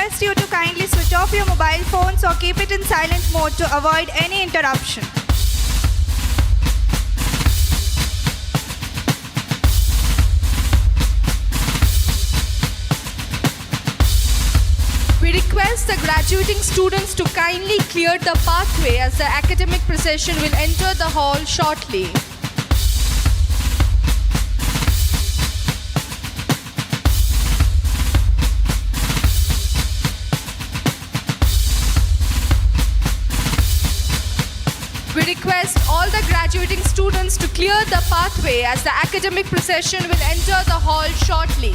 request you to kindly switch off your mobile phones or keep it in silent mode to avoid any interruption. We request the graduating students to kindly clear the pathway as the academic procession will enter the hall shortly. We request all the graduating students to clear the pathway as the academic procession will enter the hall shortly.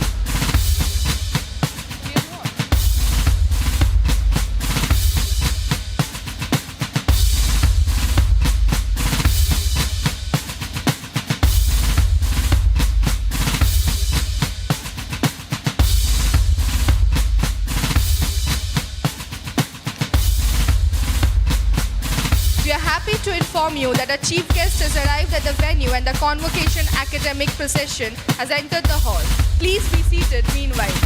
We are happy to inform you that a chief guest has arrived at the venue and the convocation academic procession has entered the hall. Please be seated meanwhile.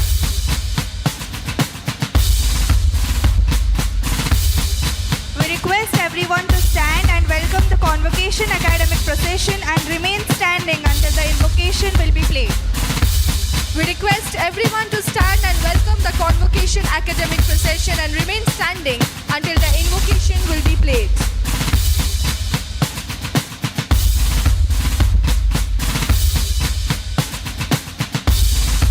We request everyone to stand and welcome the convocation academic procession and remain standing until the invocation will be played. We request everyone to stand and welcome the convocation academic procession and remain standing until the invocation will be played.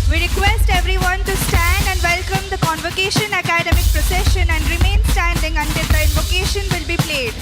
We request everyone to stand and welcome the convocation academic procession and remain standing until the invocation will be played.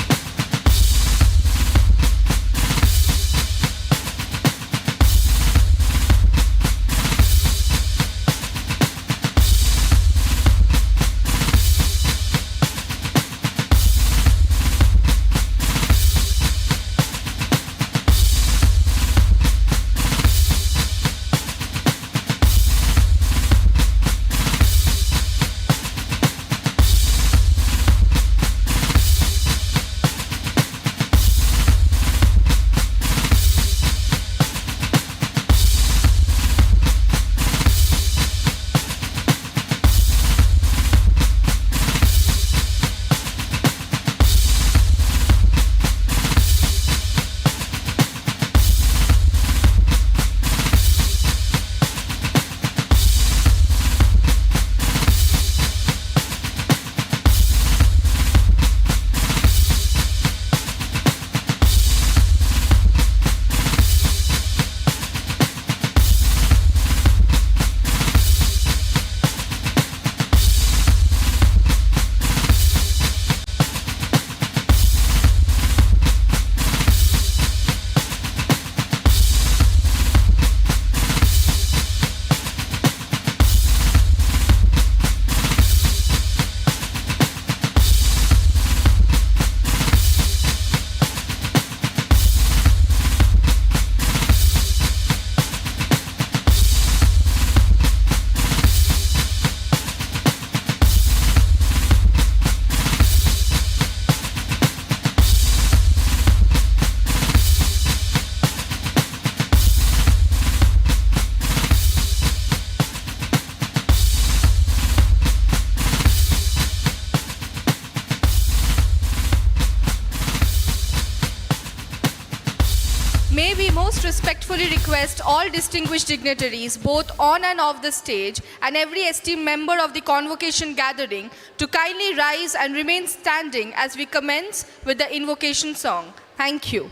May we most respectfully request all distinguished dignitaries, both on and off the stage, and every esteemed member of the convocation gathering to kindly rise and remain standing as we commence with the invocation song. Thank you.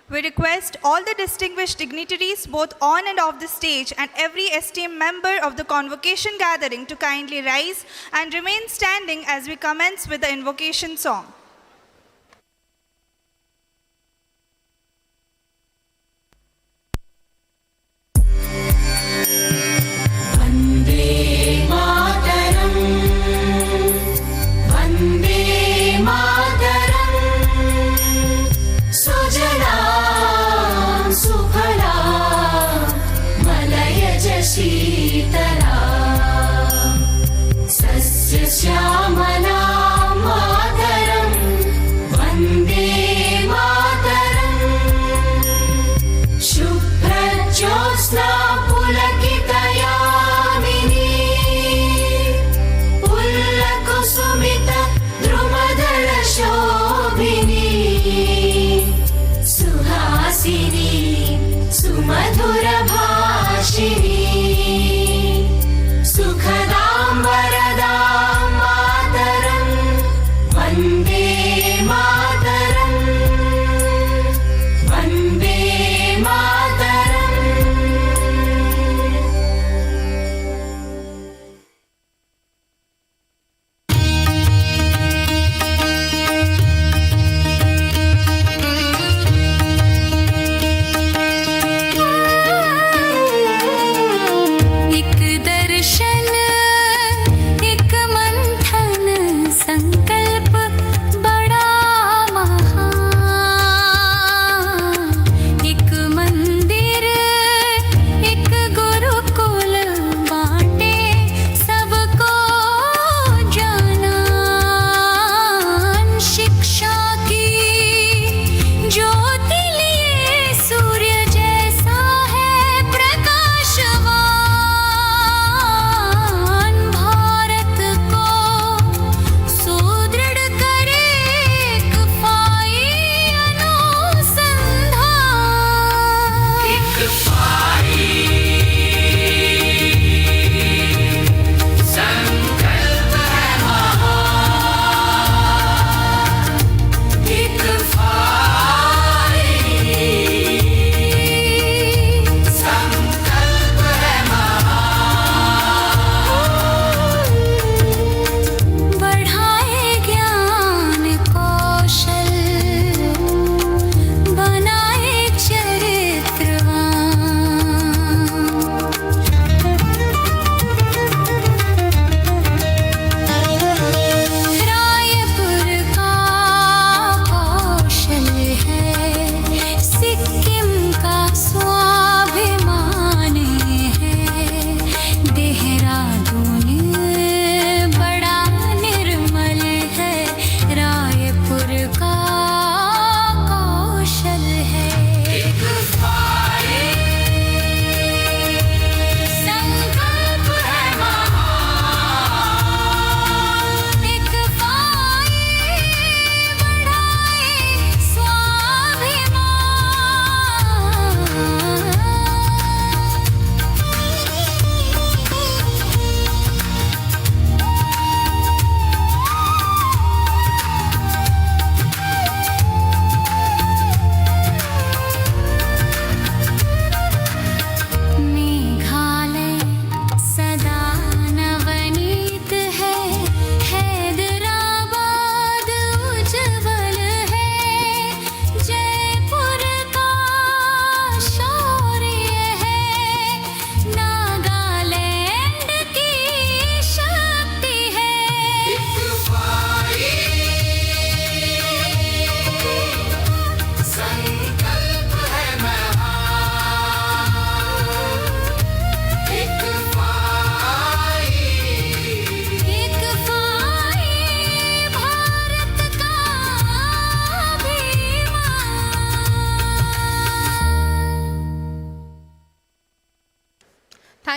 We request all the distinguished dignitaries, both on and off the stage, and every esteemed member of the convocation gathering to kindly rise and remain standing as we commence with the invocation song. Sheetla सस्यश्यामला Mataram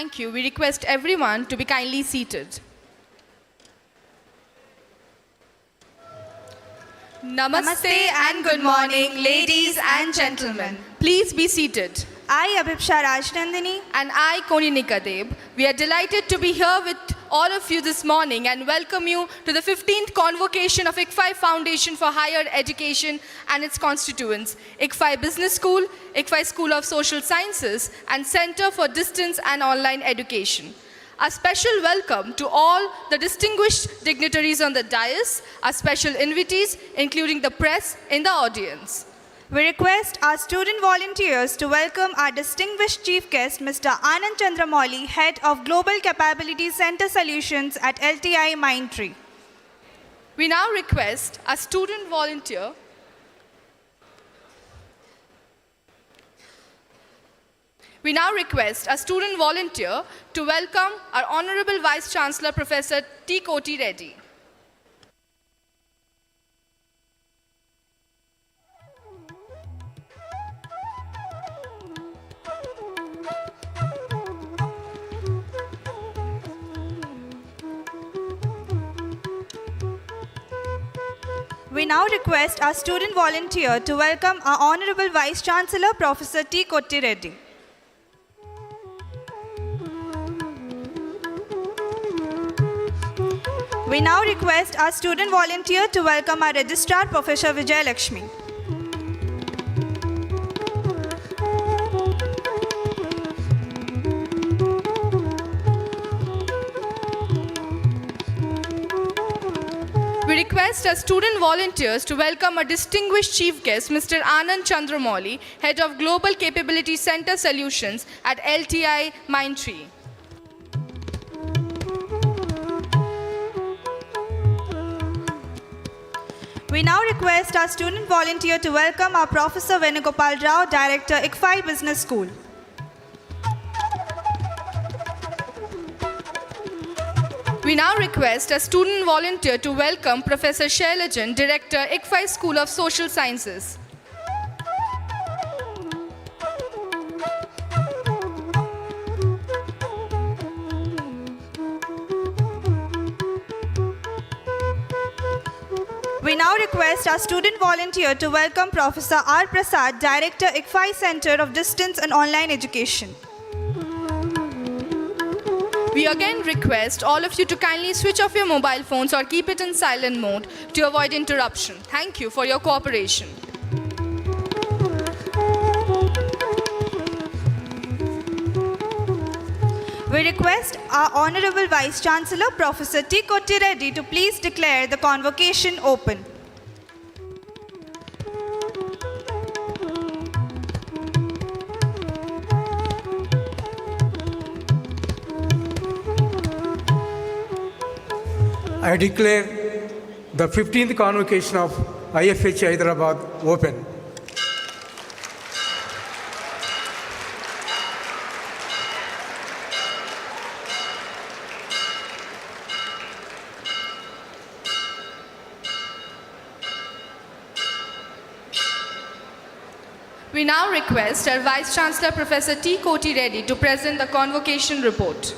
Thank you. We request everyone to be kindly seated. Namaste and good morning, ladies and gentlemen. Please be seated. I, Abhipsha Rajnandini, And I, Koni Nikadeb, we are delighted to be here with all of you this morning and welcome you to the 15th Convocation of ICFAI Foundation for Higher Education and its constituents, ICFAI Business School, ICFAI School of Social Sciences, and Center for Distance and Online Education. A special welcome to all the distinguished dignitaries on the dais, our special invitees, including the press in the audience. we request our student volunteers to welcome our distinguished chief guest, Mr. Anand Chandramouli, Head of Global Capability Center Solutions at LTI Mindtree. We now request a student volunteer to welcome our Honorable Vice Chancellor, Professor T. Koti Reddy. We now request our student volunteer to welcome our Honorable Vice Chancellor, Professor T. Koti Reddy. We now request our student volunteer to welcome our Registrar, Professor Vijay Lakshmi. We request our student volunteers to welcome a distinguished chief guest, Mr. Anand Chandramouli, Head of Global Capability Center Solutions at LTI Mindtree. We now request our student volunteer to welcome our Professor Venugopal Rao, Director, ICFAI Business School. We now request a student volunteer to welcome Professor Shailajan, Director, ICFAI School of Social Sciences. We now request our student volunteer to welcome Professor R. Prasad, Director, ICFAI Center of Distance and Online Education. We again request all of you to kindly switch off your mobile phones or keep it in silent mode to avoid interruption. Thank you for your cooperation. We request our Honorable Vice Chancellor, Professor T. Koti Reddy, to please declare the convocation open. I declare the 15th Convocation of IFHE Hyderabad open. We now request our Vice Chancellor, Professor T. Koti Reddy, to present the convocation report.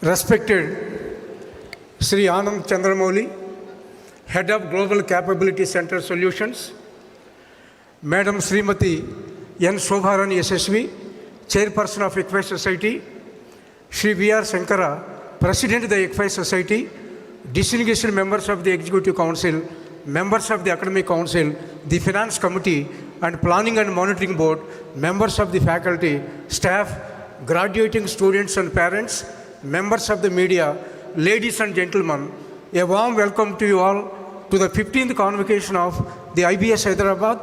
Respected Sri Anand Chandramouli, Head of Global Capability Center Solutions, Madam Srimati N. Shobharani SSV, Chairperson of ICFAI Society, Shri V.R. Shankara, President of the ICFAI Society, distinguished members of the Executive Council, members of the Academic Council, the Finance Committee, and Planning and Monitoring Board, members of the faculty, staff, graduating students and parents, members of the media, ladies and gentlemen, a warm welcome to you all to the 15th Convocation of the IBS Hyderabad,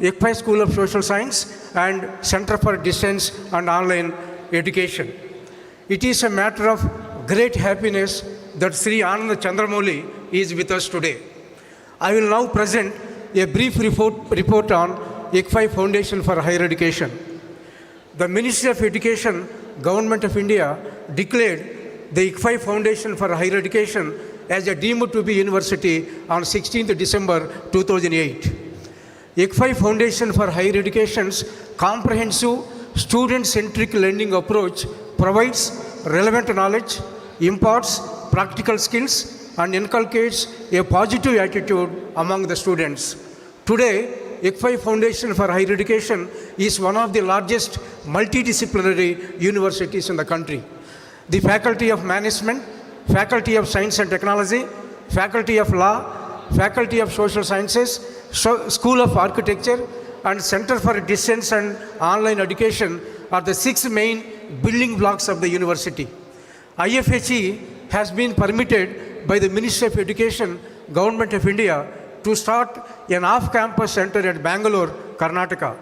ICFAI School of Social Science and Center for Distance and Online Education. It is a matter of great happiness that Sri Anand Chandramouli is with us today. I will now present a brief report on ICFAI Foundation for Higher Education. The Ministry of Education, Government of India declared the ICFAI Foundation for Higher Education as a deemed to be university on 16th December 2008. ICFAI Foundation for Higher Education's comprehensive student-centric learning approach provides relevant knowledge, imparts practical skills, and inculcates a positive attitude among the students. Today, ICFAI Foundation for Higher Education is one of the largest multidisciplinary universities in the country. The Faculty of Management, Faculty of Science and Technology, Faculty of Law, Faculty of Social Sciences, School of Architecture, and Center for Distance and Online Education are the 6 main building blocks of the university. IFHE has been permitted by the Ministry of Education, Government of India, to start an off-campus center at Bangalore, Karnataka.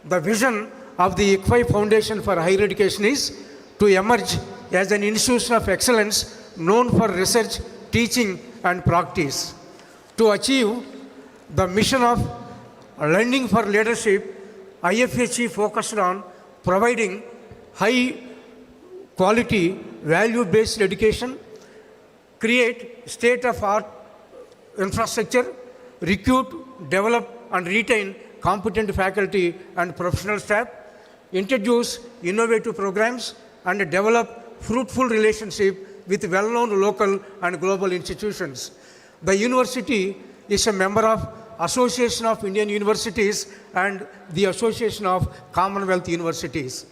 The vision of the ICFAI Foundation for Higher Education is to emerge as an institution of excellence known for research, teaching, and practice. To achieve the mission of learning for leadership, IFHE focused on providing high quality, value-based education, create state-of-art infrastructure, recruit, develop, and retain competent faculty and professional staff, introduce innovative programs, and develop fruitful relationship with well-known local and global institutions. The university is a member of Association of Indian Universities and the Association of Commonwealth Universities.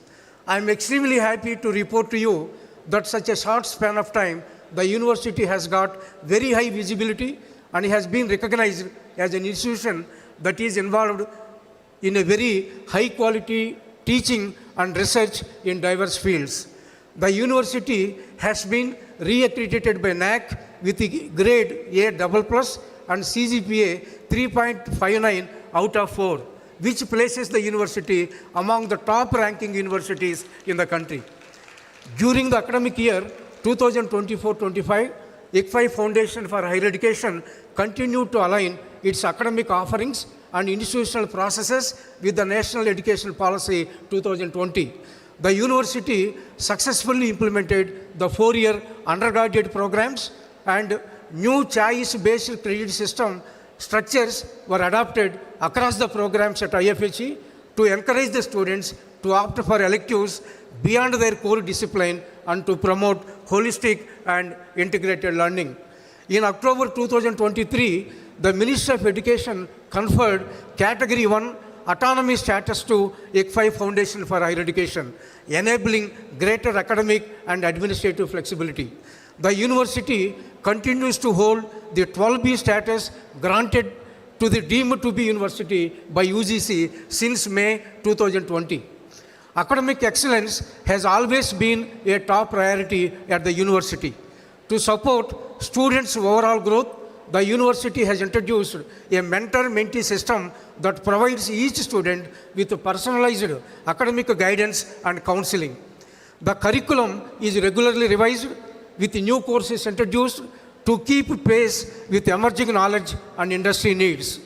I am extremely happy to report to you that such a short span of time, the university has got very high visibility and has been recognized as an institution that is involved in a very high quality teaching and research in diverse fields. The university has been re-accredited by NAC with the grade A++ and CGPA 3.59 out of 4, which places the university among the top ranking universities in the country. During the academic year 2024-25, ICFAI Foundation for Higher Education continued to align its academic offerings and institutional processes with the National Education Policy 2020. The university successfully implemented the 4-year undergraduate programs, and new choice-based credit system structures were adopted across the programs at IFHE to encourage the students to opt for electives beyond their core discipline and to promote holistic and integrated learning. In October 2023, the Ministry of Education conferred Category 1 autonomy status to ICFAI Foundation for Higher Education, enabling greater academic and administrative flexibility. The university continues to hold the 12B status granted to the deemed to be university by UGC since May 2020. Academic excellence has always been a top priority at the university. To support students' overall growth, the university has introduced a mentor-mentee system that provides each student with personalized academic guidance and counseling. The curriculum is regularly revised with new courses introduced to keep pace with emerging knowledge and industry needs.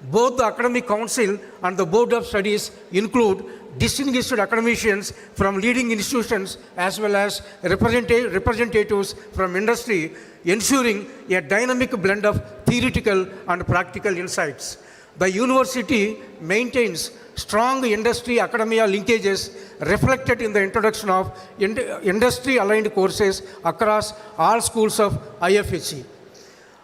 Both the Academic Council and the Board of Studies include distinguished academicians from leading institutions as well as representatives from industry, ensuring a dynamic blend of theoretical and practical insights. The university maintains strong industry-academia linkages reflected in the introduction of industry-aligned courses across all schools of IFHE.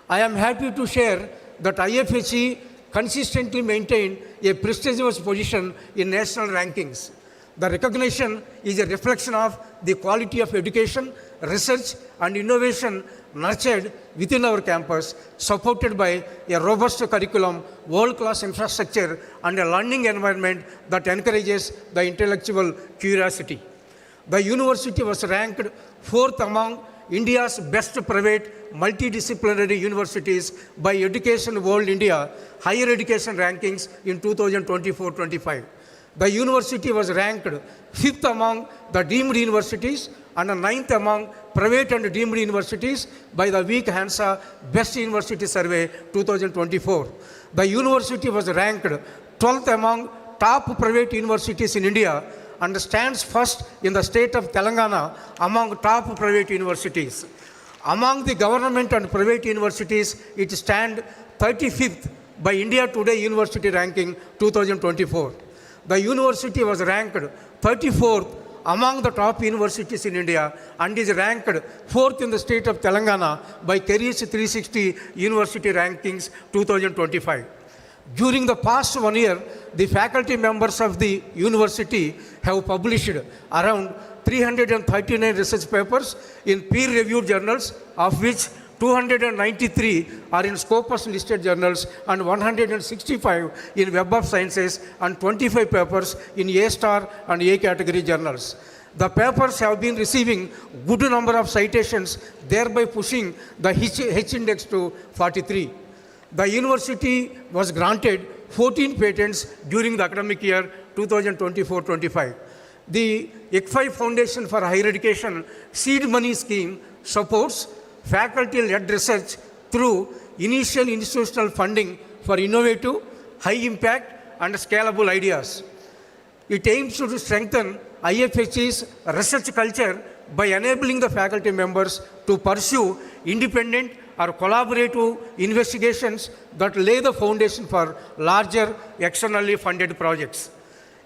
I am happy to share that IFHE consistently maintained a prestigious position in national rankings. The recognition is a reflection of the quality of education, research, and innovation nurtured within our campus, supported by a robust curriculum, world-class infrastructure, and a learning environment that encourages the intellectual curiosity. The university was ranked 4th among India's best private multidisciplinary universities by Education World India Higher Education Rankings in 2024-25. The university was ranked 5th among the deemed universities and 9th among private and deemed universities by the Week Hansa Best University Survey 2024. The university was ranked 12th among top private universities in India and stands first in the state of Telangana among top private universities. Among the government and private universities, it stands 35th by India Today University Ranking 2024. The university was ranked 34th among the top universities in India and is ranked 4th in the state of Telangana by Careers 360 University Rankings 2025. During the past 1 year, the faculty members of the university have published around 339 research papers in peer-reviewed journals, of which 293 are in Scopus listed journals and 165 in Web of Sciences and 25 papers in A-star and A category journals. The papers have been receiving good number of citations, thereby pushing the H index to 43. The university was granted 14 patents during the academic year 2024-25. The ICFAI Foundation for Higher Education seed money scheme supports faculty-led research through initial institutional funding for innovative, high-impact, and scalable ideas. It aims to strengthen IFHE's research culture by enabling the faculty members to pursue independent or collaborative investigations that lay the foundation for larger externally funded projects.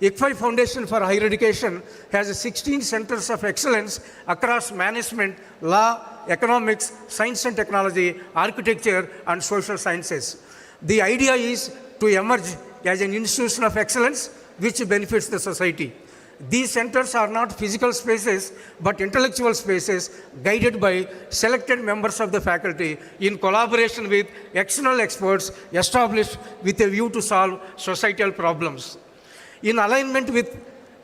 ICFAI Foundation for Higher Education has 16 centers of excellence across management, law, economics, science and technology, architecture, and social sciences. The idea is to emerge as an institution of excellence which benefits the society. These centers are not physical spaces, but intellectual spaces guided by selected members of the faculty in collaboration with external experts established with a view to solve societal problems. In alignment with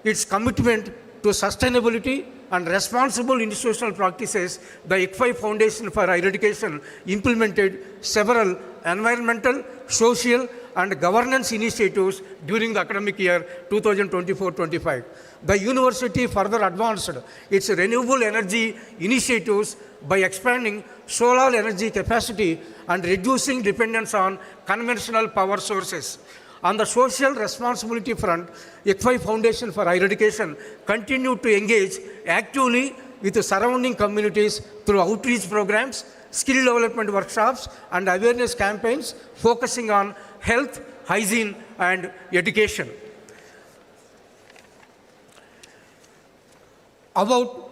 its commitment to sustainability and responsible institutional practices, the ICFAI Foundation for Higher Education implemented several environmental, social, and governance initiatives during the academic year 2024-25. The university further advanced its renewable energy initiatives by expanding solar energy capacity and reducing dependence on conventional power sources. On the social responsibility front, ICFAI Foundation for Higher Education continued to engage actively with the surrounding communities through outreach programs, skill development workshops, and awareness campaigns focusing on health, hygiene, and education. About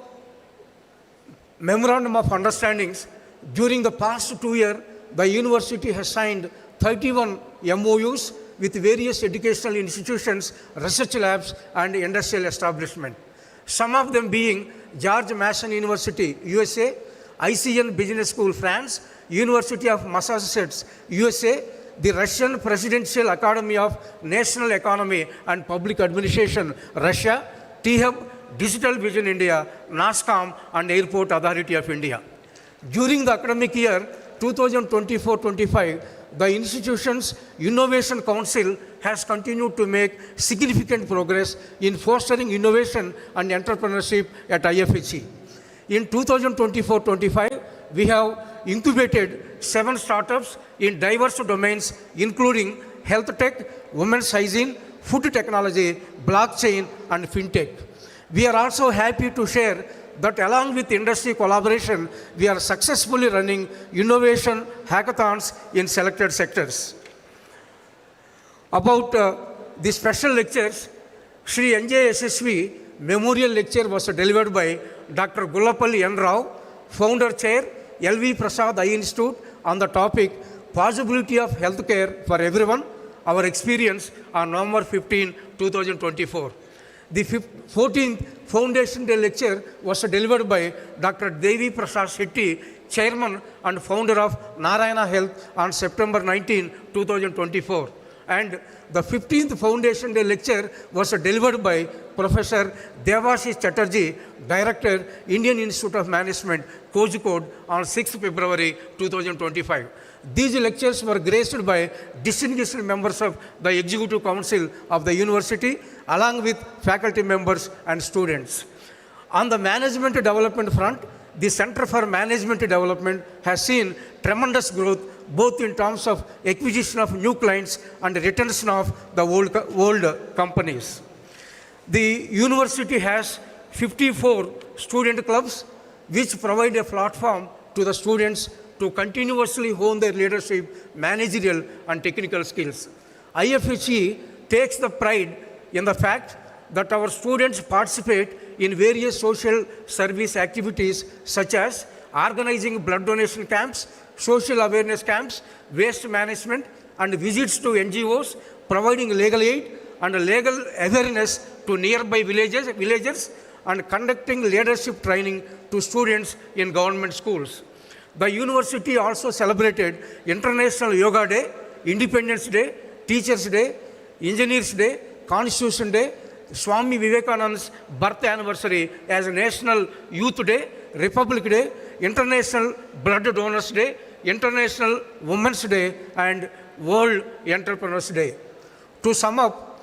Memorandum of Understandings, during the past 2 years, the university has signed 31 MOUs with various educational institutions, research labs, and industrial establishment. Some of them being George Mason University, USA, ICN Business School, France, University of Massachusetts, USA, the Russian Presidential Academy of National Economy and Public Administration, Russia, T-Hub, Digital Vision India, NASCOM, and Airport Authority of India. During the academic year 2024-25, the institution's Innovation Council has continued to make significant progress in fostering innovation and entrepreneurship at IFHE. In 2024-25, we have incubated 7 startups in diverse domains, including health tech, women's hygiene, food technology, blockchain, and fintech. We are also happy to share that along with industry collaboration, we are successfully running innovation hackathons in selected sectors. About the special lectures, Sri NJSSV Memorial Lecture was delivered by Dr. Gullapalli N. Rao, Founder Chair, LV Prasad Eye Institute, on the topic Possibility of Healthcare for Everyone, Our Experience, on November 15, 2024. The 14th Foundation Day lecture was delivered by Dr. Devi Prasad Shetty, Chairman and Founder of Narayana Health, on September 19, 2024. And the 15th Foundation Day lecture was delivered by Professor Devashish Chatterjee, Director, Indian Institute of Management, Kozhikode, on 6th February 2025. These lectures were graced by distinguished members of the Executive Council of the University, along with faculty members and students. On the management development front, the Center for Management Development has seen tremendous growth, both in terms of acquisition of new clients and retention of the old companies. The university has 54 student clubs which provide a platform to the students to continuously hone their leadership, managerial and technical skills. IFHE takes the pride in the fact that our students participate in various social service activities such as organizing blood donation camps, social awareness camps, waste management, and visits to NGOs, providing legal aid and legal awareness to nearby villages, and conducting leadership training to students in government schools. The university also celebrated International Yoga Day, Independence Day, Teachers Day, Engineers Day, Constitution Day, Swami Vivekananda's birth anniversary as National Youth Day, Republic Day, International Blood Donors Day, International Women's Day, and World Entrepreneurs Day. To sum up,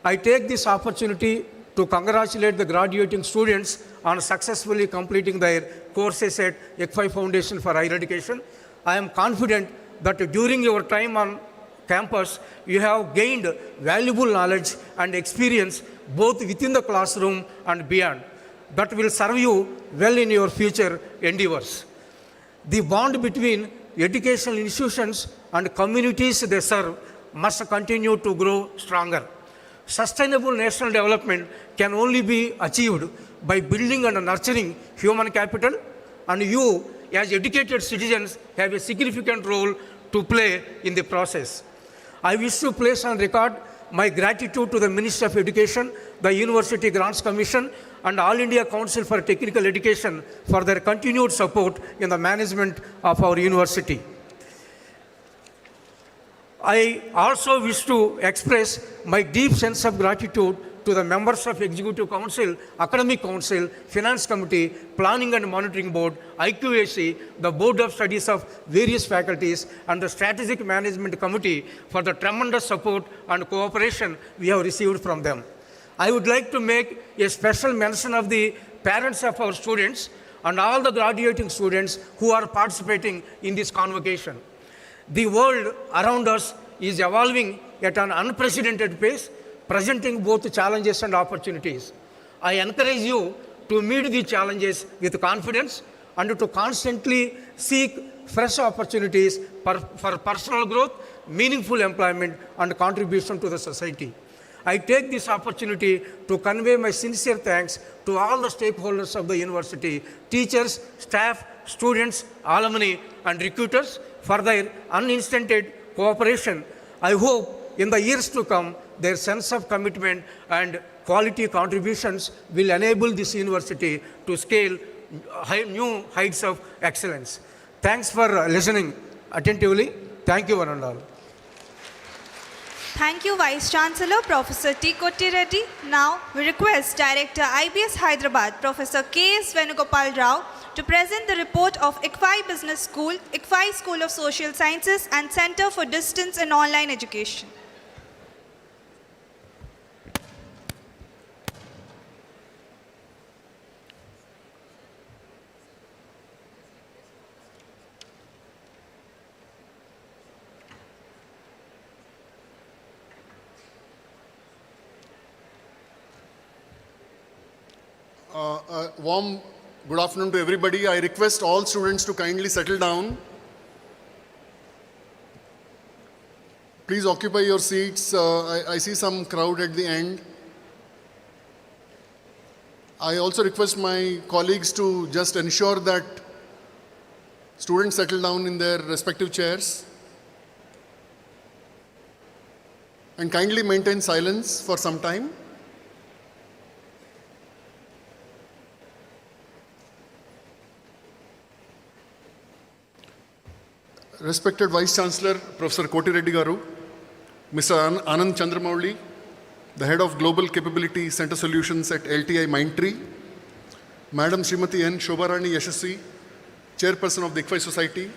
I take this opportunity to congratulate the graduating students on successfully completing their courses at ICFAI Foundation for Higher Education. I am confident that during your time on campus, you have gained valuable knowledge and experience both within the classroom and beyond that will serve you well in your future endeavors. The bond between educational institutions and communities they serve must continue to grow stronger. Sustainable national development can only be achieved by building and nurturing human capital, and you, as educated citizens, have a significant role to play in the process. I wish to place on record my gratitude to the Ministry of Education, the University Grants Commission, and All India Council for Technical Education for their continued support in the management of our university. I also wish to express my deep sense of gratitude to the members of Executive Council, Academic Council, Finance Committee, Planning and Monitoring Board, IQAC, the Board of Studies of various faculties, and the Strategic Management Committee for the tremendous support and cooperation we have received from them. I would like to make a special mention of the parents of our students and all the graduating students who are participating in this convocation. The world around us is evolving at an unprecedented pace, presenting both challenges and opportunities. I encourage you to meet the challenges with confidence and to constantly seek fresh opportunities for personal growth, meaningful employment, and contribution to the society. I take this opportunity to convey my sincere thanks to all the stakeholders of the university, teachers, staff, students, alumni, and recruiters for their unstinted cooperation. I hope in the years to come, their sense of commitment and quality contributions will enable this university to scale new heights of excellence. Thanks for listening attentively. Thank you, one and all. Thank you, Vice Chancellor, Professor T. Kotti Reddy. Now, we request Director IBS Hyderabad, Professor K.S. Venugopal Rao, to present the report of ICFAI Business School, ICFAI School of Social Sciences, and Center for Distance and Online Education. A warm good afternoon to everybody. I request all students to kindly settle down. Please occupy your seats. I see some crowd at the end. I also request my colleagues to just ensure that students settle down in their respective chairs and kindly maintain silence for some time. Respected Vice Chancellor, Professor Kotti Reddy Garu, Mr. Anand Chandramouli, the Head of Global Capability Center Solutions at LTI Mindtree, Madam Srimati N. Shobharani Yashasvi, Chairperson of the ICFAI Society,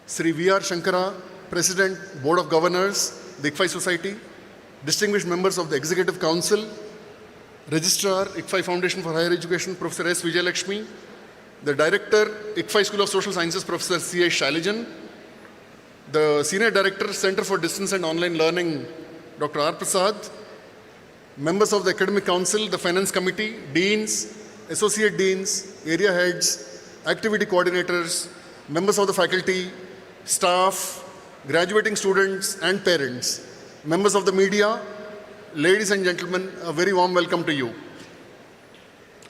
Sri V.R. Shankara, President, Board of Governors, the ICFAI Society, distinguished members of the Executive Council, Registrar, ICFAI Foundation for Higher Education, Professor S. Vijayalakshmi, the Director, ICFAI School of Social Sciences, Professor C.A. Shalijan, the Senior Director, Center for Distance and Online Learning, Dr. R. Prasad, members of the Academic Council, the Finance Committee, deans, associate deans, area heads, activity coordinators, members of the faculty, staff, graduating students and parents, members of the media, ladies and gentlemen, a very warm welcome to you.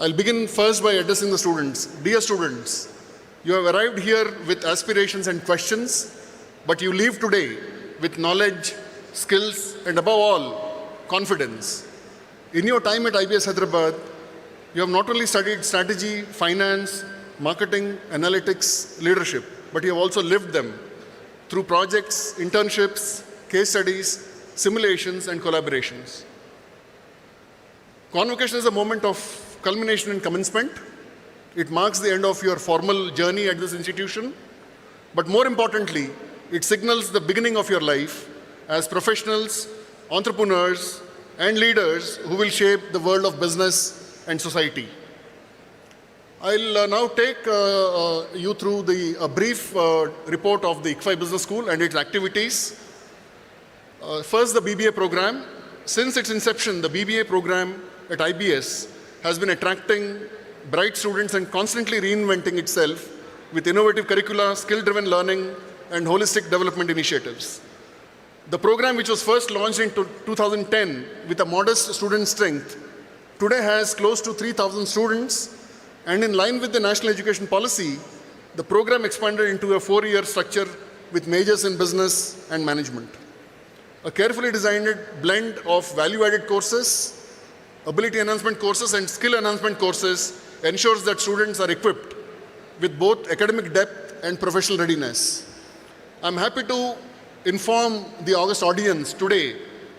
I'll begin first by addressing the students. Dear students, you have arrived here with aspirations and questions, but you leave today with knowledge, skills, and above all, confidence. In your time at IBS Hyderabad, you have not only studied strategy, finance, marketing, analytics, leadership, but you have also lived them through projects, internships, case studies, simulations, and collaborations. Convocation is a moment of culmination and commencement. It marks the end of your formal journey at this institution, but more importantly, it signals the beginning of your life as professionals, entrepreneurs, and leaders who will shape the world of business and society. I'll now take you through a brief report of the ICFAI Business School and its activities. First, the BBA program. Since its inception, the BBA program at IBS has been attracting bright students and constantly reinventing itself with innovative curricula, skill-driven learning, and holistic development initiatives. The program, which was first launched in 2010 with a modest student strength, today has close to 3,000 students, and in line with the National Education Policy, the program expanded into a 4-year structure with majors in business and management. A carefully designed blend of value-added courses, ability enhancement courses, and skill enhancement courses ensures that students are equipped with both academic depth and professional readiness. I'm happy to inform the august audience today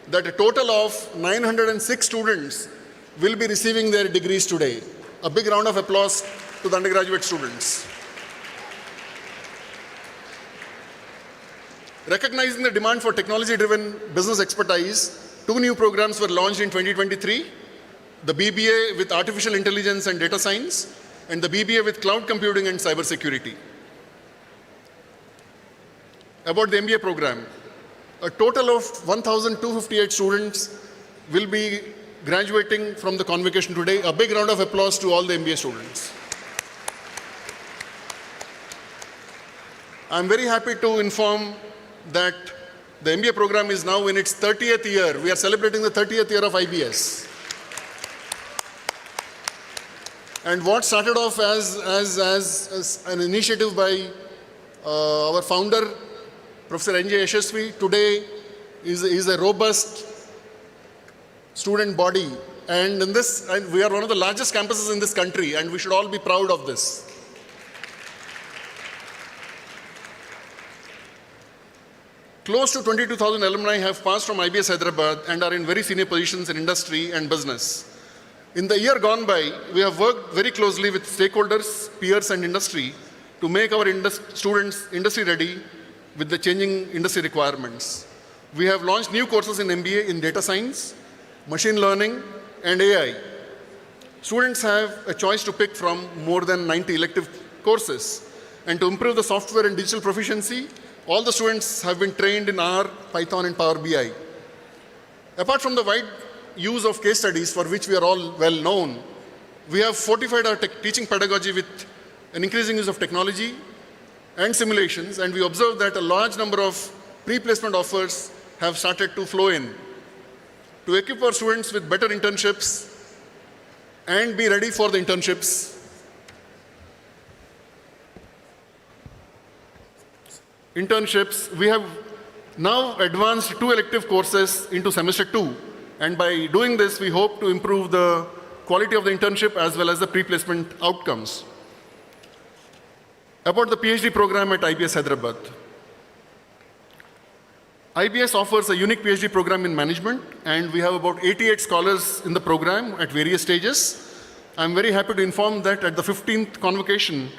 that a total of 906 students will be receiving their degrees today. A big round of applause to the undergraduate students. Recognizing the demand for technology-driven business expertise, 2 new programs were launched in 2023, the BBA with Artificial Intelligence and Data Science, and the BBA with Cloud Computing and Cybersecurity. About the MBA program, a total of 1,258 students will be graduating from the convocation today. A big round of applause to all the MBA students. I'm very happy to inform that the MBA program is now in its 30th year. We are celebrating the 30th year of IBS. And what started off as an initiative by our founder, Professor N.J. Yashasvi, today is a robust student body. And we are one of the largest campuses in this country, and we should all be proud of this. Close to 22,000 alumni have passed from IBS Hyderabad and are in very senior positions in industry and business. In the year gone by, we have worked very closely with stakeholders, peers, and industry to make our students industry ready with the changing industry requirements. We have launched new courses in MBA in data science, machine learning, and AI. Students have a choice to pick from more than 90 elective courses. And to improve the software and digital proficiency, all the students have been trained in R, Python, and Power BI. Apart from the wide use of case studies, for which we are all well known, we have fortified our teaching pedagogy with an increasing use of technology and simulations, and we observe that a large number of pre-placement offers have started to flow in. To equip our students with better internships and be ready for the internships, we have now advanced 2 elective courses into semester 2. And by doing this, we hope to improve the quality of the internship as well as the pre-placement outcomes. About the PhD program at IBS Hyderabad. IBS offers a unique PhD program in management, and we have about 88 scholars in the program at various stages. I'm very happy to inform that at the 15th convocation,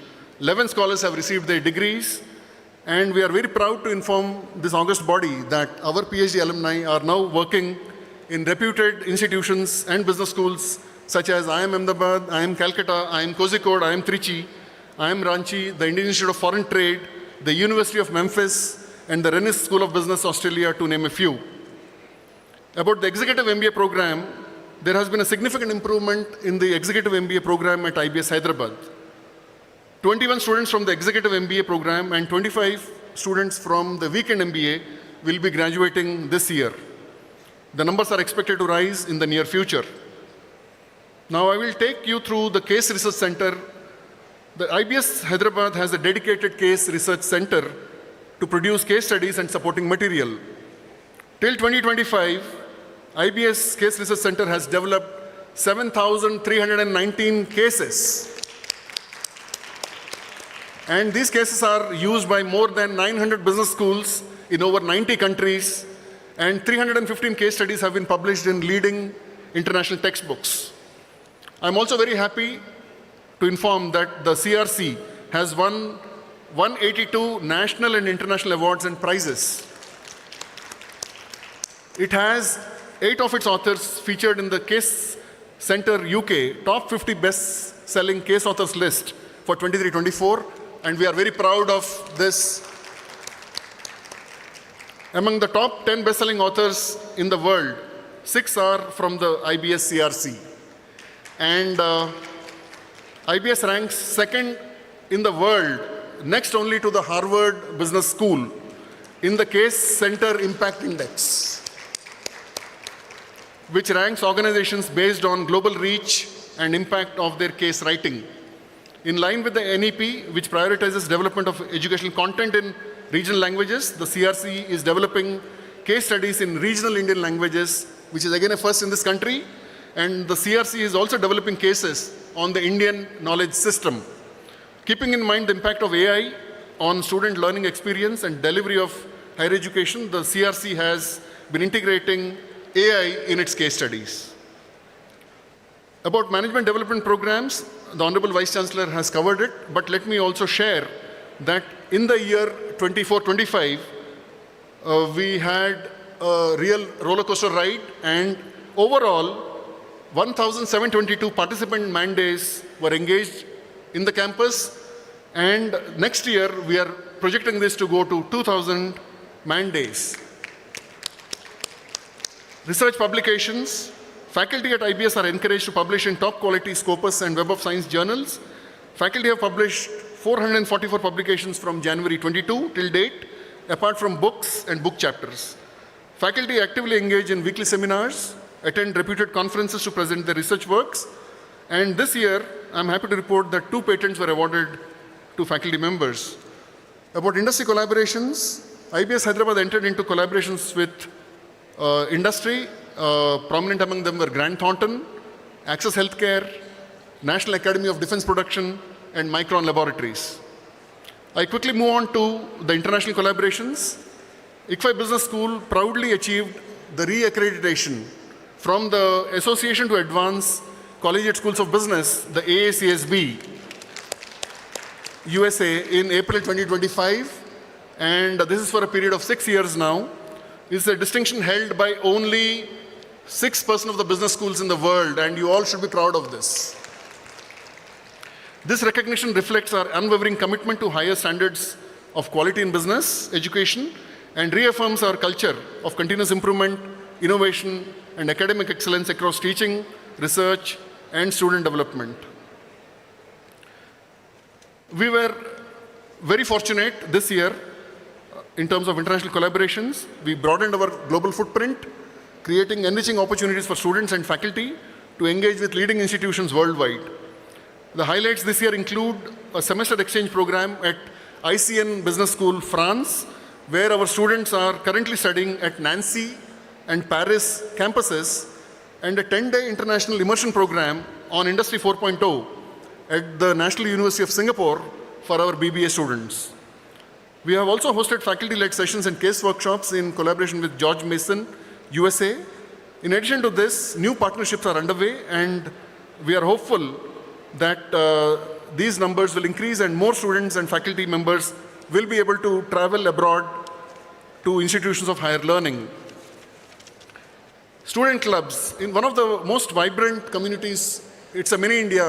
11 scholars have received their degrees, and we are very proud to inform this august body that our PhD alumni are now working in reputed institutions and business schools such as IIM Ahmedabad, IIM Calcutta, IIM Kozhikode, IIM Trichy, IIM Ranchi, the Indian Institute of Foreign Trade, the University of Memphis, and the Rennes School of Business, Australia, to name a few. About the executive MBA program, there has been a significant improvement in the Executive MBA program at IBS Hyderabad. 21 students from the Executive MBA program and 25 students from the Weekend MBA will be graduating this year. The numbers are expected to rise in the near future. Now I will take you through the Case Research Center. The IBS Hyderabad has a dedicated Case Research Center to produce case studies and supporting material. Till 2025, IBS Case Research Center has developed 7,319 cases. And these cases are used by more than 900 business schools in over 90 countries, and 315 case studies have been published in leading international textbooks. I'm also very happy to inform that the CRC has won 182 national and international awards and prizes. It has 8 of its authors featured in the Case Center UK Top 50 Best-Selling Case Authors list for 23-24, and we are very proud of this. Among the top 10 best-selling authors in the world, 6 are from the IBS CRC. And IBS ranks second in the world, next only to the Harvard Business School, in the Case Center Impact Index, which ranks organizations based on global reach and impact of their case writing. In line with the NEP, which prioritizes development of educational content in regional languages, the CRC is developing case studies in regional Indian languages, which is again a first in this country. And the CRC is also developing cases on the Indian knowledge system. Keeping in mind the impact of AI on student learning experience and delivery of higher education, the CRC has been integrating AI in its case studies. About management development programs, the Honorable Vice Chancellor has covered it, but let me also share that in the year 24-25, we had a real roller coaster ride, and overall, 1,722 participant man days were engaged in the campus, and next year we are projecting this to go to 2,000 man days. Research publications. Faculty at IBS are encouraged to publish in top quality Scopus and Web of Science journals. Faculty have published 444 publications from January 22 till date, apart from books and book chapters. Faculty actively engage in weekly seminars, attend reputed conferences to present their research works, and this year I'm happy to report that 2 patents were awarded to faculty members. About industry collaborations, IBS Hyderabad entered into collaborations with industry. Prominent among them were Grant Thornton, Access Healthcare, National Academy of Defense Production, and Micron Laboratories. I quickly move on to the international collaborations. ICFAI Business School proudly achieved the re-accreditation from the Association to Advance Collegiate Schools of Business, the AACSB, USA, in April 2025, and this is for a period of 6 years now. It's a distinction held by only 6% of the business schools in the world, and you all should be proud of this. This recognition reflects our unwavering commitment to higher standards of quality in business education and reaffirms our culture of continuous improvement, innovation, and academic excellence across teaching, research, and student development. We were very fortunate this year in terms of international collaborations. We broadened our global footprint, creating enriching opportunities for students and faculty to engage with leading institutions worldwide. The highlights this year include a semester exchange program at ICN Business School, France, where our students are currently studying at Nancy and Paris campuses, and a 10-day international immersion program on Industry 4.0 at the National University of Singapore for our BBA students. We have also hosted faculty-led sessions and case workshops in collaboration with George Mason, USA. In addition to this, new partnerships are underway, and we are hopeful that these numbers will increase and more students and faculty members will be able to travel abroad to institutions of higher learning. Student clubs. In one of the most vibrant communities, it's a mini India.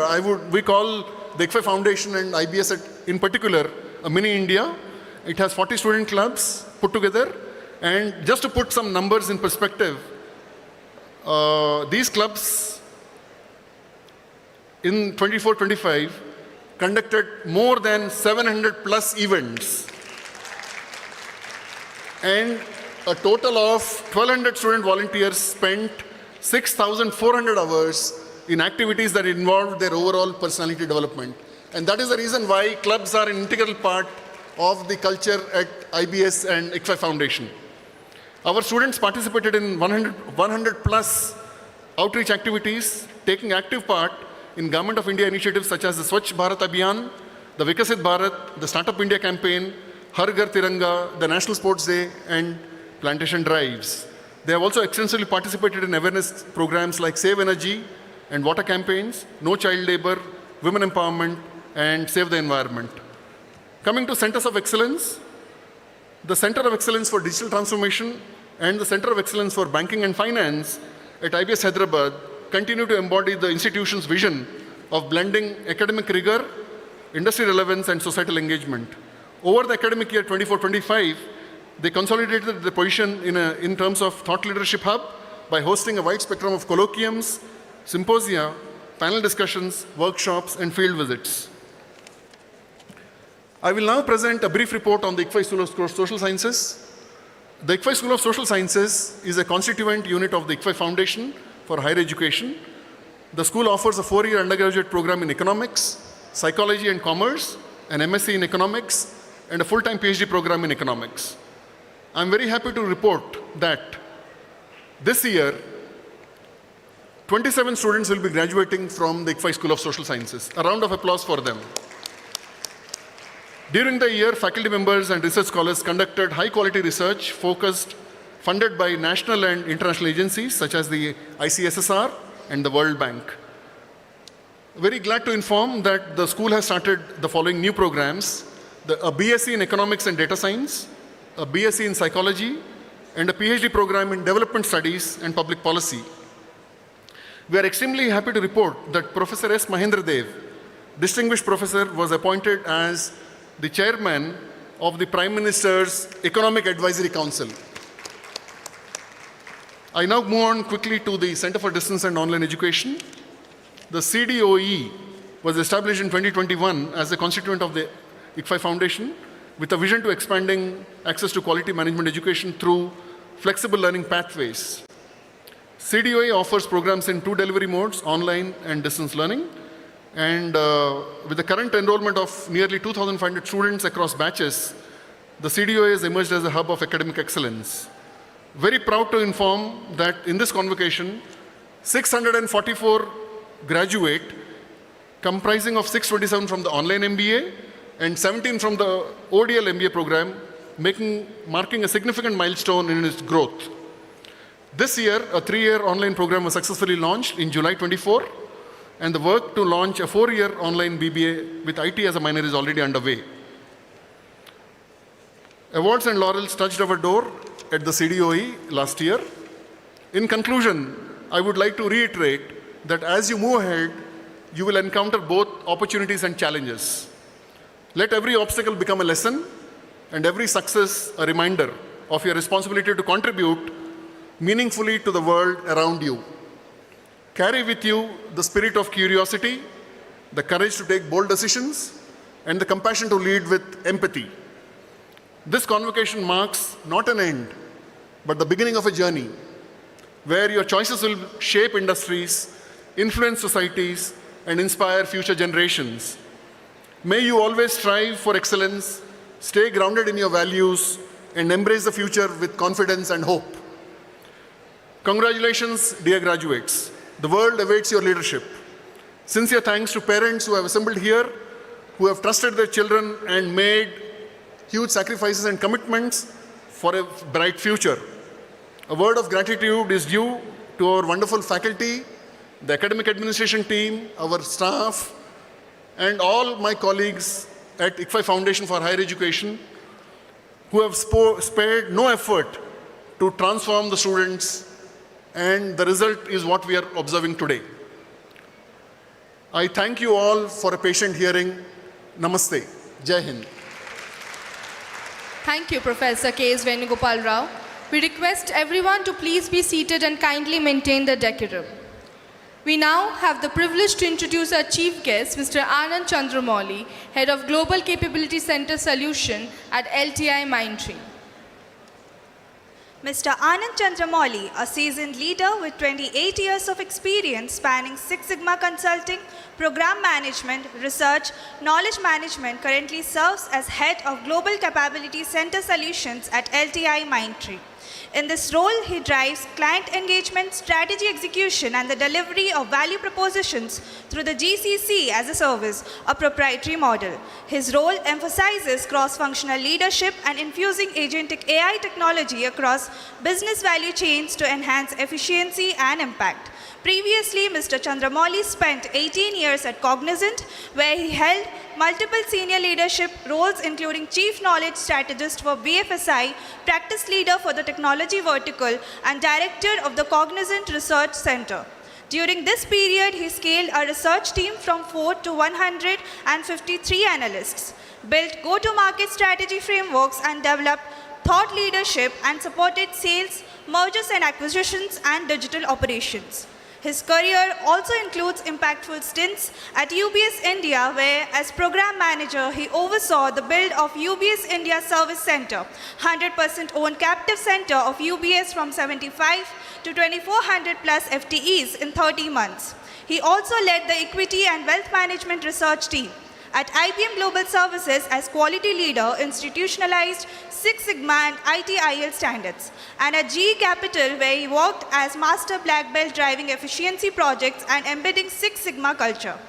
We call the ICFAI Foundation and IBS in particular a mini India. It has 40 student clubs put together. And just to put some numbers in perspective, These clubs in 24-25 conducted more than 700 plus events and a total of 1,200 student volunteers spent 6,400 hours in activities that involved their overall personality development. And that is the reason why clubs are an integral part of the culture at IBS and ICFAI Foundation. Our students participated in 100 plus outreach activities, taking active part in Government of India initiatives such as the Swachh Bharat Abhiyan, the Vikasit Bharat, the Startup India campaign, Har Ghar Tiranga, the National Sports Day, and plantation drives. They have also extensively participated in awareness programs like Save Energy and water campaigns, No Child Labor, Women Empowerment, and Save the Environment. Coming to Centers of Excellence, the Center of Excellence for Digital Transformation and the Center of Excellence for Banking and Finance at IBS Hyderabad continue to embody the institution's vision of blending academic rigor, industry relevance, and societal engagement. Over the academic year 24-25, they consolidated the position in terms of thought leadership hub by hosting a wide spectrum of colloquiums, symposia, panel discussions, workshops, and field visits. I will now present a brief report on the ICFAI School of Social Sciences. The ICFAI School of Social Sciences is a constituent unit of the ICFAI Foundation for Higher Education. The school offers a 4-year undergraduate program in economics, psychology and commerce, an MSc in economics, and a full-time PhD program in economics. I'm very happy to report that this year, 27 students will be graduating from the ICFAI School of Social Sciences. A round of applause for them. During the year, faculty members and research scholars conducted high-quality research funded by national and international agencies such as the ICSSR and the World Bank. Very glad to inform that the school has started the following new programs: a BSc in Economics and Data Science, a BSc in Psychology, and a PhD program in Development Studies and Public Policy. We are extremely happy to report that Professor S. Mahendra Dev, Distinguished Professor, was appointed as the Chairman of the Prime Minister's Economic Advisory Council. I now move on quickly to the Center for Distance and Online Education. The CDOE was established in 2021 as a constituent of the ICFAI Foundation with a vision to expanding access to quality management education through flexible learning pathways. CDOE offers programs in 2 delivery modes, online and distance learning. And with the current enrollment of nearly 2,500 students across batches, the CDOE has emerged as a hub of academic excellence. Very proud to inform that in this convocation, 644 graduate, comprising of 627 from the online MBA and 17 from the ODL MBA program, marking a significant milestone in its growth. This year, a 3-year online program was successfully launched in July 24, and the work to launch a 4-year online BBA with IT as a minor is already underway. Awards and laurels touched our door at the CDOE last year. In conclusion, I would like to reiterate that as you move ahead, you will encounter both opportunities and challenges. Let every obstacle become a lesson and every success a reminder of your responsibility to contribute meaningfully to the world around you. Carry with you the spirit of curiosity, the courage to take bold decisions, and the compassion to lead with empathy. This convocation marks not an end, but the beginning of a journey where your choices will shape industries, influence societies, and inspire future generations. May you always strive for excellence, stay grounded in your values, and embrace the future with confidence and hope. Congratulations, dear graduates. The world awaits your leadership. Sincere thanks to parents who have assembled here, who have trusted their children and made huge sacrifices and commitments for a bright future. A word of gratitude is due to our wonderful faculty, the academic administration team, our staff, and all my colleagues at ICFAI Foundation for Higher Education who have spared no effort to transform the students, and the result is what we are observing today. I thank you all for a patient hearing. Namaste. Jai Hind. Thank you, Professor K.S. Venugopal Rao. We request everyone to please be seated and kindly maintain the decorum. We now have the privilege to introduce our chief guest, Mr. Anand Chandramouli, Head of Global Capability Center Solution at LTI Mindtree. Mr. Anand Chandramouli, a seasoned leader with 28 years of experience spanning Six Sigma consulting, program management, research, knowledge management, currently serves as Head of Global Capability Center Solutions at LTI Mindtree. In this role, he drives client engagement, strategy execution, and the delivery of value propositions through the GCC as a service, a proprietary model. His role emphasizes cross-functional leadership and infusing agentic AI technology across business value chains to enhance efficiency and impact. Previously, Mr. Chandramouli spent 18 years at Cognizant, where he held multiple senior leadership roles including Chief Knowledge Strategist for BFSI, Practice Leader for the Technology Vertical, and Director of the Cognizant Research Center. During this period, he scaled a research team from 4 to 153 analysts, built go-to-market strategy frameworks, and developed thought leadership and supported sales, mergers and acquisitions, and digital operations. His career also includes impactful stints at UBS India, where as program manager, he oversaw the build of UBS India Service Center, 100% owned captive center of UBS from 75 to 2,400 plus FTEs in 30 months. He also led the equity and wealth management research team. At IBM Global Services as quality leader, institutionalized Six Sigma and ITIL standards, and at GE Capital, where he worked as master black belt driving efficiency projects and embedding Six Sigma culture.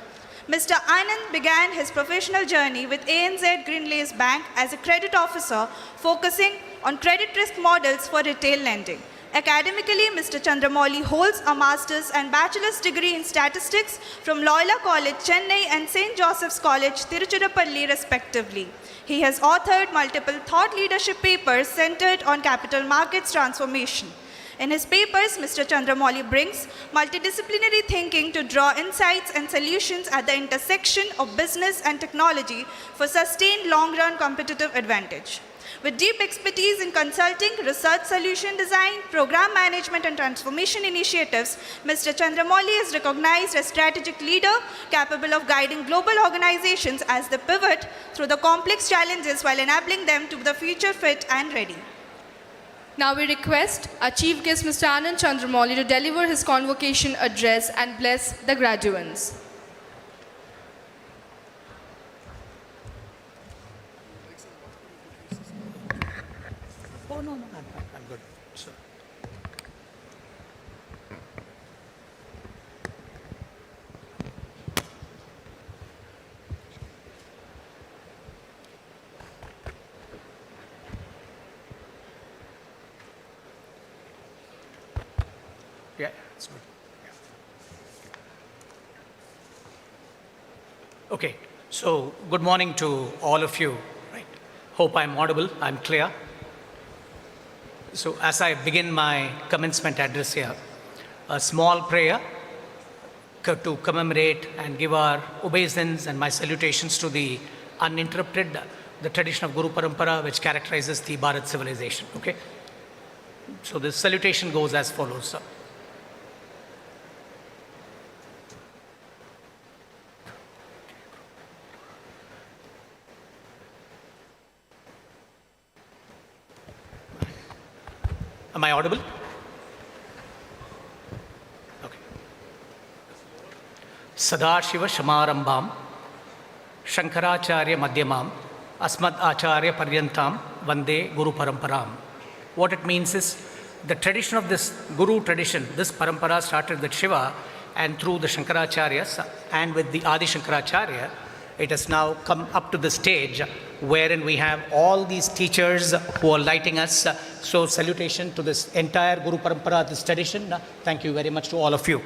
Mr. Anand began his professional journey with ANZ Greenlace Bank as a credit officer, focusing on credit risk models for retail lending. Academically, Mr. Chandramouli holds a master's and bachelor's degree in statistics from Loyola College, Chennai, and St. Joseph's College, Tiruchirappalli, respectively. He has authored multiple thought leadership papers centered on capital markets transformation. In his papers, Mr. Chandramouli brings multidisciplinary thinking to draw insights and solutions at the intersection of business and technology for sustained long-run competitive advantage. With deep expertise in consulting, research solution design, program management, and transformation initiatives, Mr. Chandramouli is recognized as strategic leader capable of guiding global organizations as they pivot through the complex challenges while enabling them to be the future fit and ready. Now we request our chief guest, Mr. Anand Chandramouli, to deliver his convocation address and bless the graduates. I'm good. So, yeah, it's good. Yeah. Okay, so good morning to all of you. Right. Hope I'm audible, I'm clear. So as I begin my commencement address here, a small prayer to commemorate and give our obeisance and my salutations to the uninterrupted, the tradition of Guru Parampara which characterizes the Bharat civilization. Okay? So this salutation goes as follows, sir. Am I audible? Okay. Sadashiva Shamarambam, Shankaracharya Madhyamam, Asmad Acharya Paryantam, Vande Guru Paramparam. What it means is the tradition of this Guru tradition, this Parampara started with Shiva, and through the Shankaracharyas and with the Adi Shankaracharya, it has now come up to the stage wherein we have all these teachers who are lighting us. So salutation to this entire Guru Parampara, this tradition. Thank you very much to all of you.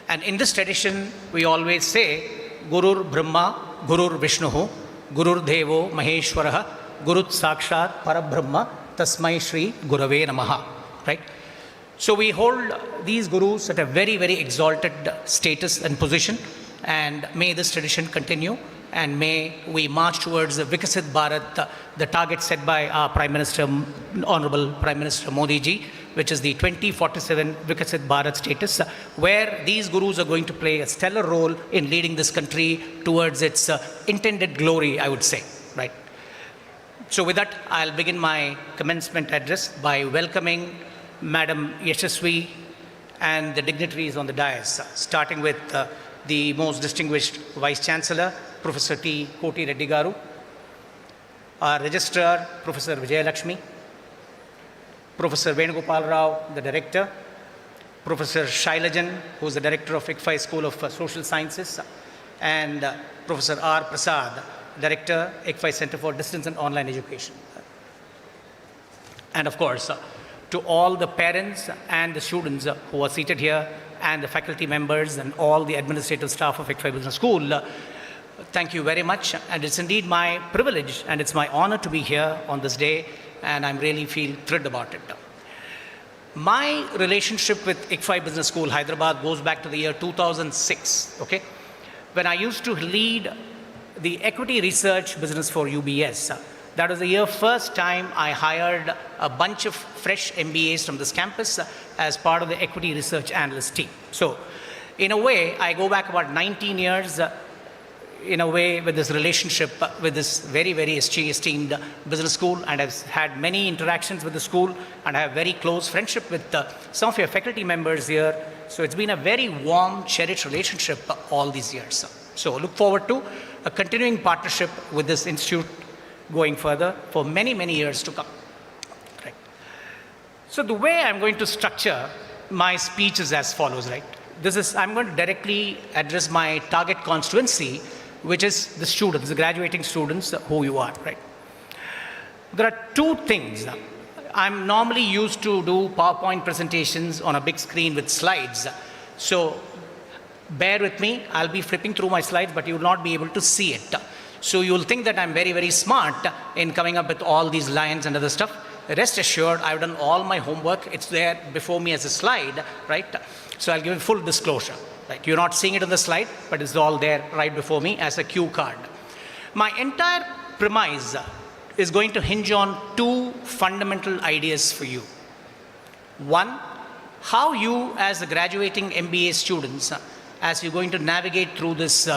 And in this tradition, we always say, Gurur Brahma, Gurur Vishnuhu, Gurur Devo Maheshwaraha, Gurut Sakshat Parabrahma, Tasmai Shri Gurave Namaha. Right? So we hold these gurus at a very, very exalted status and position, and may this tradition continue. and may we march towards the Vikasit Bharat, the target set by our Prime Minister, Honorable Prime Minister Modi ji, which is the 2047 Vikasit Bharat status, where these gurus are going to play a stellar role in leading this country towards its intended glory, I would say, right? So with that, I'll begin my commencement address by welcoming Madam Yashaswi and the dignitaries on the dais, starting with the most distinguished Vice Chancellor, Professor T. Koti Reddy Garu, our Registrar, Professor Vijay Lakshmi, Professor Venugopal Rao, the Director, Professor Shailajan, who is the Director of ICFAI School of Social Sciences, and Professor R. Prasad, Director, ICFAI Center for Distance and Online Education. And of course, to all the parents and the students who are seated here, and the faculty members and all the administrative staff of ICFAI Business School, thank you very much. And it's indeed my privilege and it's my honor to be here on this day, and I really feel thrilled about it. My relationship with ICFAI Business School, Hyderabad, goes back to the year 2006, okay? When I used to lead the equity research business for UBS. That was the year first time I hired a bunch of fresh MBAs from this campus as part of the equity research analyst team. So in a way, I go back about 19 years in a way with this relationship with this very, very esteemed business school, and I've had many interactions with the school, and I have very close friendship with some of your faculty members here. So it's been a very warm, cherished relationship all these years. So look forward to a continuing partnership with this institute going further for many, many years to come. Right. So the way I'm going to structure my speech is as follows, right? I'm going to directly address my target constituency, which is the students, the graduating students who you are, right? There are two things. I'm normally used to do PowerPoint presentations on a big screen with slides. So bear with me, I'll be flipping through my slides, but you will not be able to see it. So you'll think that I'm very, very smart in coming up with all these lines and other stuff. Rest assured, I've done all my homework. It's there before me as a slide, right? So I'll give you full disclosure, right? You're not seeing it on the slide, but it's all there right before me as a cue card. My entire premise is going to hinge on two fundamental ideas for you. One, how you as the graduating MBA students, as you're going to navigate through this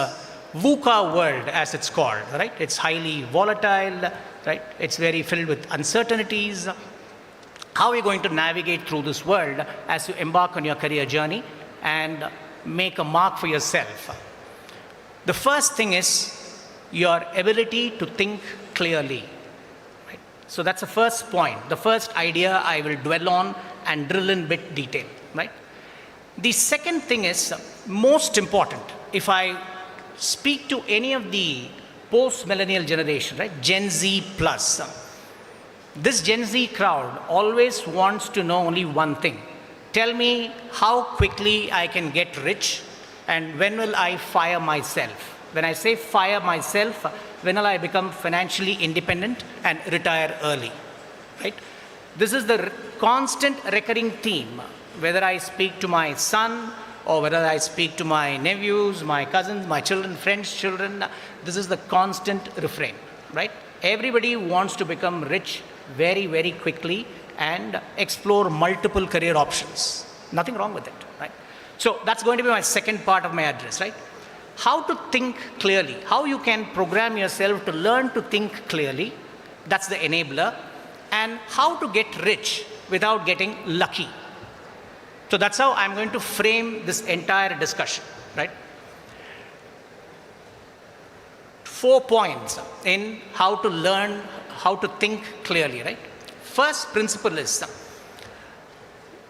VUCA world, as it's called, right? It's highly volatile, right? It's very filled with uncertainties. How are you going to navigate through this world as you embark on your career journey and make a mark for yourself? The first thing is your ability to think clearly. Right? So that's the first point. The first idea I will dwell on and drill in bit detail, right? The second thing is most important. If I speak to any of the post-millennial generation, right, Gen Z plus, this Gen Z crowd always wants to know only one thing. Tell me how quickly I can get rich and when will I fire myself? When I say fire myself, when will I become financially independent and retire early, right? This is the constant recurring theme, whether I speak to my son or whether I speak to my nephews, my cousins, my children, friends' children. This is the constant refrain, right? Everybody wants to become rich very, very quickly and explore multiple career options. Nothing wrong with it, right? So that's going to be my second part of my address, right? How to think clearly, how you can program yourself to learn to think clearly, that's the enabler, and how to get rich without getting lucky. So that's how I'm going to frame this entire discussion, right? 4 points in how to learn, how to think clearly, right? First principle is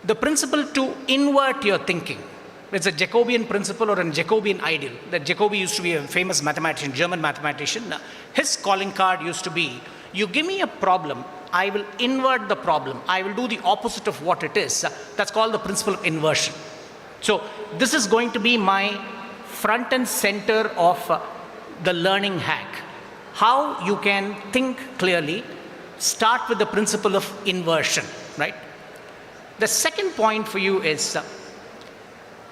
the principle to invert your thinking. It's a Jacobian principle or a Jacobian ideal. That Jacobi used to be a famous mathematician, German mathematician. His calling card used to be, you give me a problem, I will invert the problem. I will do the opposite of what it is. That's called the principle of inversion. So this is going to be my front and center of the learning hack. How you can think clearly, start with the principle of inversion, right? The second point for you is,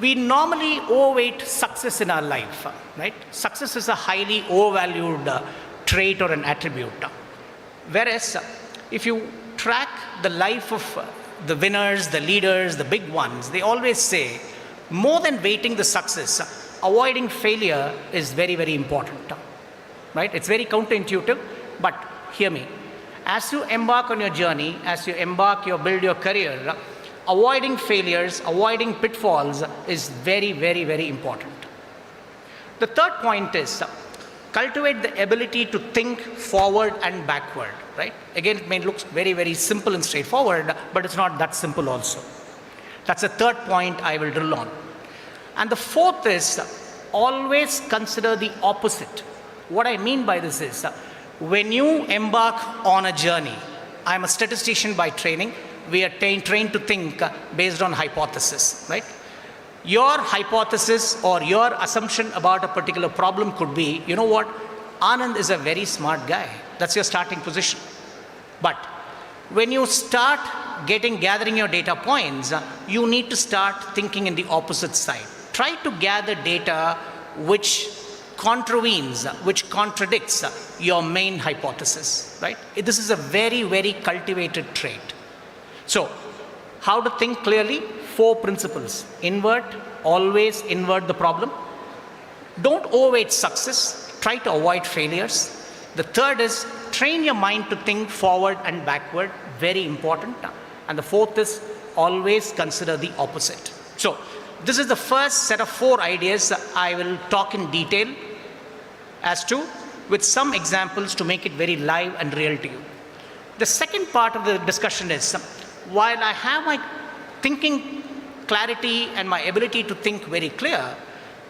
We normally overweight success in our life, right? Success is a highly overvalued trait or an attribute. Whereas if you track the life of the winners, the leaders, the big ones, they always say, more than weighting the success, avoiding failure is very, very important, right? It's very counterintuitive, but hear me. As you embark on your journey, as you build your career, avoiding failures, avoiding pitfalls is very, very, very important. The third point is cultivate the ability to think forward and backward, right? Again, it may look very, very simple and straightforward, but it's not that simple also. That's the third point I will drill on. And the fourth is always consider the opposite. What I mean by this is when you embark on a journey, I'm a statistician by training. We are trained to think based on hypothesis, right? Your hypothesis or your assumption about a particular problem could be, you know what, Anand is a very smart guy. That's your starting position. But when you start gathering your data points, you need to start thinking in the opposite side. Try to gather data which contravenes, which contradicts your main hypothesis, right? This is a very, very cultivated trait. So, how to think clearly? 4 principles. Always invert the problem. Don't overweight success. Try to avoid failures. The third is train your mind to think forward and backward. Very important. And the fourth is always consider the opposite. So, this is the first set of 4 ideas I will talk in detail as to, with some examples to make it very live and real to you. The second part of the discussion is, while I have my thinking clarity and my ability to think very clear,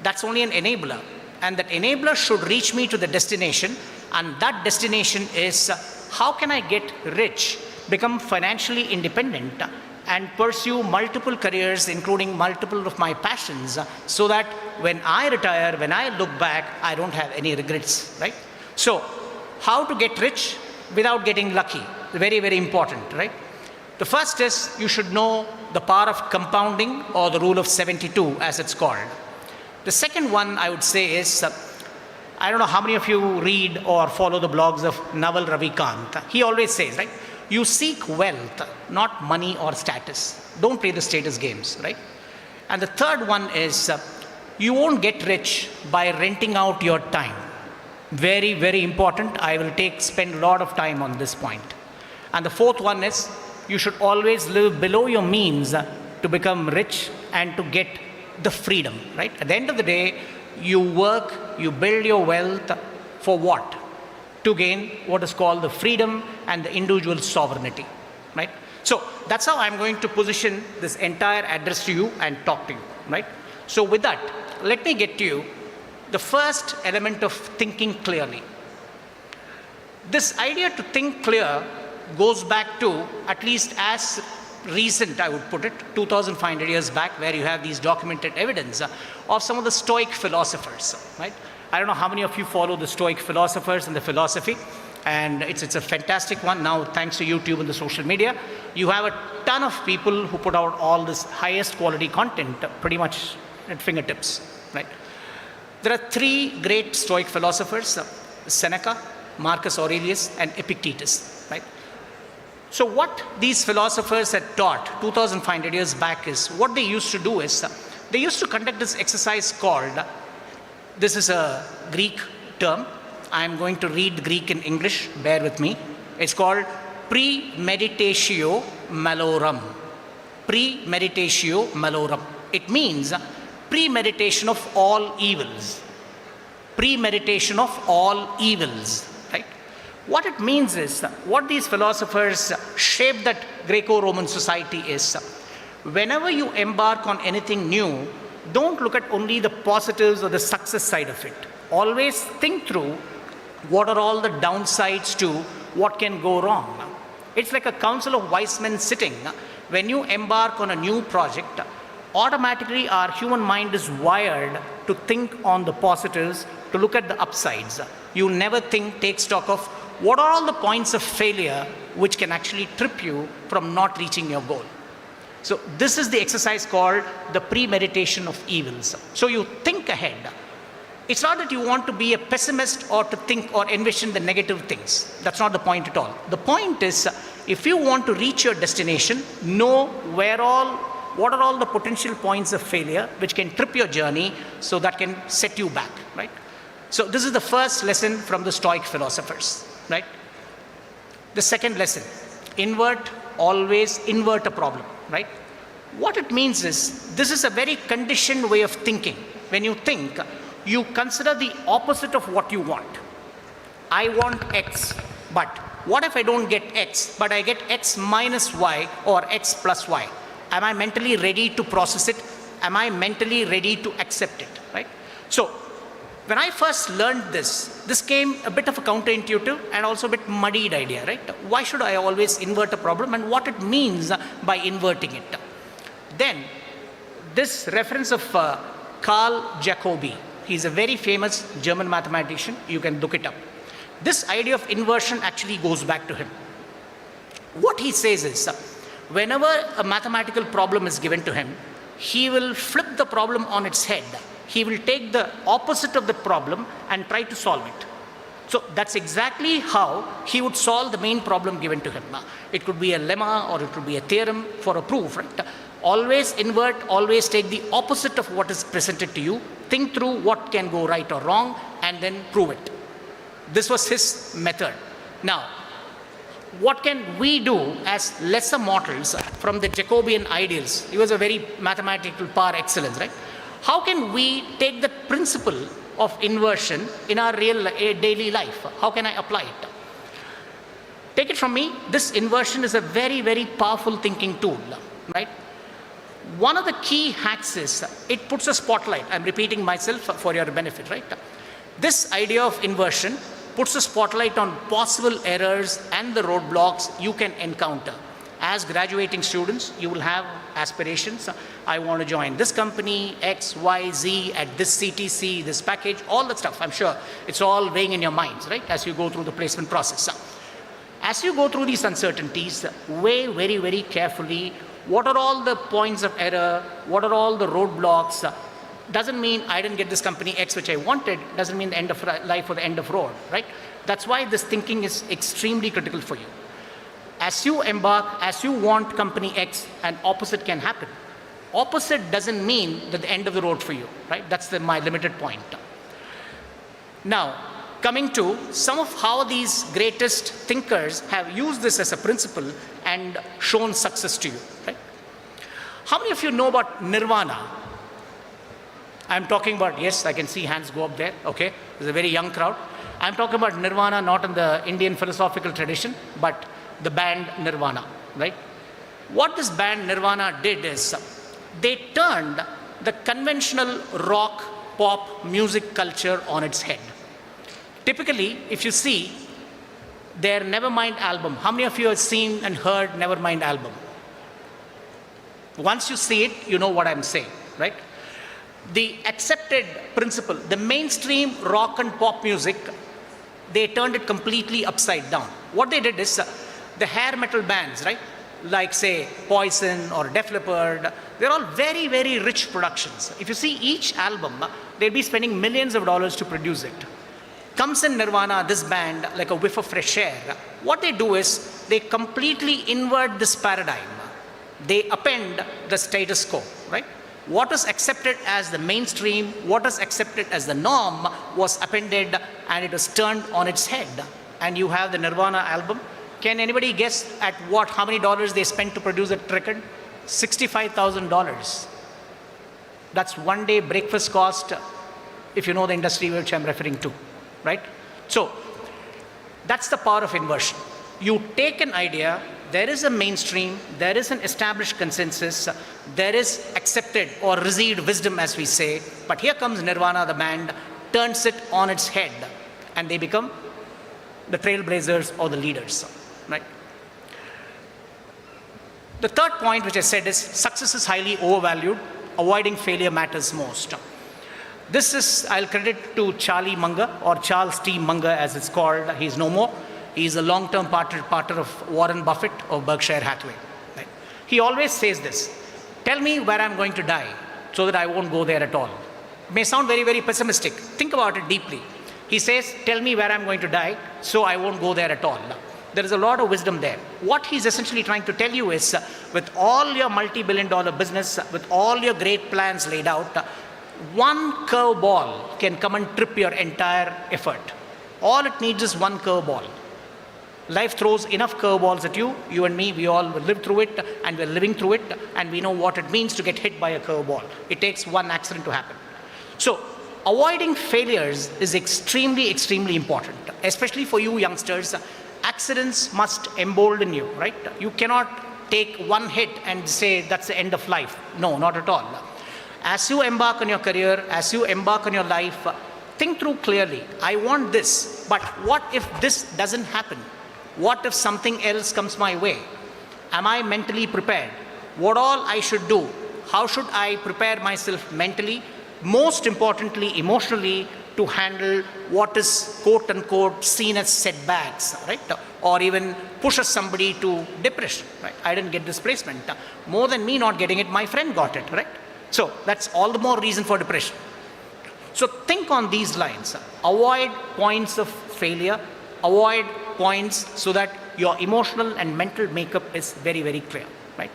that's only an enabler. And that enabler should reach me to the destination, and that destination is how can I get rich, become financially independent, and pursue multiple careers, including multiple of my passions, so that when I retire, when I look back, I don't have any regrets, right? So, how to get rich without getting lucky? Very, very important, right? The first is you should know the power of compounding, or the rule of 72 as it's called. The second one I would say is, I don't know how many of you read or follow the blogs of Naval Ravikant. He always says, right, you seek wealth, not money or status. Don't play the status games, right? And the third one is, you won't get rich by renting out your time. Very, very important. I will spend a lot of time on this point. And the fourth one is, you should always live below your means to become rich and to get the freedom, right? At the end of the day, you work, you build your wealth for what? To gain what is called the freedom and the individual sovereignty, right? So that's how I'm going to position this entire address to you and talk to you, right? So with that, let me get to you the first element of thinking clearly. This idea to think clear goes back to at least as recent, I would put it, 2,500 years back, where you have these documented evidence of some of the Stoic philosophers, right? I don't know how many of you follow the Stoic philosophers and the philosophy, and it's a fantastic one. Now, thanks to YouTube and the social media, you have a ton of people who put out all this highest quality content pretty much at fingertips, right? There are 3 great Stoic philosophers, Seneca, Marcus Aurelius, and Epictetus, right? So what these philosophers had taught 2,500 years back is, what they used to do is, they used to conduct this exercise called, this is a Greek term, I'm going to read Greek in English, bear with me. It's called premeditatio malorum. Premeditatio malorum. It means premeditation of all evils. Premeditation of all evils. What it means is, what these philosophers shaped that Greco-Roman society is, whenever you embark on anything new, don't look at only the positives or the success side of it. Always think through what are all the downsides to what can go wrong. It's like a council of wise men sitting. When you embark on a new project, automatically our human mind is wired to think on the positives, to look at the upsides. You never take stock of what are all the points of failure which can actually trip you from not reaching your goal. So this is the exercise called the premeditation of evils. So you think ahead. It's not that you want to be a pessimist or to think or envision the negative things. That's not the point at all. The point is, if you want to reach your destination, know what are all the potential points of failure which can trip your journey, so that can set you back, right? So this is the first lesson from the Stoic philosophers, right? The second lesson, always invert a problem, right? What it means is, this is a very conditioned way of thinking. When you think, you consider the opposite of what you want. I want X, but what if I don't get X, but I get X minus Y or X plus Y? Am I mentally ready to process it? Am I mentally ready to accept it, right? So, when I first learned this came a bit of a counterintuitive and also a bit muddied idea, right? Why should I always invert a problem, and what it means by inverting it? Then, this reference of Carl Jacobi, he's a very famous German mathematician, you can look it up. This idea of inversion actually goes back to him. What he says is, whenever a mathematical problem is given to him, he will flip the problem on its head. He will take the opposite of the problem and try to solve it. So that's exactly how he would solve the main problem given to him. It could be a lemma or it could be a theorem for a proof, right? Always invert, always take the opposite of what is presented to you, think through what can go right or wrong, and then prove it. This was his method. Now, what can we do as lesser mortals from the Jacobian ideals? He was a very mathematical par excellence, right? How can we take the principle of inversion in our real daily life? How can I apply it? Take it from me, this inversion is a very, very powerful thinking tool, right? One of the key hacks is, it puts a spotlight. I'm repeating myself for your benefit, right? This idea of inversion puts a spotlight on possible errors and the roadblocks you can encounter. As graduating students, you will have aspirations. I want to join this company, X, Y, Z, at this CTC, this package, all that stuff. I'm sure it's all weighing in your minds, right, as you go through the placement process. As you go through these uncertainties, weigh very, very carefully what are all the points of error, what are all the roadblocks. Doesn't mean I didn't get this company X which I wanted, doesn't mean the end of life or the end of road, right? That's why this thinking is extremely critical for you. As you embark, as you want company X, an opposite can happen. Opposite doesn't mean that the end of the road for you, right? That's my limited point. Now, coming to some of how these greatest thinkers have used this as a principle and shown success to you, right? How many of you know about nirvana? I'm talking about, yes, I can see hands go up there, okay. There's a very young crowd. I'm talking about nirvana, not in the Indian philosophical tradition, but the band Nirvana, right? What this band Nirvana did is, they turned the conventional rock, pop, music culture on its head. Typically, if you see their Nevermind album, how many of you have seen and heard Nevermind album? Once you see it, you know what I'm saying, right? The accepted principle, the mainstream rock and pop music, they turned it completely upside down. What they did is, the hair metal bands, right? Like say Poison or Def Leppard, they're all very, very rich productions. If you see each album, they'll be spending millions of dollars to produce it. Comes in Nirvana, this band, like a whiff of fresh air. What they do is, they completely invert this paradigm. They append the status quo, right? What is accepted as the mainstream, what is accepted as the norm was appended and it was turned on its head. And you have the Nirvana album. Can anybody guess at how many dollars they spent to produce that record? $65,000. That's one day breakfast cost, if you know the industry which I'm referring to, right? So, that's the power of inversion. You take an idea, there is a mainstream, there is an established consensus, there is accepted or received wisdom as we say, but here comes Nirvana, the band, turns it on its head, and they become the trailblazers or the leaders, right? The third point which I said is, success is highly overvalued, avoiding failure matters most. This is, I'll credit to Charlie Munger, or Charles T. Munger as it's called. He's no more. He's a long-term partner of Warren Buffett of Berkshire Hathaway. Right? He always says this, tell me where I'm going to die so that I won't go there at all. It may sound very, very pessimistic. Think about it deeply. He says, tell me where I'm going to die so I won't go there at all. There is a lot of wisdom there. What he's essentially trying to tell you is, with all your multi-billion-dollar business, with all your great plans laid out, one curveball can come and trip your entire effort. All it needs is one curveball. Life throws enough curveballs at you. You and me, we all live through it, and we're living through it, and we know what it means to get hit by a curveball. It takes one accident to happen. So, avoiding failures is extremely, extremely important, especially for you youngsters. Accidents must embolden you, right? You cannot take one hit and say that's the end of life. No, not at all. As you embark on your career, as you embark on your life, think through clearly. I want this, but what if this doesn't happen? What if something else comes my way? Am I mentally prepared? What all I should do? How should I prepare myself mentally? Most importantly, emotionally, to handle what is quote-unquote seen as setbacks, right? Or even pushes somebody to depression, right? I didn't get this placement. More than me not getting it, my friend got it, right? So that's all the more reason for depression. So think on these lines. Avoid points of failure. Avoid points so that your emotional and mental makeup is very, very clear, right?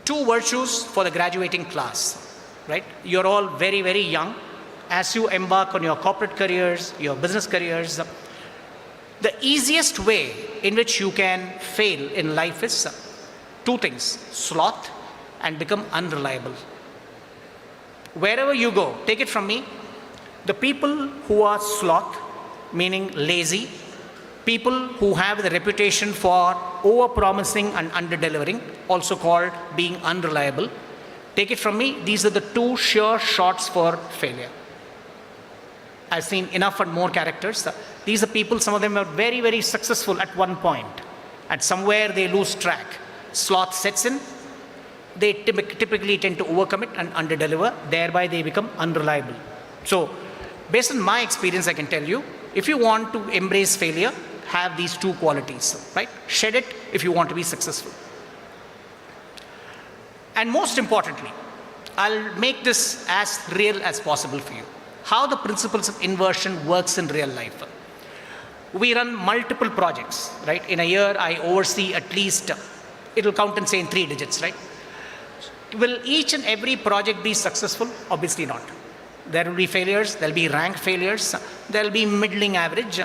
2 virtues for the graduating class. Right? You're all very, very young. As you embark on your corporate careers, your business careers, the easiest way in which you can fail in life is 2 things, sloth and become unreliable. Wherever you go, take it from me, the people who are sloth, meaning lazy, people who have the reputation for over-promising and under-delivering, also called being unreliable, take it from me, these are the 2 sure shots for failure. I've seen enough and more characters. These are people, some of them are very, very successful at one point. And somewhere they lose track. Sloth sets in. They typically tend to overcome it and underdeliver. Thereby they become unreliable. So, based on my experience, I can tell you, if you want to embrace failure, have these 2 qualities, right? Shed it if you want to be successful. And most importantly, I'll make this as real as possible for you. How the principles of inversion works in real life. We run multiple projects, right? In a year, I oversee at least, it'll count and say in 3 digits, right? Will each and every project be successful? Obviously not. There will be failures, there'll be rank failures, there'll be middling average,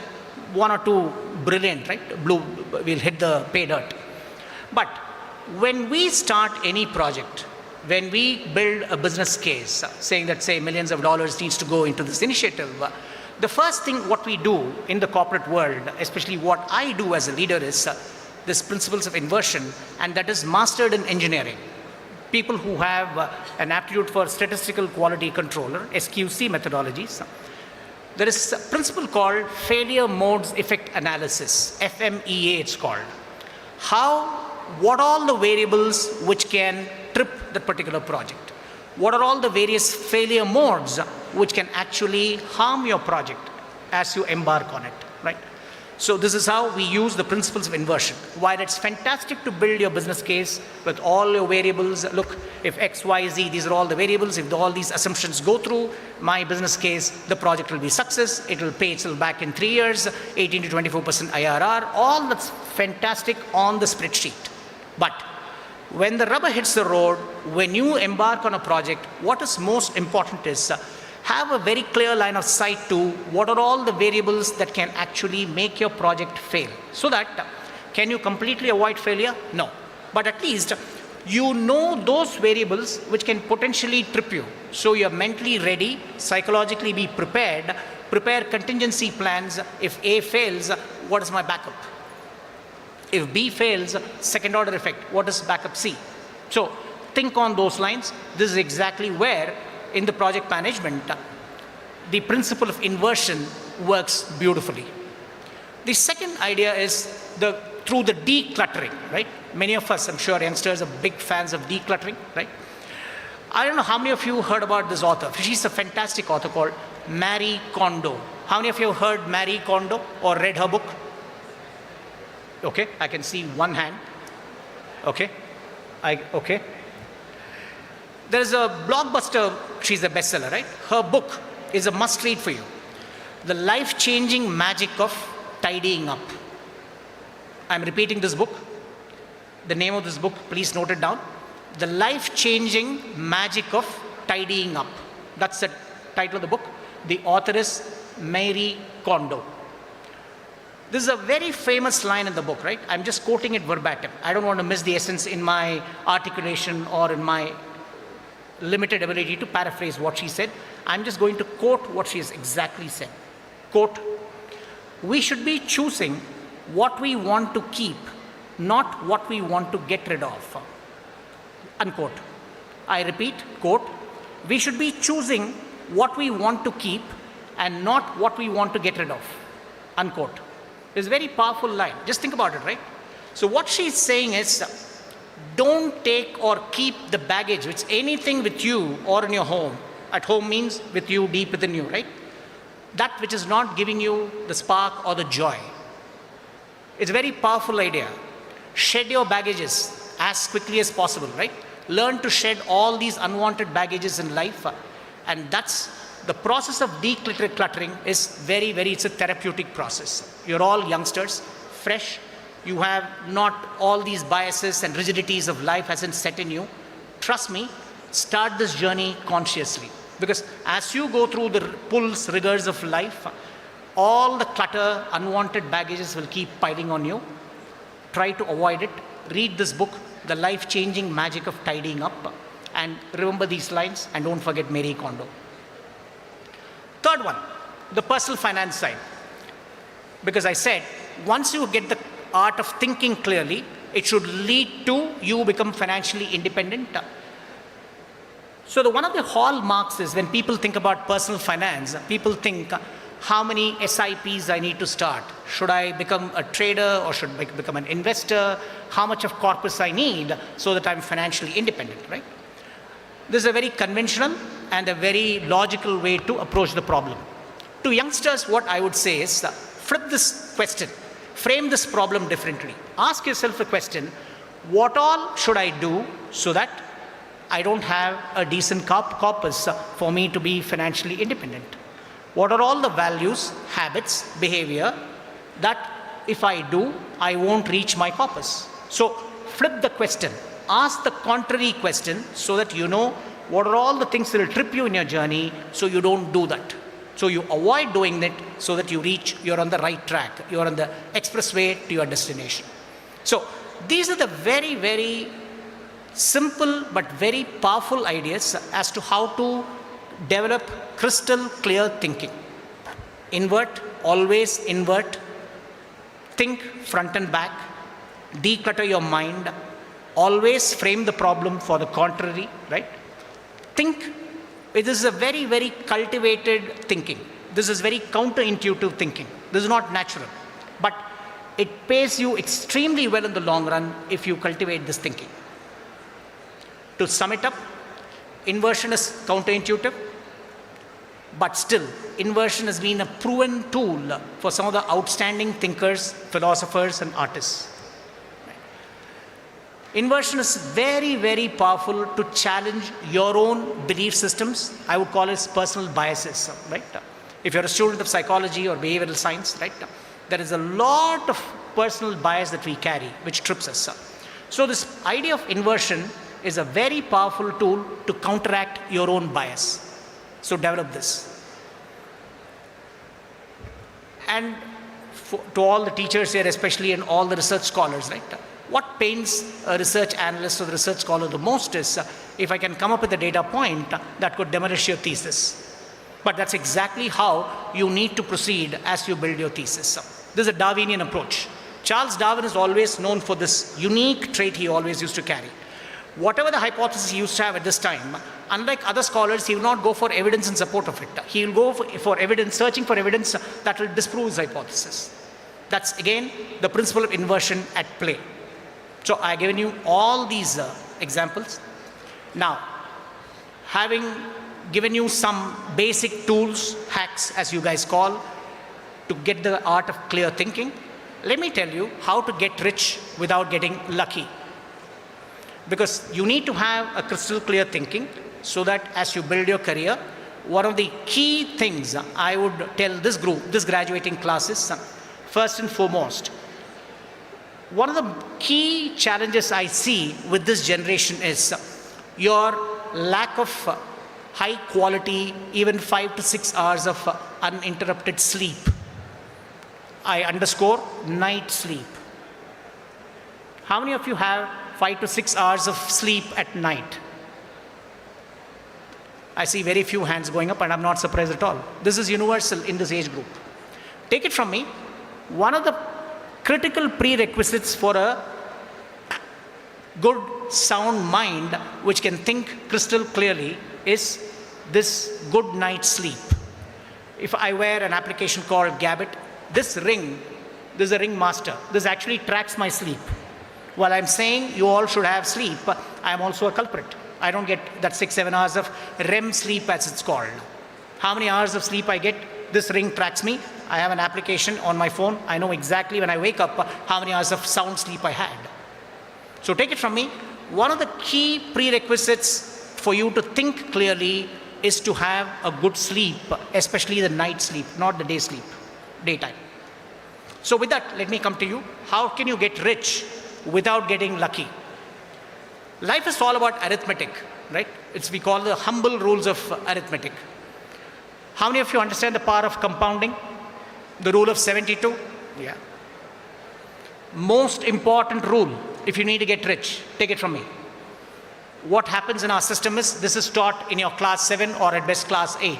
1 or 2 brilliant, right? Blue will hit the pay dirt. But when we start any project, when we build a business case, saying that, say, millions of dollars needs to go into this initiative, the first thing what we do in the corporate world, especially what I do as a leader, is this principles of inversion, and that is mastered in engineering. People who have an aptitude for statistical quality control, SQC methodologies. There is a principle called failure modes effect analysis, FMEA it's called. What all the variables which can trip that particular project? What are all the various failure modes which can actually harm your project as you embark on it, right? So this is how we use the principles of inversion. While it's fantastic to build your business case with all your variables, look, if X, Y, Z, these are all the variables, if all these assumptions go through, my business case, the project will be success, it will pay itself back in 3 years, 18 to 24% IRR, all that's fantastic on the spreadsheet. But when the rubber hits the road, when you embark on a project, what is most important is have a very clear line of sight to what are all the variables that can actually make your project fail. So that, can you completely avoid failure? No. But at least you know those variables which can potentially trip you. So you're mentally ready, psychologically be prepared, prepare contingency plans. If A fails, what is my backup? If B fails, second order effect, what is backup C? So think on those lines. This is exactly where in the project management, the principle of inversion works beautifully. The second idea is through the decluttering, right? Many of us, I'm sure youngsters are big fans of decluttering, right? I don't know how many of you heard about this author. She's a fantastic author called Marie Kondo. How many of you have heard Marie Kondo or read her book? Okay, I can see one hand. Okay? Okay? There is a blockbuster, she's a bestseller, right? Her book is a must-read for you. The life-changing magic of tidying up. I'm repeating this book. The name of this book, please note it down. The life-changing magic of tidying up. That's the title of the book. The author is Mary Kondo. This is a very famous line in the book, right? I'm just quoting it verbatim. I don't want to miss the essence in my articulation or in my limited ability to paraphrase what she said. I'm just going to quote what she has exactly said. Quote, "We should be choosing what we want to keep, not what we want to get rid of." Unquote. I repeat, quote, "We should be choosing what we want to keep and not what we want to get rid of." Unquote. It's a very powerful line. Just think about it, right? So what she's saying is, don't take or keep the baggage, which anything with you or in your home. At home means with you, deep within you, right? That which is not giving you the spark or the joy. It's a very powerful idea. Shed your baggages as quickly as possible, right? Learn to shed all these unwanted baggages in life. And that's the process of decluttering is very, it's a therapeutic process. You're all youngsters, fresh. You have not all these biases and rigidities of life hasn't set in you. Trust me, start this journey consciously. Because as you go through the pulls, rigors of life, all the clutter, unwanted baggages will keep piling on you. Try to avoid it. Read this book, The Life-Changing Magic of Tidying Up. And remember these lines, and don't forget Mary Kondo. Third one, the personal finance side. Because I said, once you get the art of thinking clearly, it should lead to you become financially independent. So one of the hallmarks is when people think about personal finance, people think, how many SIPs I need to start? Should I become a trader or should I become an investor? How much of corpus I need so that I'm financially independent, right? This is a very conventional and a very logical way to approach the problem. To youngsters, what I would say is flip this question, frame this problem differently. Ask yourself a question, what all should I do so that I don't have a decent corpus for me to be financially independent? What are all the values, habits, behavior that if I do, I won't reach my corpus? So flip the question. Ask the contrary question so that you know what are all the things that will trip you in your journey so you don't do that. So you avoid doing it so that you're on the right track. You're on the expressway to your destination. So these are the very simple but very powerful ideas as to how to develop crystal clear thinking. Invert, always invert. Think front and back. Declutter your mind. Always frame the problem for the contrary, right? Think. This is a very cultivated thinking. This is very counterintuitive thinking. This is not natural. But it pays you extremely well in the long run if you cultivate this thinking. To sum it up, inversion is counterintuitive, but still, inversion has been a proven tool for some of the outstanding thinkers, philosophers, and artists. Inversion is very powerful to challenge your own belief systems. I would call it personal biases, right? If you're a student of psychology or behavioral science, right, there is a lot of personal bias that we carry, which trips us up. So this idea of inversion is a very powerful tool to counteract your own bias. So develop this. And to all the teachers here, especially, and all the research scholars, right? What pains a research analyst or the research scholar the most is if I can come up with a data point that could demolish your thesis. But that's exactly how you need to proceed as you build your thesis. This is a Darwinian approach. Charles Darwin is always known for this unique trait he always used to carry. Whatever the hypothesis he used to have at this time, unlike other scholars, he will not go for evidence in support of it. He will go for evidence, searching for evidence that will disprove his hypothesis. That's again the principle of inversion at play. So I've given you all these examples. Now, having given you some basic tools, hacks as you guys call, to get the art of clear thinking, let me tell you how to get rich without getting lucky. because you need to have a crystal clear thinking so that as you build your career, one of the key things I would tell this group, this graduating class is, first and foremost, one of the key challenges I see with this generation is your lack of high quality, even 5 to 6 hours of uninterrupted sleep. I underscore night sleep. How many of you have 5 to 6 hours of sleep at night? I see very few hands going up, and I'm not surprised at all. This is universal in this age group. Take it from me, one of the critical prerequisites for a good, sound mind which can think crystal clearly is this good night's sleep. If I wear an application called Gabit, this is a ring master. This actually tracks my sleep. While I'm saying you all should have sleep, I'm also a culprit. I don't get that 6-7 hours of REM sleep as it's called. How many hours of sleep I get? This ring tracks me. I have an application on my phone. I know exactly when I wake up how many hours of sound sleep I had. So take it from me, one of the key prerequisites for you to think clearly is to have a good sleep, especially the night sleep, not the day sleep, daytime. So with that, let me come to you. How can you get rich without getting lucky? Life is all about arithmetic, right? We call the humble rules of arithmetic. How many of you understand the power of compounding? The rule of 72? Yeah. Most important rule if you need to get rich, take it from me. What happens in our system is, this is taught in your class 7 or at best class 8.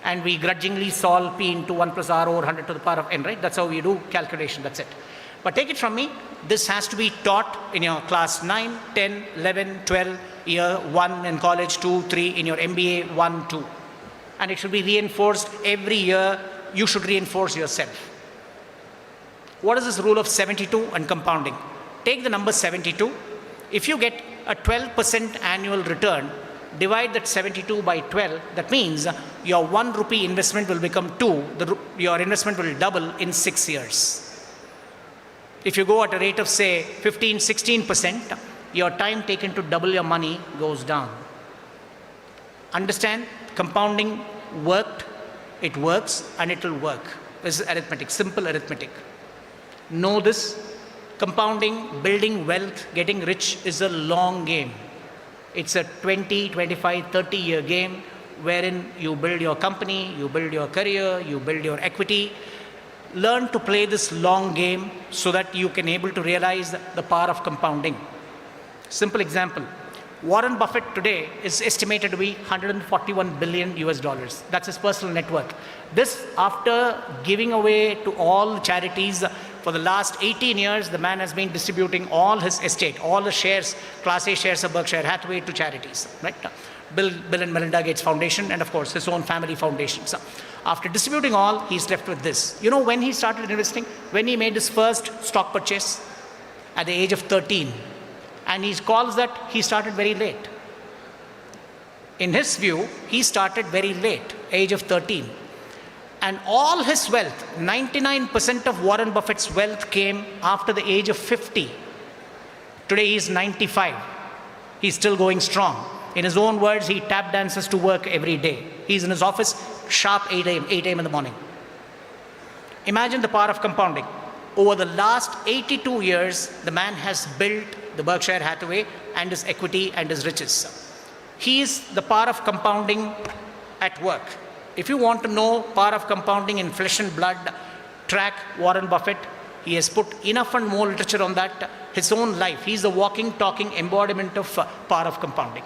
And we grudgingly solve P into 1 plus R over 100 to the power of n, right? That's how we do calculation, that's it. But take it from me, this has to be taught in your class 9, 10, 11, 12, year 1 in college, 2, 3, in your MBA 1, 2. And it should be reinforced every year. You should reinforce yourself. What is this rule of 72 and compounding? Take the number 72. If you get a 12% annual return, divide that 72 by 12. That means your 1 rupee investment will become 2. Your investment will double in 6 years. If you go at a rate of say 15, 16%, your time taken to double your money goes down. Understand? Compounding worked, it works, and it will work. This is arithmetic, simple arithmetic. Know this. Compounding, building wealth, getting rich is a long game. It's a 20, 25, 30-year game wherein you build your company, you build your career, you build your equity. Learn to play this long game so that you can able to realize the power of compounding. Simple example. Warren Buffett today is estimated to be 141 billion US dollars. That's his personal net worth. This after giving away to all charities. For the last 18 years, the man has been distributing all his estate, all the shares, Class A shares of Berkshire Hathaway to charities, right? Bill and Melinda Gates Foundation, and of course, his own family foundations. After distributing all, he's left with this. You know when he started investing? When he made his first stock purchase at the age of 13. And he calls that he started very late. In his view, he started very late, age of 13. And all his wealth, 99% of Warren Buffett's wealth came after the age of 50. Today he is 95. He's still going strong. In his own words, he tap dances to work every day. He's in his office sharp 8 a.m. in the morning. Imagine the power of compounding. Over the last 82 years, the man has built the Berkshire Hathaway and his equity and his riches. He is the power of compounding at work. If you want to know power of compounding in flesh and blood, track Warren Buffett. He has put enough and more literature on that. His own life. He's the walking, talking embodiment of power of compounding.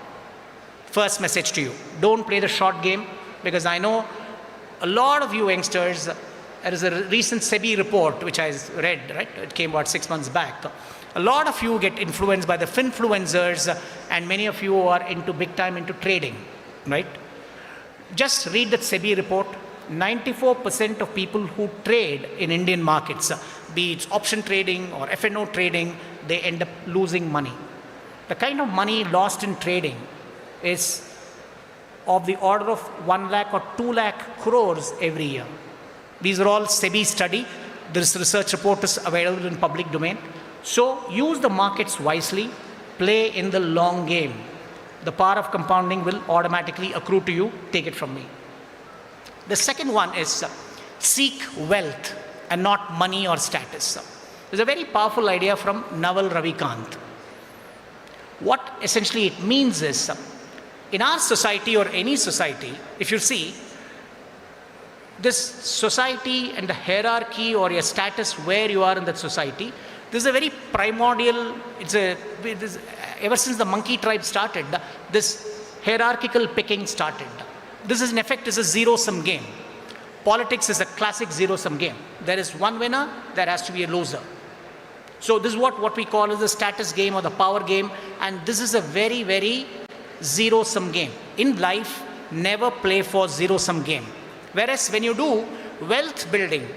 First message to you. Don't play the short game, because I know a lot of you youngsters, there is a recent SEBI report which I read, right? It came about 6 months back. A lot of you get influenced by the finfluencers, and many of you are into big time into trading, right? Just read that SEBI report. 94% of people who trade in Indian markets, be it option trading or FNO trading, they end up losing money. The kind of money lost in trading is of the order of 1 lakh or 2 lakh crores every year. These are all SEBI study. This research report is available in public domain. So use the markets wisely. play in the long game. The power of compounding will automatically accrue to you. Take it from me. The second one is seek wealth and not money or status. There's a very powerful idea from Naval Ravikant. What essentially it means is, in our society or any society, if you see, this society and the hierarchy or your status where you are in that society, this is a very primordial, ever since the monkey tribe started, this hierarchical picking started. This is in effect is a zero-sum game. Politics is a classic zero-sum game. There is one winner, there has to be a loser. So this is what we call as the status game or the power game, and this is a very, very zero-sum game. In life, never play for zero-sum game. Whereas when you do wealth building,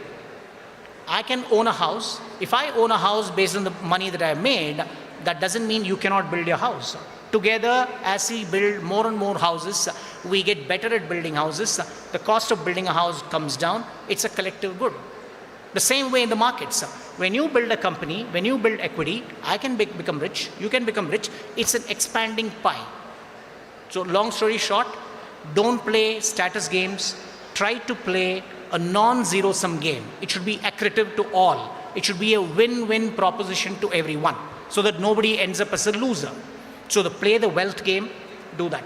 I can own a house. If I own a house based on the money that I have made, that doesn't mean you cannot build your house. Together, as we build more and more houses, we get better at building houses. The cost of building a house comes down. It's a collective good. The same way in the markets. When you build a company, when you build equity, I can become rich, you can become rich. It's an expanding pie. So long story short, don't play status games. Try to play a non-zero-sum game. It should be accretive to all. It should be a win-win proposition to everyone so that nobody ends up as a loser. So to play the wealth game, do that.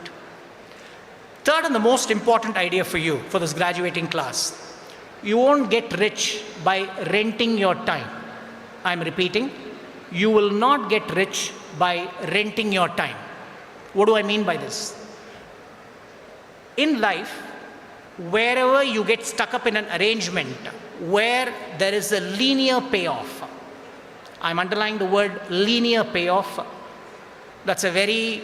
Third and the most important idea for you, for this graduating class, you won't get rich by renting your time. I'm repeating, you will not get rich by renting your time. What do I mean by this? In life, wherever you get stuck up in an arrangement where there is a linear payoff, I'm underlining the word linear payoff. That's a very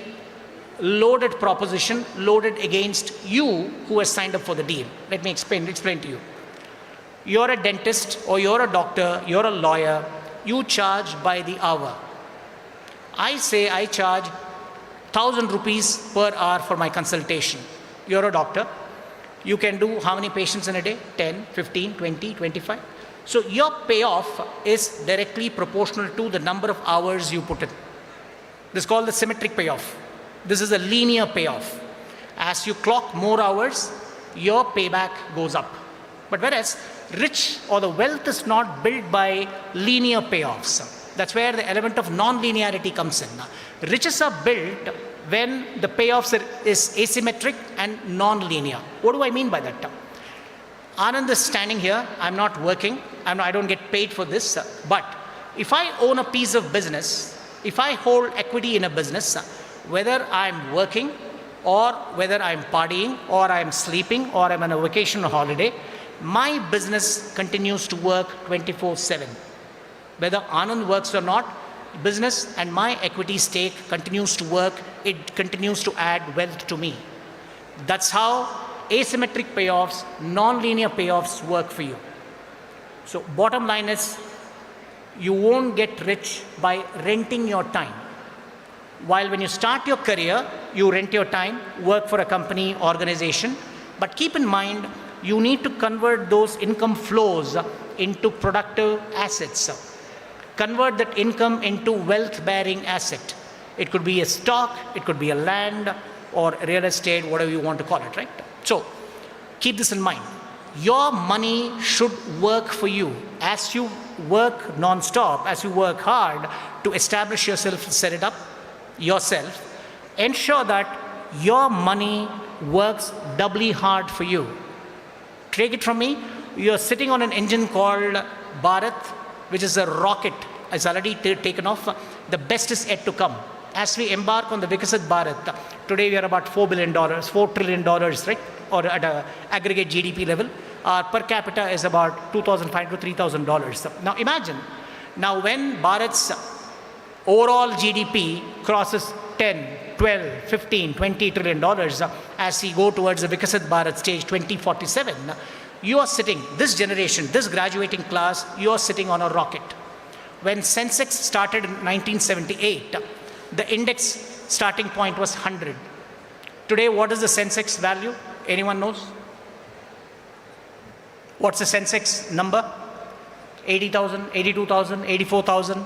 loaded proposition, loaded against you who has signed up for the deal. Let me explain to you. You're a dentist or you're a doctor, you're a lawyer, you charge by the hour. I say I charge 1,000 rupees per hour for my consultation. You're a doctor. You can do how many patients in a day? 10, 15, 20, 25. So your payoff is directly proportional to the number of hours you put in. This is called the symmetric payoff. This is a linear payoff. As you clock more hours, your payback goes up. But whereas rich or the wealth is not built by linear payoffs. That's where the element of non-linearity comes in. Riches are built when the payoffs is asymmetric and non-linear. What do I mean by that? Anand is standing here. I'm not working. I don't get paid for this. But if I own a piece of business, if I hold equity in a business, whether I'm working or whether I'm partying or I'm sleeping or I'm on a vacation or holiday, my business continues to work 24/7. Whether Anand works or not, business and my equity stake continues to work. It continues to add wealth to me. That's how asymmetric payoffs, non-linear payoffs work for you. So bottom line is, you won't get rich by renting your time. While when you start your career, you rent your time, work for a company, organization, but keep in mind, you need to convert those income flows into productive assets. Convert that income into wealth-bearing asset. It could be a stock, it could be a land, or real estate, whatever you want to call it, right? So, keep this in mind. Your money should work for you. As you work non-stop, as you work hard to establish yourself, set it up yourself, ensure that your money works doubly hard for you. Take it from me, you're sitting on an engine called Bharat, which is a rocket. It's already taken off. The best is yet to come. As we embark on the Viksit Bharat, today we are about $4 trillion, right? Or at an aggregate GDP level. Our per capita is about $2,500 to $3,000. Now imagine, now when Bharat's overall GDP crosses 10, 12, 15, $20 trillion as we go towards the Viksit Bharat stage 2047, you are sitting, this generation, this graduating class, you are sitting on a rocket. When Sensex started in 1978, the index starting point was 100. Today, what is the Sensex value? Anyone knows? What's the Sensex number? 80,000, 82,000, 84,000.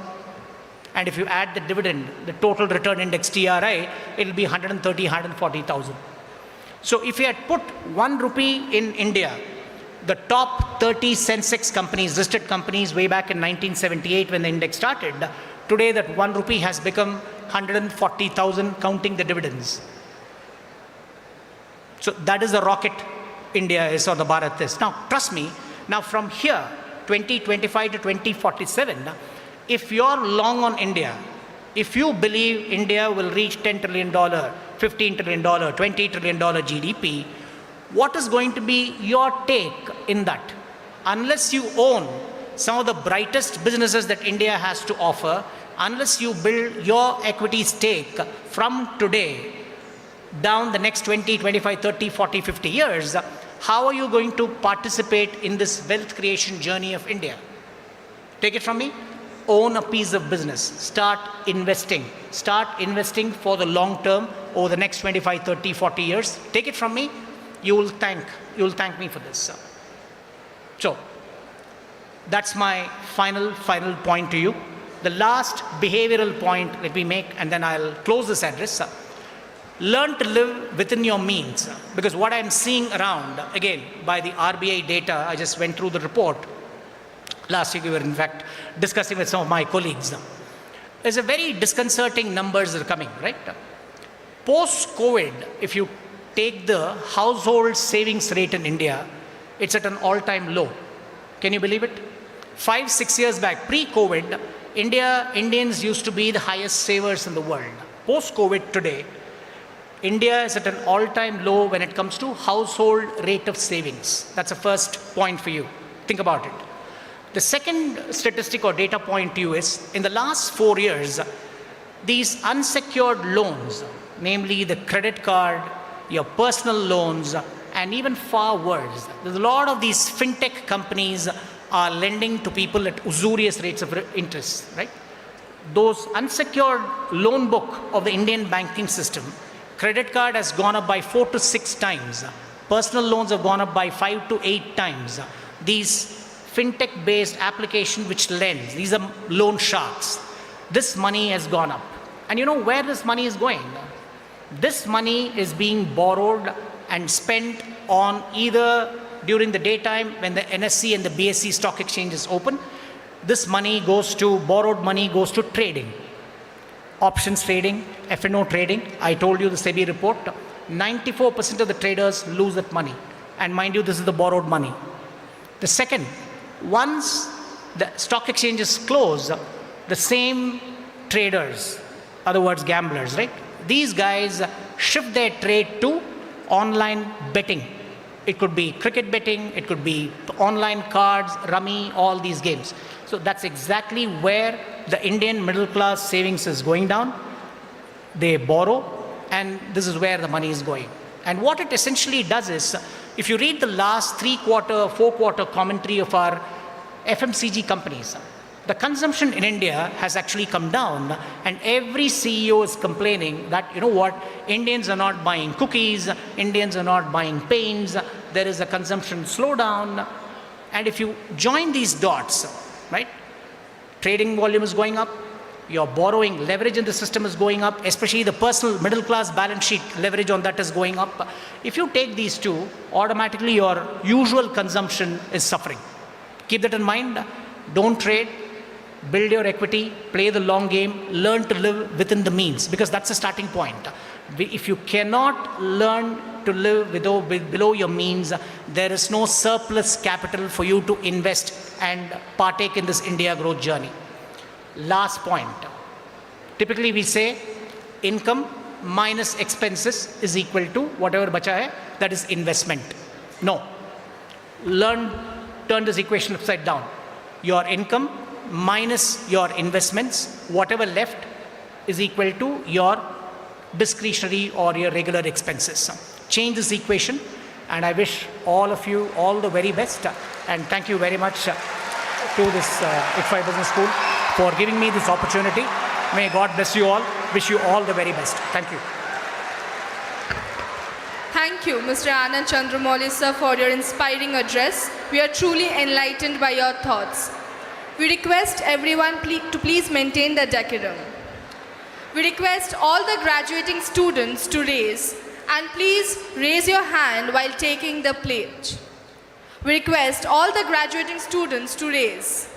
And if you add the dividend, the total return index TRI, it will be 130, 140,000. So if you had put 1 rupee in India, the top 30 Sensex companies, listed companies way back in 1978 when the index started, today that 1 rupee has become 140,000 counting the dividends. So that is the rocket India is or the Bharat is. Now trust me, now from here, 2025 to 2047, if you're long on India, if you believe India will reach $10 trillion, $15 trillion, $20 trillion GDP, what is going to be your take in that? Unless you own some of the brightest businesses that India has to offer, unless you build your equity stake from today down the next 20, 25, 30, 40, 50 years, how are you going to participate in this wealth creation journey of India? Take it from me. Own a piece of business. Start investing. Start investing for the long term over the next 25, 30, 40 years. Take it from me. You will thank me for this. So, that's my final point to you. The last behavioral point let me make, and then I'll close this address. Learn to live within your means. Because what I'm seeing around, again, by the RBI data, I just went through the report. Last week we were in fact discussing with some of my colleagues. There's a very disconcerting numbers that are coming, right? Post-COVID, if you take the household savings rate in India, it's at an all-time low. Can you believe it? 5-6 years back, pre-COVID, Indians used to be the highest savers in the world. Post-COVID today, India is at an all-time low when it comes to household rate of savings. That's the first point for you. Think about it. The second statistic or data point to you is, in the last 4 years, these unsecured loans, namely the credit card, your personal loans, and even far worse, there's a lot of these fintech companies are lending to people at usurious rates of interest, right? Those unsecured loan book of the Indian banking system, credit card has gone up by 4 to 6 times. Personal loans have gone up by 5 to 8 times. These fintech-based application which lends, these are loan sharks. This money has gone up. And you know where this money is going? This money is being borrowed and spent on either during the daytime when the NSE and the BSE stock exchange is open. This money goes to, borrowed money goes to trading. Options trading, F&O trading. I told you the SEBI report, 94% of the traders lose that money. And mind you, this is the borrowed money. The second, once the stock exchanges close, the same traders, other words gamblers, right? These guys shift their trade to online betting. It could be cricket betting, it could be online cards, rummy, all these games. So that's exactly where the Indian middle class savings is going down. They borrow, and this is where the money is going. And what it essentially does is, if you read the last 3-quarter, 4-quarter commentary of our FMCG companies, the consumption in India has actually come down, and every CEO is complaining that, you know what, Indians are not buying cookies, Indians are not buying paints, there is a consumption slowdown. And if you join these dots, right, trading volume is going up, your borrowing leverage in the system is going up, especially the personal middle class balance sheet leverage on that is going up. If you take these two, automatically your usual consumption is suffering. Keep that in mind. Don't trade. Build your equity, play the long game, learn to live within the means, because that's the starting point. If you cannot learn to live below your means, there is no surplus capital for you to invest and partake in this India growth journey. Last point. Typically we say income minus expenses is equal to whatever bacha hai, that is investment. No. Turn this equation upside down. Your income minus your investments, whatever left is equal to your discretionary or your regular expenses. Change this equation, and I wish all of you all the very best, and thank you very much to this ICFAI Business School for giving me this opportunity. May God bless you all. Wish you all the very best. Thank you. Thank you, Mr. Anand Chandramouli, sir, for your inspiring address. We are truly enlightened by your thoughts. We request everyone to please maintain the decorum. We request all the graduating students to raise, and please raise your hand while taking the pledge. We request all the graduating students to raise.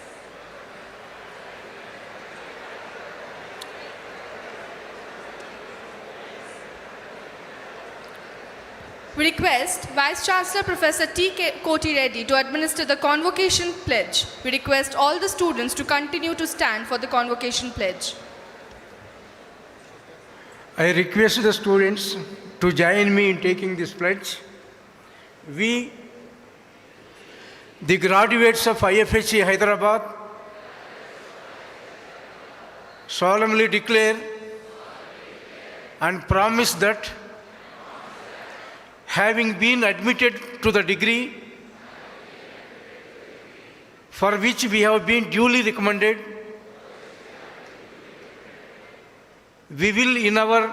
We request Vice Chancellor Professor T. Koti Reddy to administer the Convocation Pledge. We request all the students to continue to stand for the Convocation Pledge. I request the students to join me in taking this pledge. We, the graduates of IFHE Hyderabad, solemnly declare and promise that having been admitted to the degree for which we have been duly recommended, we will in our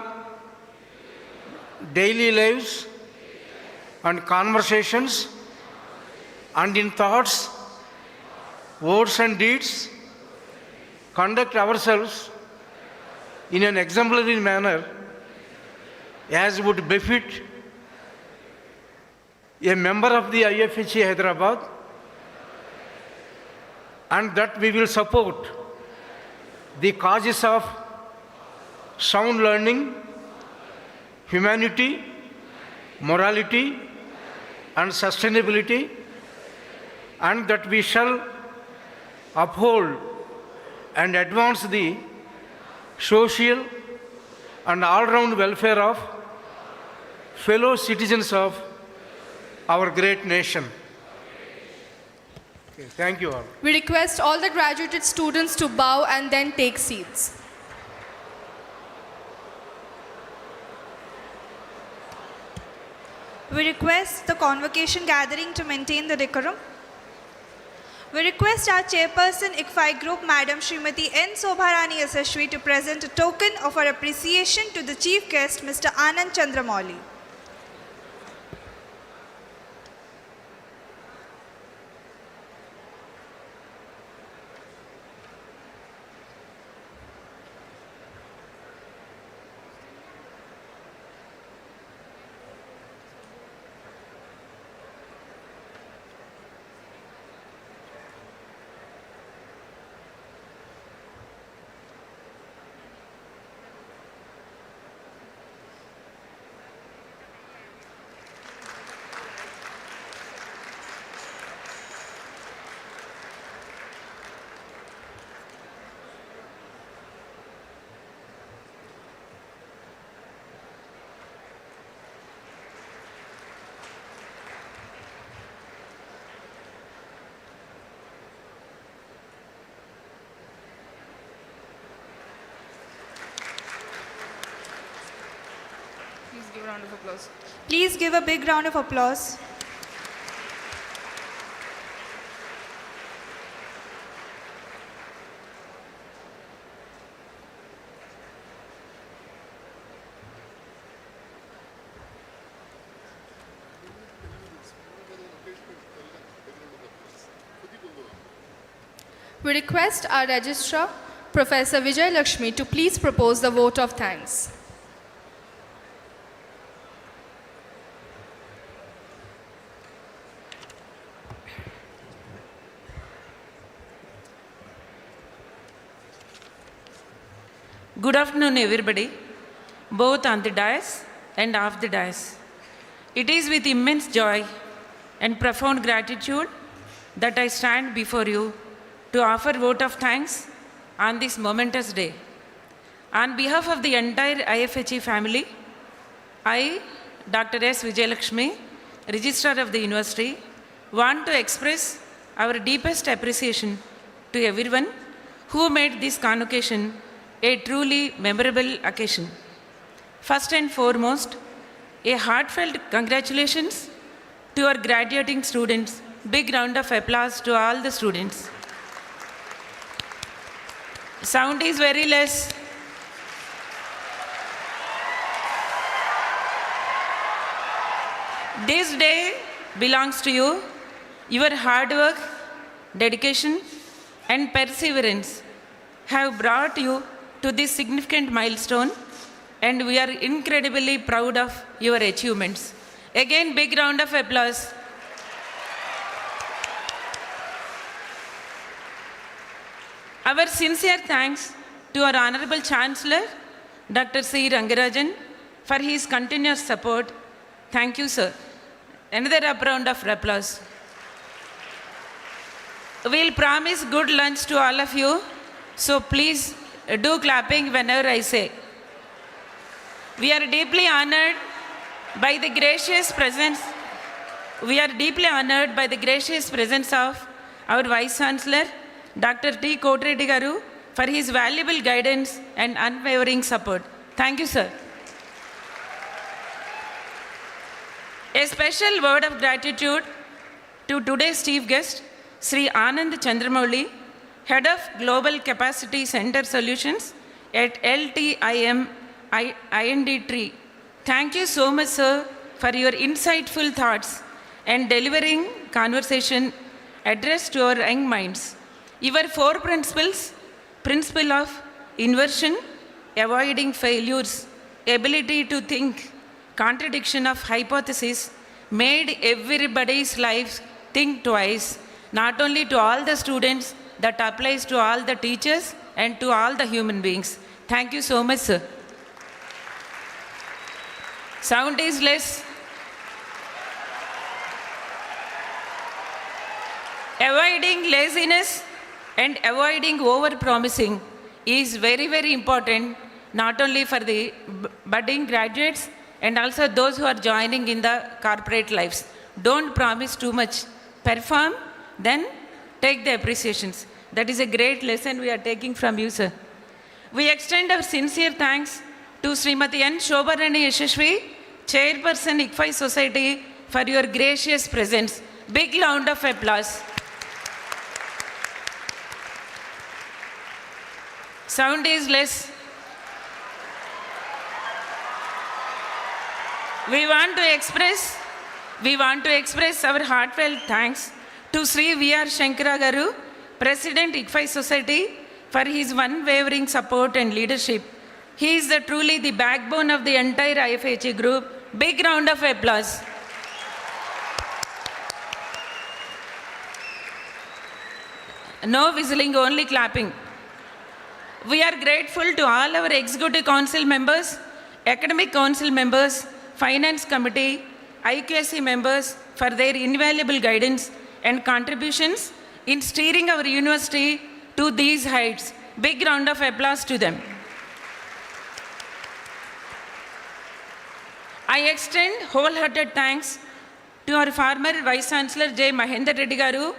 daily lives and conversations and in thoughts, words and deeds conduct ourselves in an exemplary manner as would befit a member of the IFHE Hyderabad, and that we will support the causes of sound learning, humanity, morality, and sustainability, and that we shall uphold and advance the social and all-round welfare of fellow citizens of our great nation. Okay, thank you all. We request all the graduated students to bow and then take seats. We request the convocation gathering to maintain the decorum. We request our chairperson ICFAI group, Madam Srimati N. Sobharani SSV, to present a token of our appreciation to the chief guest, Mr. Anand Chandramouli. Please give a round of applause. Please give a big round of applause. We request our registrar, Professor Vijay Lakshmi, to please propose the vote of thanks. Good afternoon, everybody, both on the dais and off the dais. It is with immense joy and profound gratitude that I stand before you to offer vote of thanks on this momentous day. On behalf of the entire IFHE family, I, Dr. S. Vijayalakshmi, Registrar of the University, want to express our deepest appreciation to everyone who made this convocation a truly memorable occasion. First and foremost, a heartfelt congratulations to our graduating students. Big round of applause to all the students. Sound is very less. This day belongs to you. Your hard work, dedication, and perseverance have brought you to this significant milestone, and we are incredibly proud of your achievements. Again, big round of applause. Our sincere thanks to our Honorable Chancellor, Dr. C. Rangarajan, for his continuous support. Thank you, sir. Another round of applause. We'll promise good lunch to all of you, so please do clapping whenever I say. We are deeply honored by the gracious presence. We are deeply honored by the gracious presence of our Vice Chancellor, Dr. T. Kotireddy Garu, for his valuable guidance and unwavering support. Thank you, sir. A special word of gratitude to today's chief guest, Sri Anand Chandramouli, Head of Global Capacity Center Solutions at LTIM IND3. Thank you so much, sir, for your insightful thoughts and delivering conversation addressed to our young minds. Your 4 principles, principle of inversion, avoiding failures, ability to think, contradiction of hypothesis, made everybody's life think twice, not only to all the students, that applies to all the teachers and to all the human beings. Thank you so much, sir. Sound is less. Avoiding laziness and avoiding over-promising is very, very important, not only for the budding graduates and also those who are joining in the corporate lives. Don't promise too much. Perform, then take the appreciations. That is a great lesson we are taking from you, sir. We extend our sincere thanks to Srimati N. Shobharani Yashashvi, Chairperson ICFAI Society, for your gracious presence. Big round of applause. Sound is less. We want to express our heartfelt thanks to Sri V.R. Shankara Garu, President ICFAI Society, for his unwavering support and leadership. He is truly the backbone of the entire IFHE group. Big round of applause. No whistling, only clapping. We are grateful to all our Executive Council members, Academic Council members, Finance Committee, IQSC members for their invaluable guidance and contributions in steering our university to these heights. Big round of applause to them. I extend wholehearted thanks to our former Vice Chancellor J. Mahendra Reddy Garu,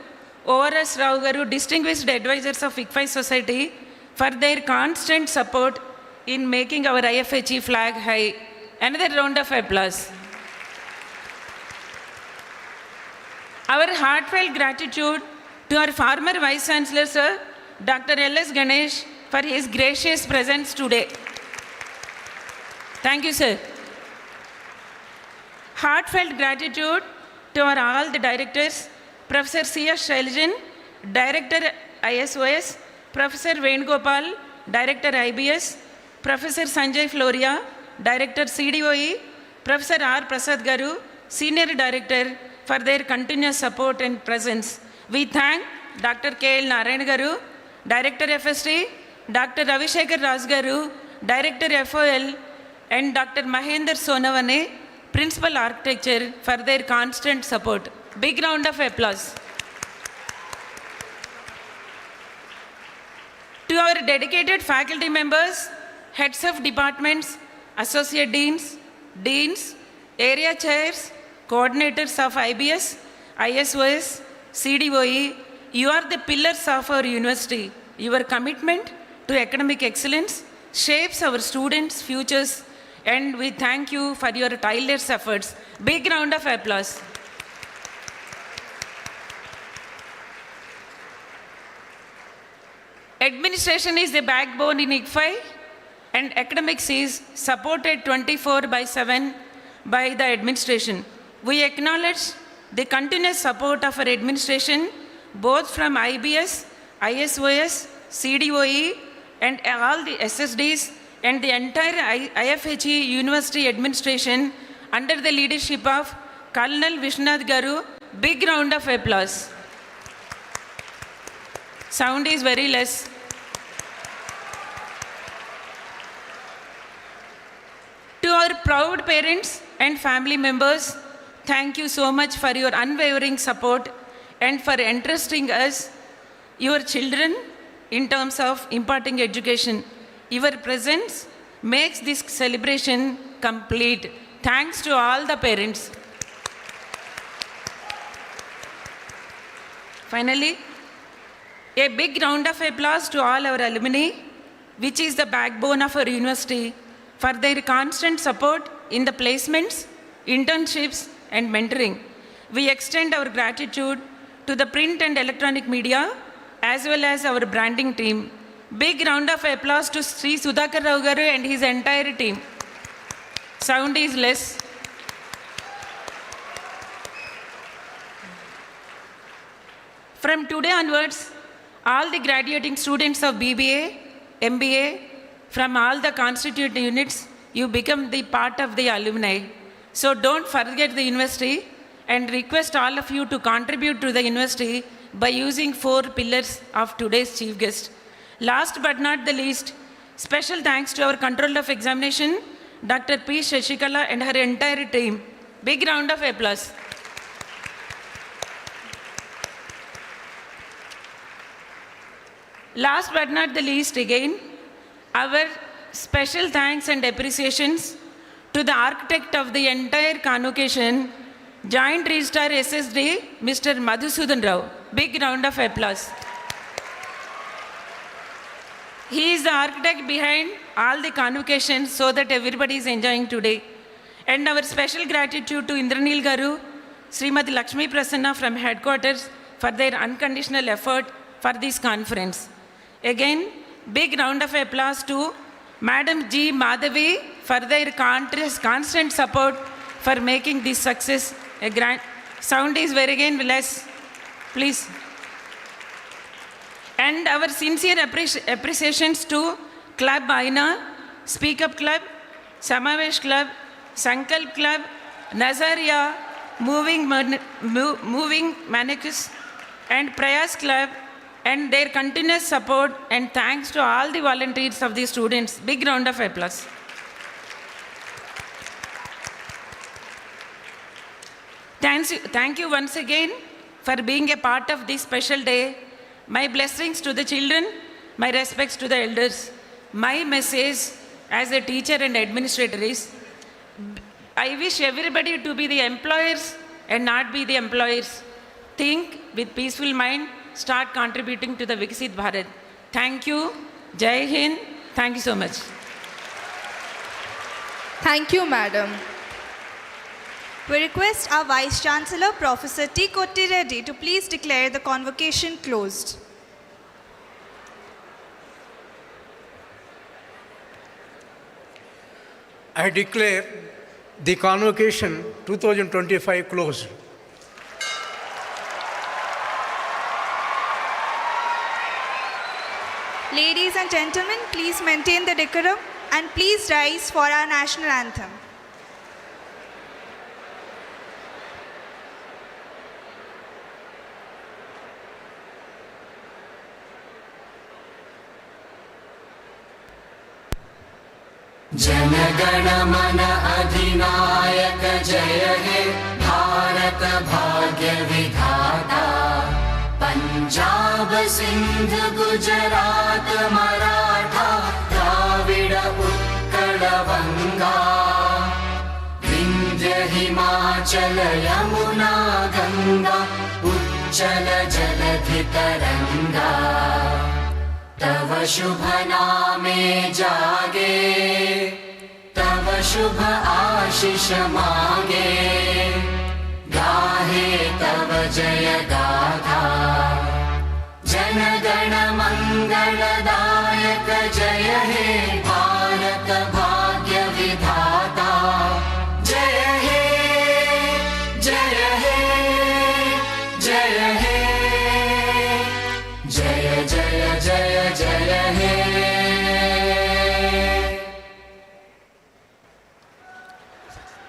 O.R.S. Rao Garu, distinguished advisors of ICFAI Society, for their constant support in making our IFHE flag high. Another round of applause. Our heartfelt gratitude to our former Vice Chancellor, Sir, Dr. L.S. Ganesh, for his gracious presence today. Thank you, sir. Heartfelt gratitude to all the directors, Professor C.S. Shailajan, Director ISOS, Professor Venugopal, Director IBS, Professor Sanjay Floria, Director CDOE, Professor R. Prasad Garu, Senior Director, for their continuous support and presence. We thank Dr. K.L. Narayan Garu, Director FST, Dr. Ravishekar Raj Garu, Director FOL, and Dr. Mahendra Sonavane, Principal Architecture, for their constant support. Big round of applause. To our dedicated faculty members, heads of departments, associate deans, deans, area chairs, coordinators of IBS, ISOS, CDOE, you are the pillars of our university. Your commitment to academic excellence shapes our students' futures, and we thank you for your tireless efforts. Big round of applause. Administration is the backbone in ICFAI, and academics is supported 24/7 by the administration. We acknowledge the continuous support of our administration, both from IBS, ISOS, CDOE, and all the SSDs and the entire IFHE University administration under the leadership of Colonel Vishnath Garu. Big round of applause. Sound is very less. To our proud parents and family members, thank you so much for your unwavering support and for entrusting us, your children, in terms of imparting education. Your presence makes this celebration complete. Thanks to all the parents. Finally, a big round of applause to all our alumni, which is the backbone of our university, for their constant support in the placements, internships, and mentoring. We extend our gratitude to the print and electronic media, as well as our branding team. Big round of applause to Sri Sudhakar Rao Garu and his entire team. Sound is less. From today onwards, all the graduating students of BBA, MBA, from all the constituent units, you become the part of the alumni. So don't forget the university and request all of you to contribute to the university by using 4 pillars of today's chief guest. Last but not the least, special thanks to our controller of examination, Dr. P. Shashikala and her entire team. Big round of applause. Last but not the least, again, our special thanks and appreciations to the architect of the entire convocation, Joint Registrar SSD, Mr. Madhusudan Rao. Big round of applause. He is the architect behind all the convocations so that everybody is enjoying today. And our special gratitude to Indranil Garu, Srimati Lakshmi Prasanna from headquarters for their unconditional effort for this conference. Again, big round of applause to Madam G. Madhavi for their constant support for making this success a grand. Sound is very again less, please. And our sincere appreciations to Club Aina, Speak Up Club, Samavesh Club, Sankalp Club, Nazaria, Moving Manicus, and Prayas Club, and their continuous support, and thanks to all the volunteers of the students. Big round of applause. Thank you once again for being a part of this special day. My blessings to the children, my respects to the elders. My message as a teacher and administrator is, I wish everybody to be the employers and not be the employers. Think with peaceful mind, start contributing to the Viksit Bharat. Thank you. Jai Hind. Thank you so much. Thank you, Madam. We request our Vice Chancellor, Professor T. Kotti Reddy, to please declare the convocation closed. I declare the convocation 2025 closed. Ladies and gentlemen, please maintain the decorum and please rise for our national anthem. जनगण मन अधिनायक जय हे भारत भाग्य विधाता पंजाब सिंध गुजरात मराठा द्राविड़ उत्कल बंगा विंध्य हिमाचल यमुना गंगा उच्चल जलधि तरंगा तव शुभ नामे जागे तव शुभ आशीष मागे गाहे तव जय गाथा जनगण मंगलदायक जय हे भारत भाग्य विधाता जय हे जय हे जय हे जय जय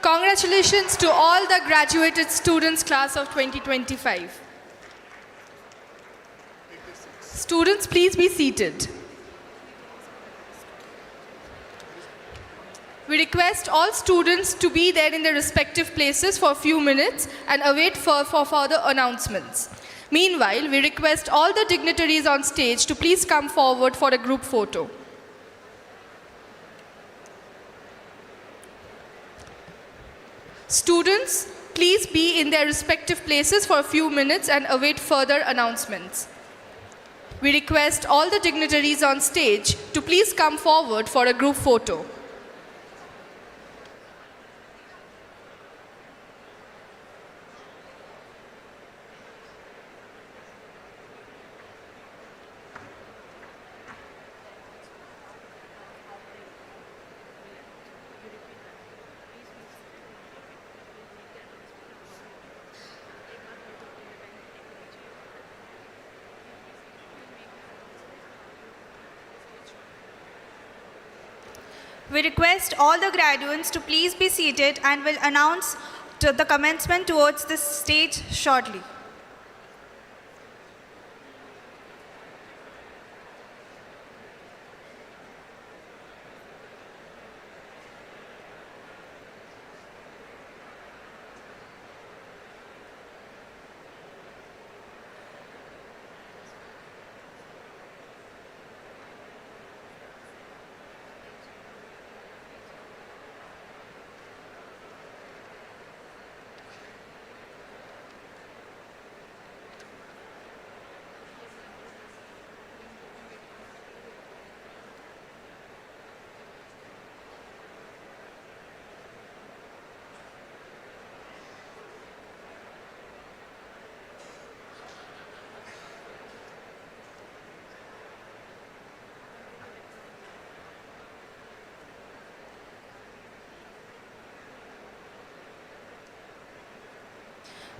Congratulations to all the graduated students class of 2025. Students, please be seated. We request all students to be there in their respective places for a few minutes and await for further announcements. Meanwhile, we request all the dignitaries on stage to please come forward for a group photo. Students, please be in their respective places for a few minutes and await further announcements. We request all the dignitaries on stage to please come forward for a group photo. We request all the graduates to please be seated and will announce the commencement towards the stage shortly.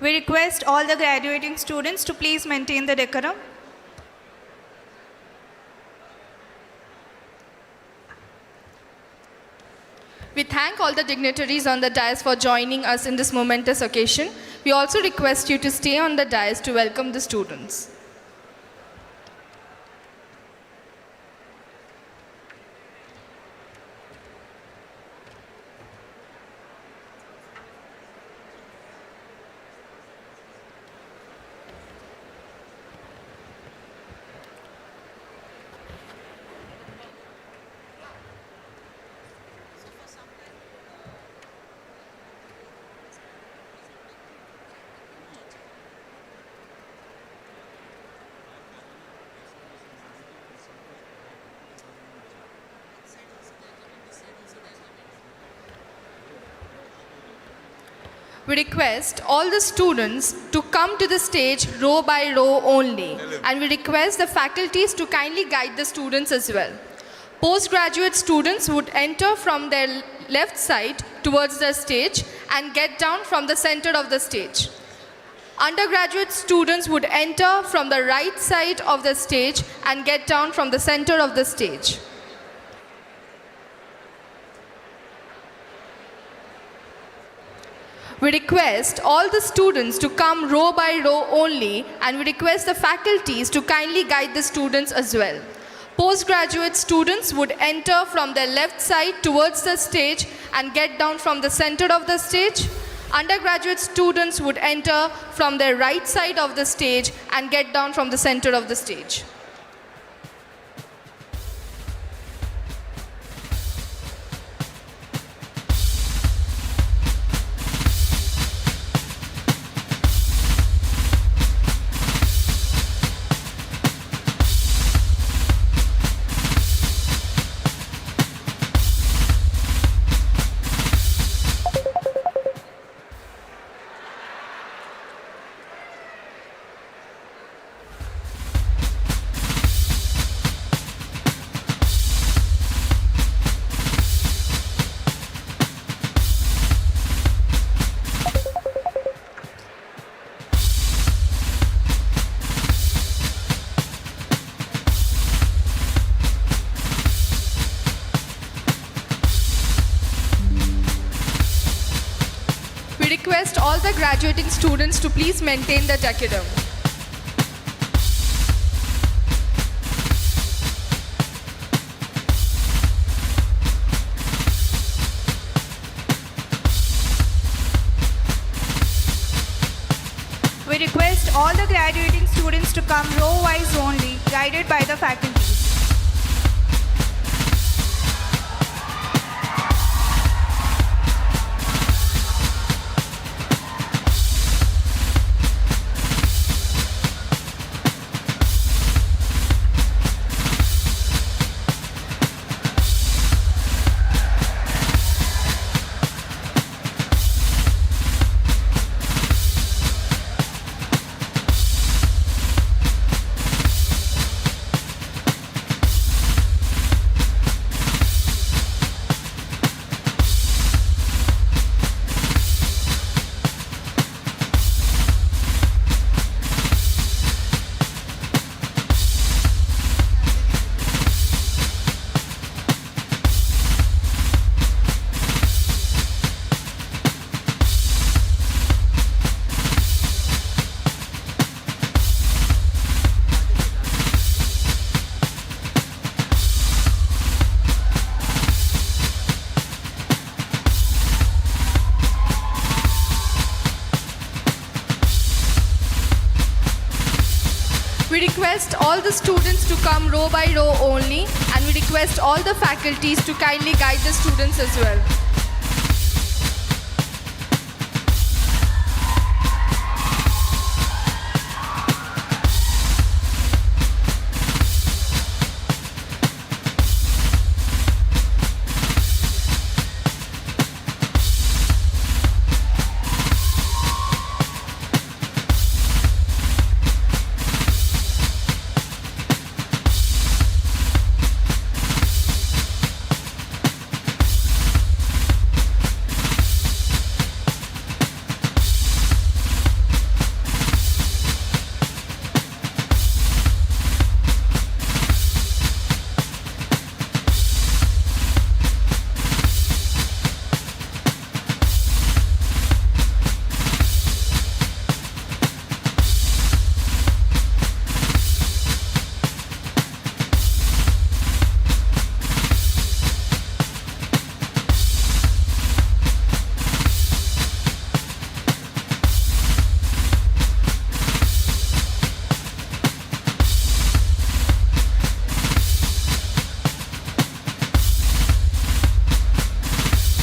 We request all the graduating students to please maintain the decorum. We thank all the dignitaries on the dais for joining us in this momentous occasion. We also request you to stay on the dais to welcome the students. We request all the students to come to the stage row by row only, and we request the faculties to kindly guide the students as well. Postgraduate students would enter from their left side towards the stage and get down from the center of the stage. Undergraduate students would enter from the right side of the stage and get down from the center of the stage. We request all the students to come row by row only, and we request the faculties to kindly guide the students as well. Postgraduate students would enter from their left side towards the stage and get down from the center of the stage. Undergraduate students would enter from their right side of the stage and get down from the center of the stage. We request all the graduating students to please maintain the decorum. We request all the graduating students to come row-wise only, guided by the faculties. We request all the students to come row by row only, and we request all the faculties to kindly guide the students as well.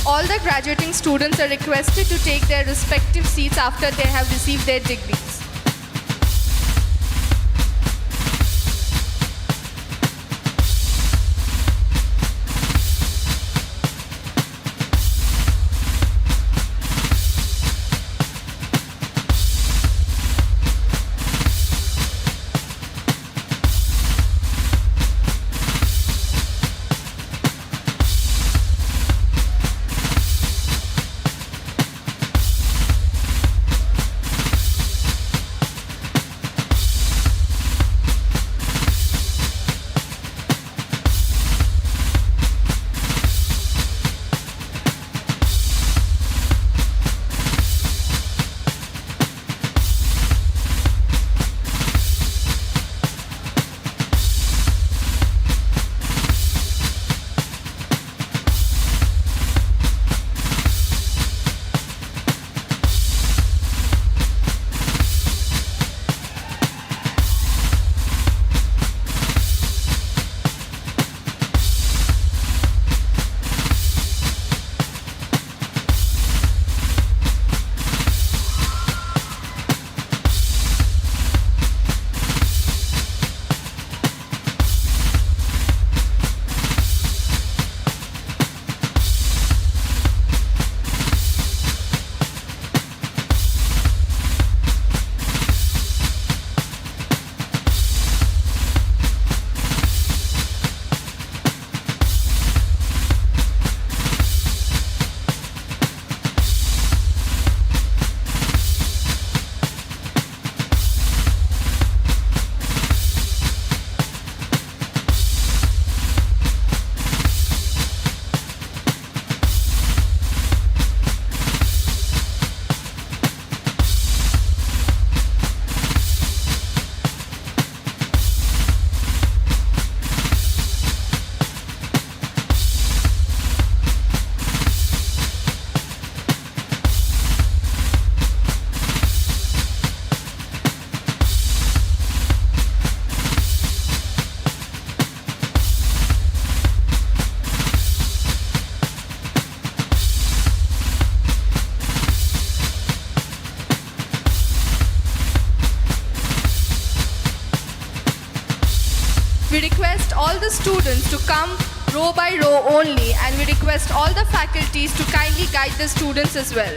All the graduating students are requested to take their respective seats after they have received their degrees. all the students to come row by row only, and we request all the faculties to kindly guide the students as well.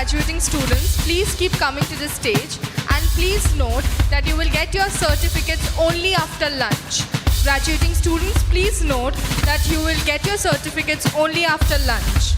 graduating students, please keep coming to the stage, and please note that you will get your certificates only after lunch. Graduating students, please note that you will get your certificates only after lunch.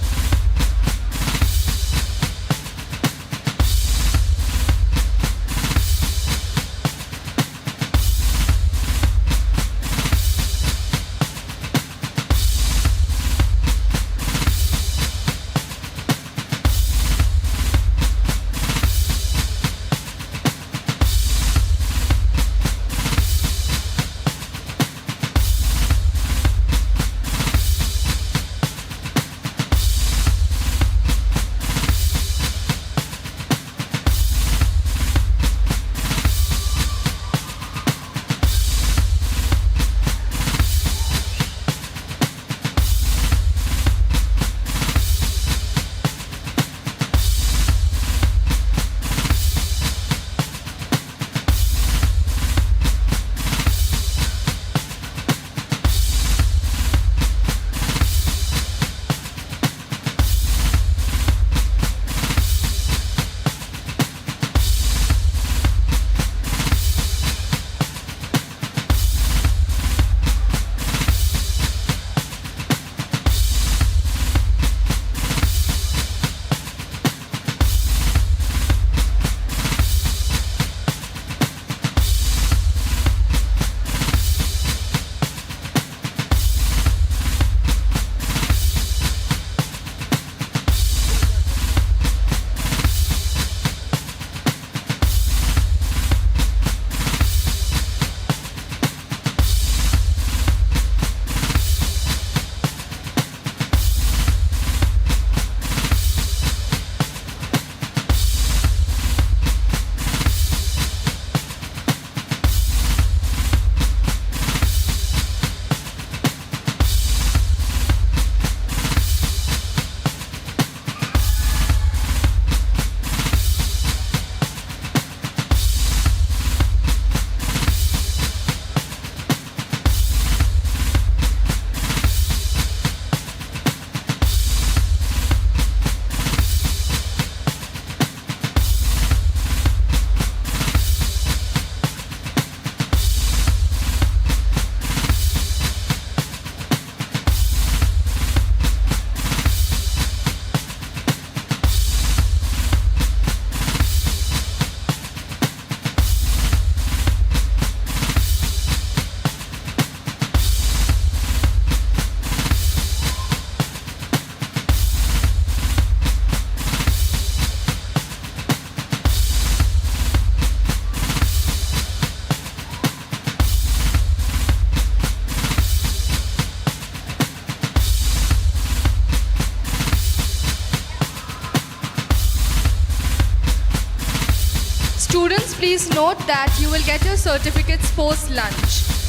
Students, please note that you will get your certificates post-lunch.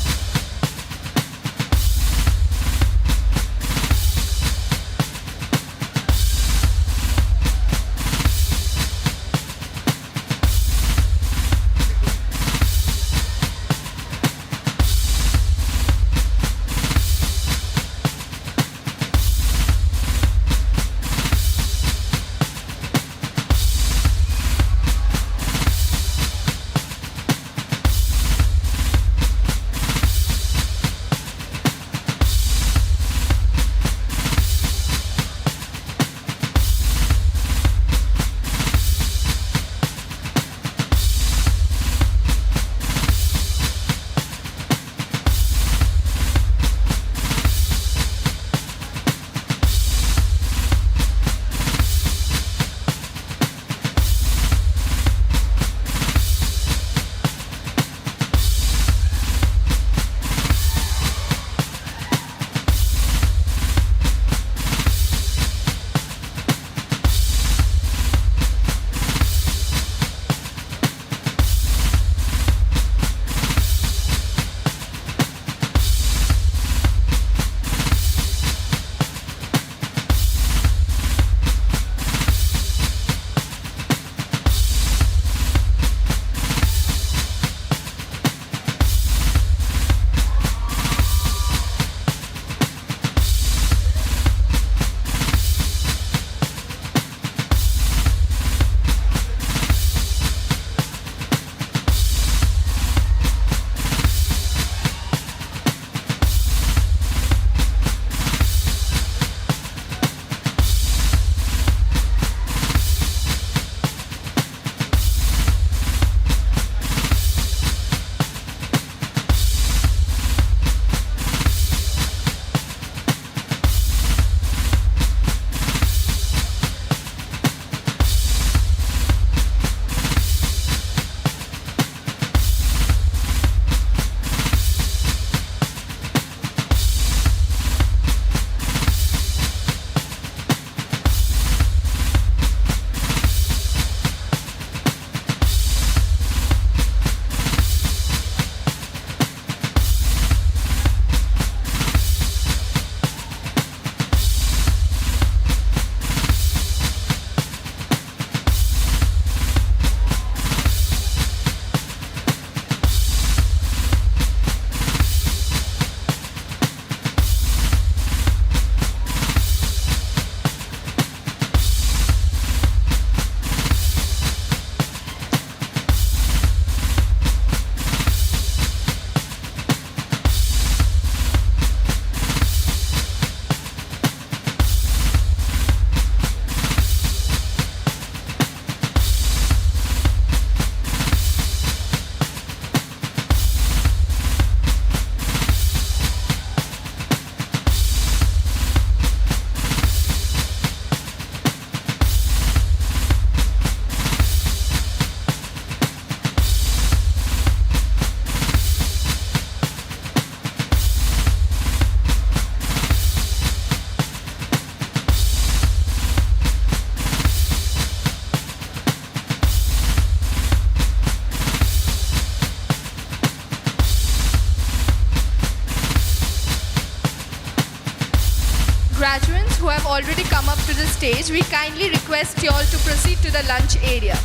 already come up to the stage, we kindly request you all to proceed to the lunch area.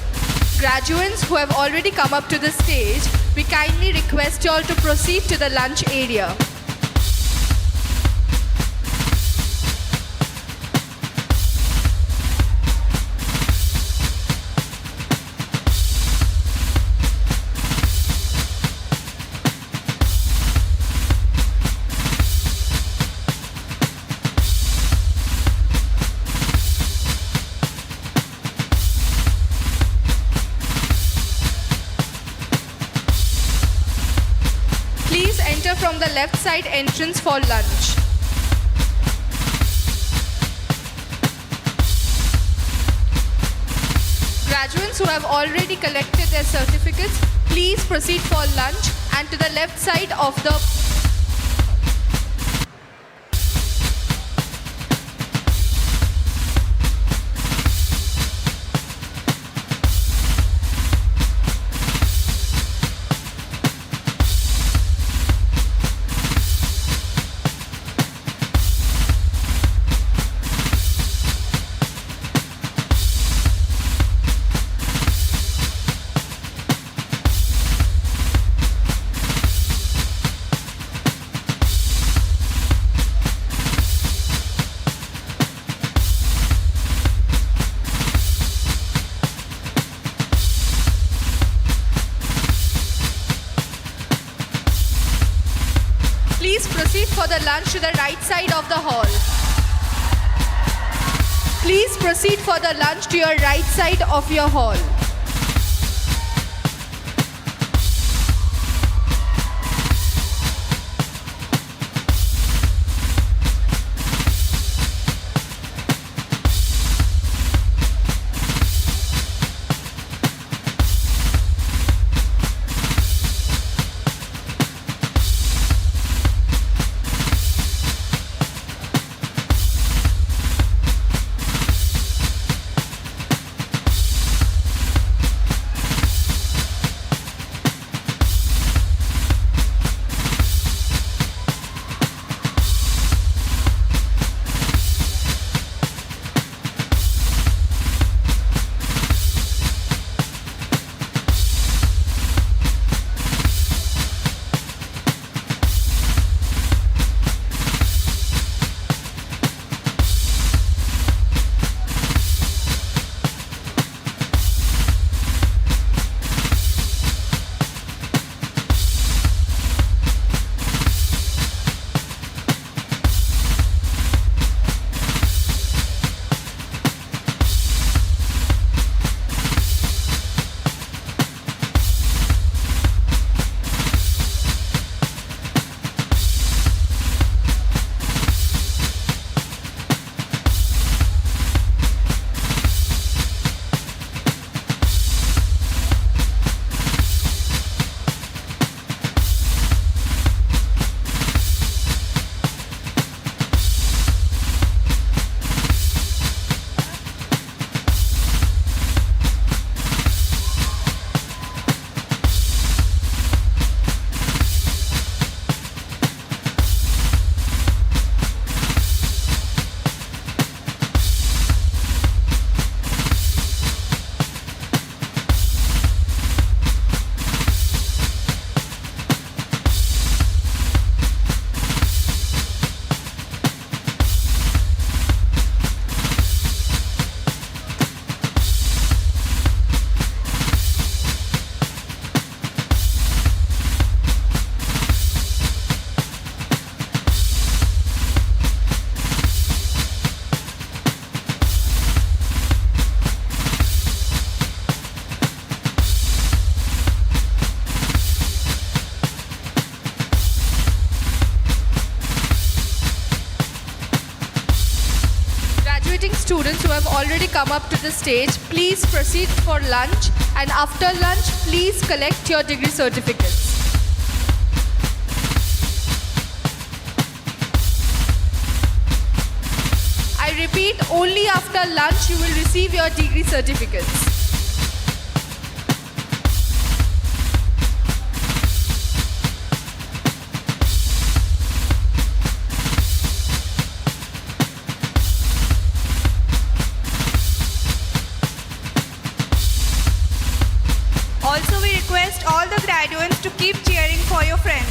Graduates who have already come up to the stage, we kindly request you all to proceed to the lunch area. Please enter from the left side entrance for lunch. Graduates who have already collected their certificates, please proceed for lunch and to the left side of the Please proceed for the lunch to the right side of the hall. Please proceed for the lunch to your right side of your hall. Students who have already come up to the stage, please proceed for lunch, and after lunch, please collect your degree certificates. I repeat, only after lunch you will receive your degree certificates. request all the graduates to keep cheering for your friends.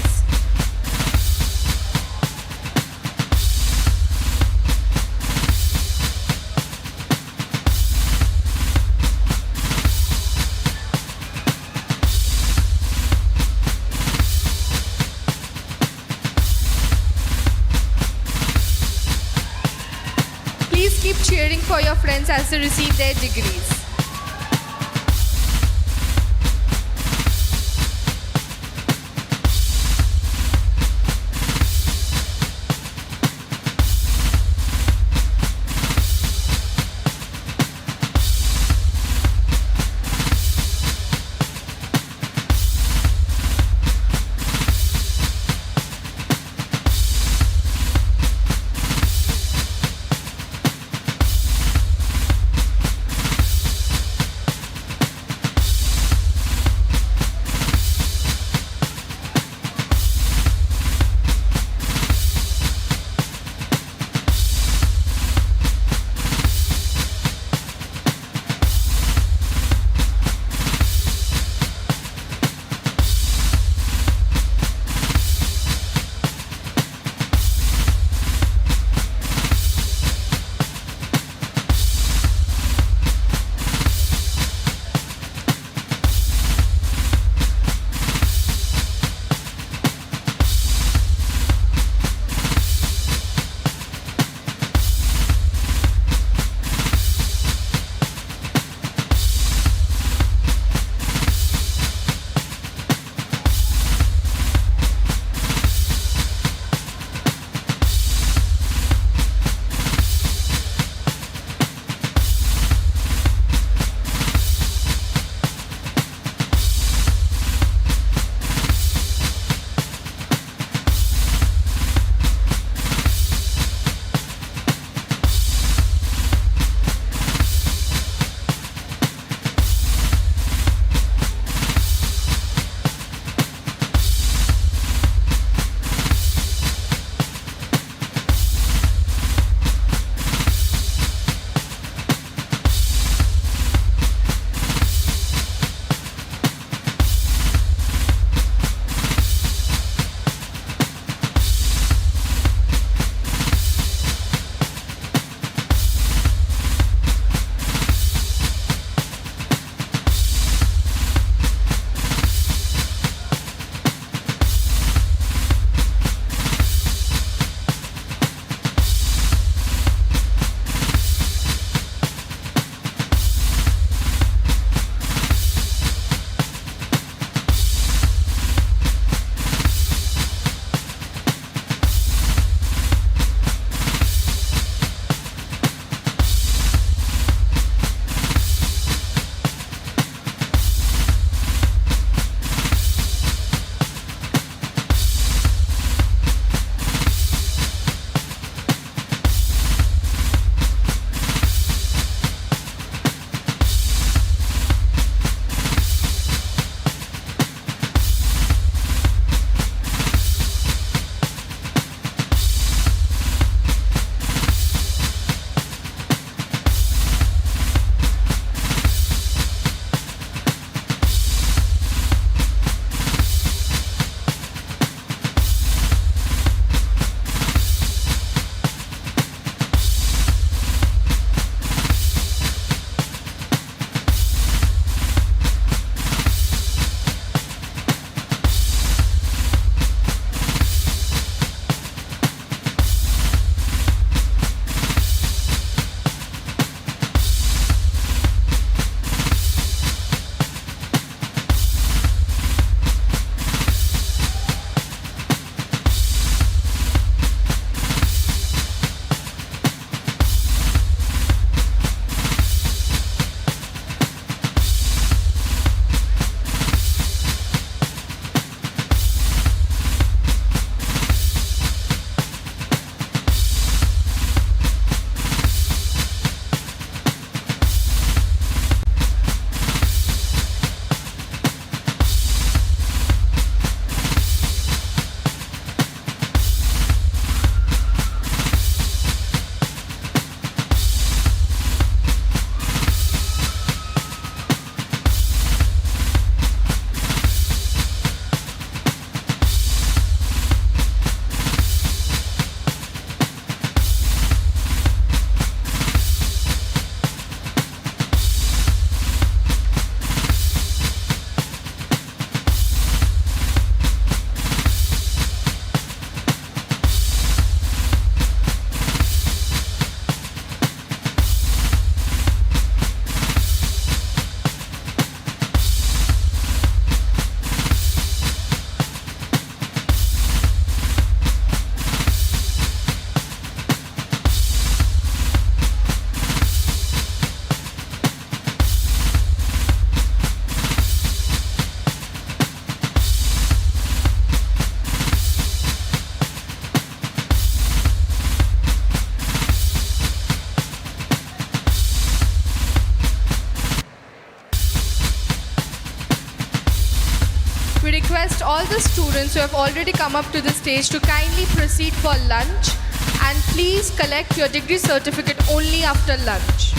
Please keep cheering for your friends as they receive their degrees. We request all the students who have already come up to the stage to kindly proceed for lunch, and please collect your degree certificate only after lunch.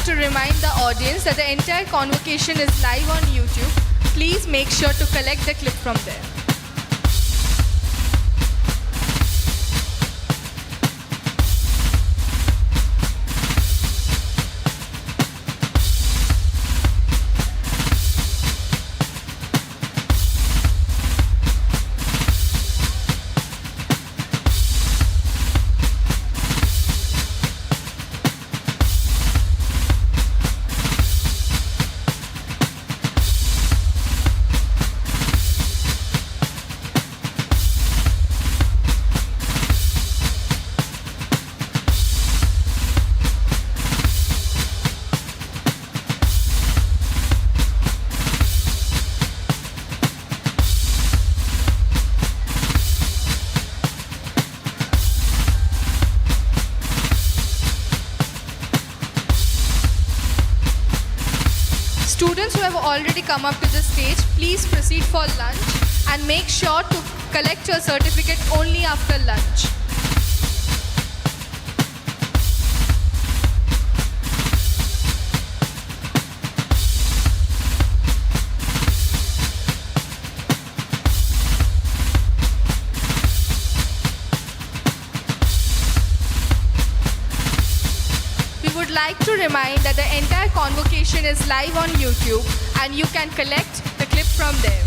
to remind the audience that the entire convocation is live on YouTube. Please make sure to collect the clip from there. Students who have already come up to the stage, please proceed for lunch and make sure to collect your certificate only after lunch. We would like to remind that the entire convocation is live on YouTube and you can collect the clip from there.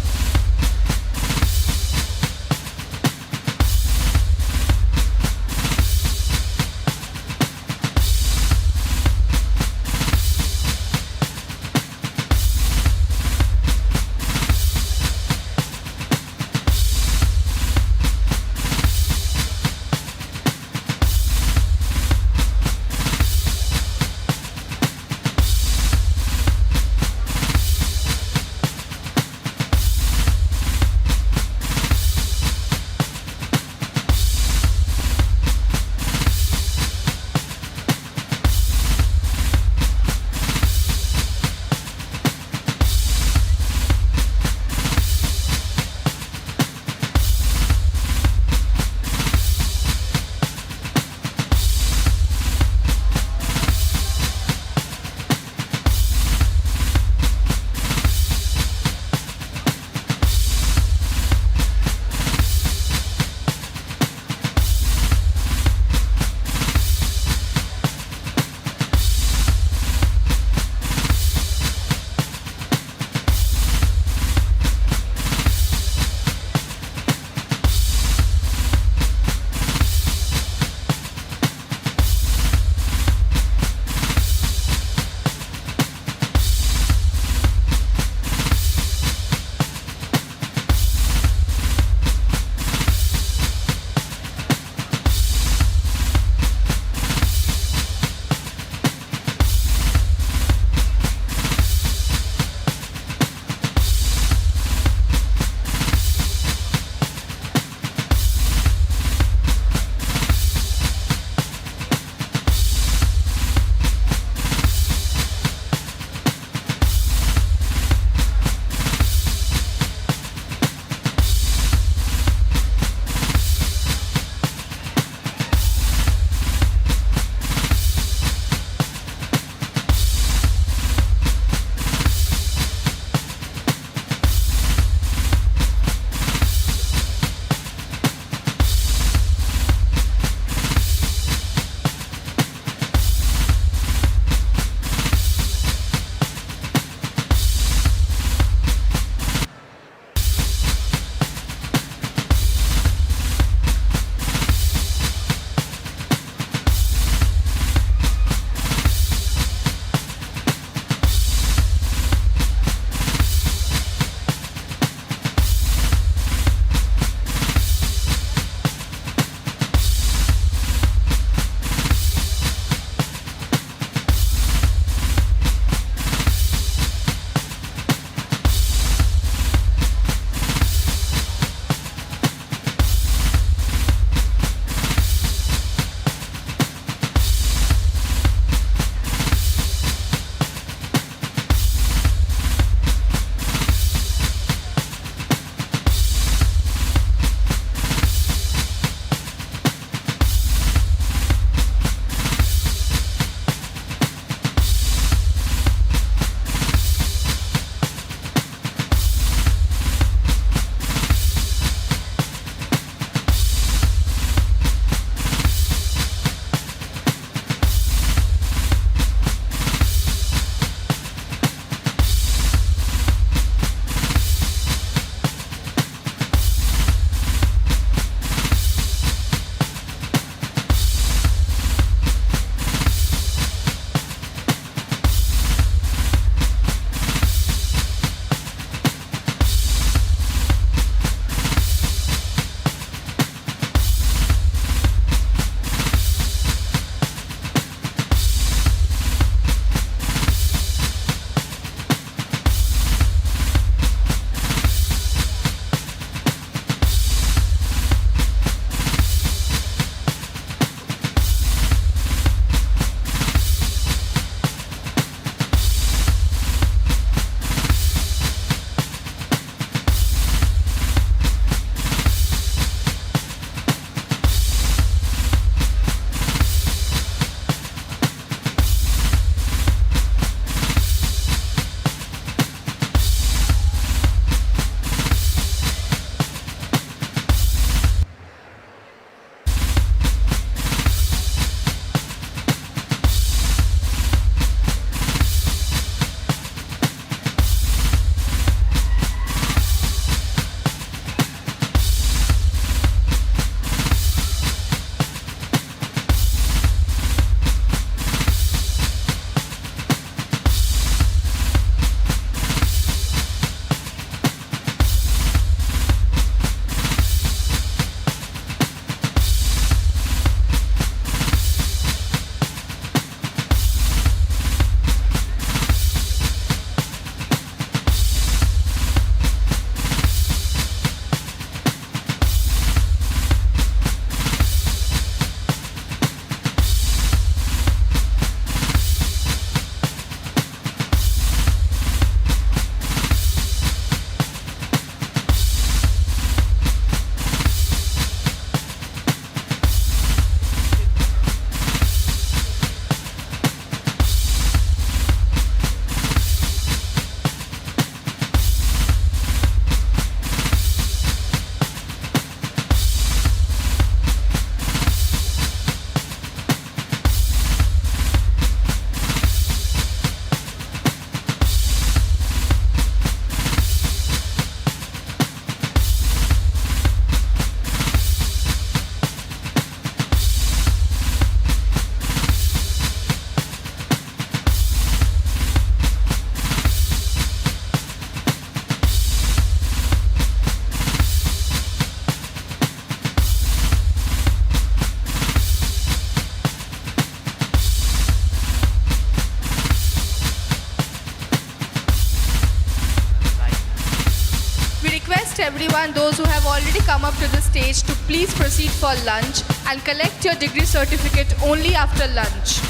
everyone, those who have already come up to the stage, to please proceed for lunch and collect your degree certificate only after lunch.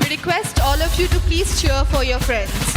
Request all of you to please cheer for your friends.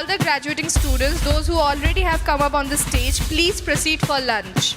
all the graduating students, those who already have come up on the stage, please proceed for lunch.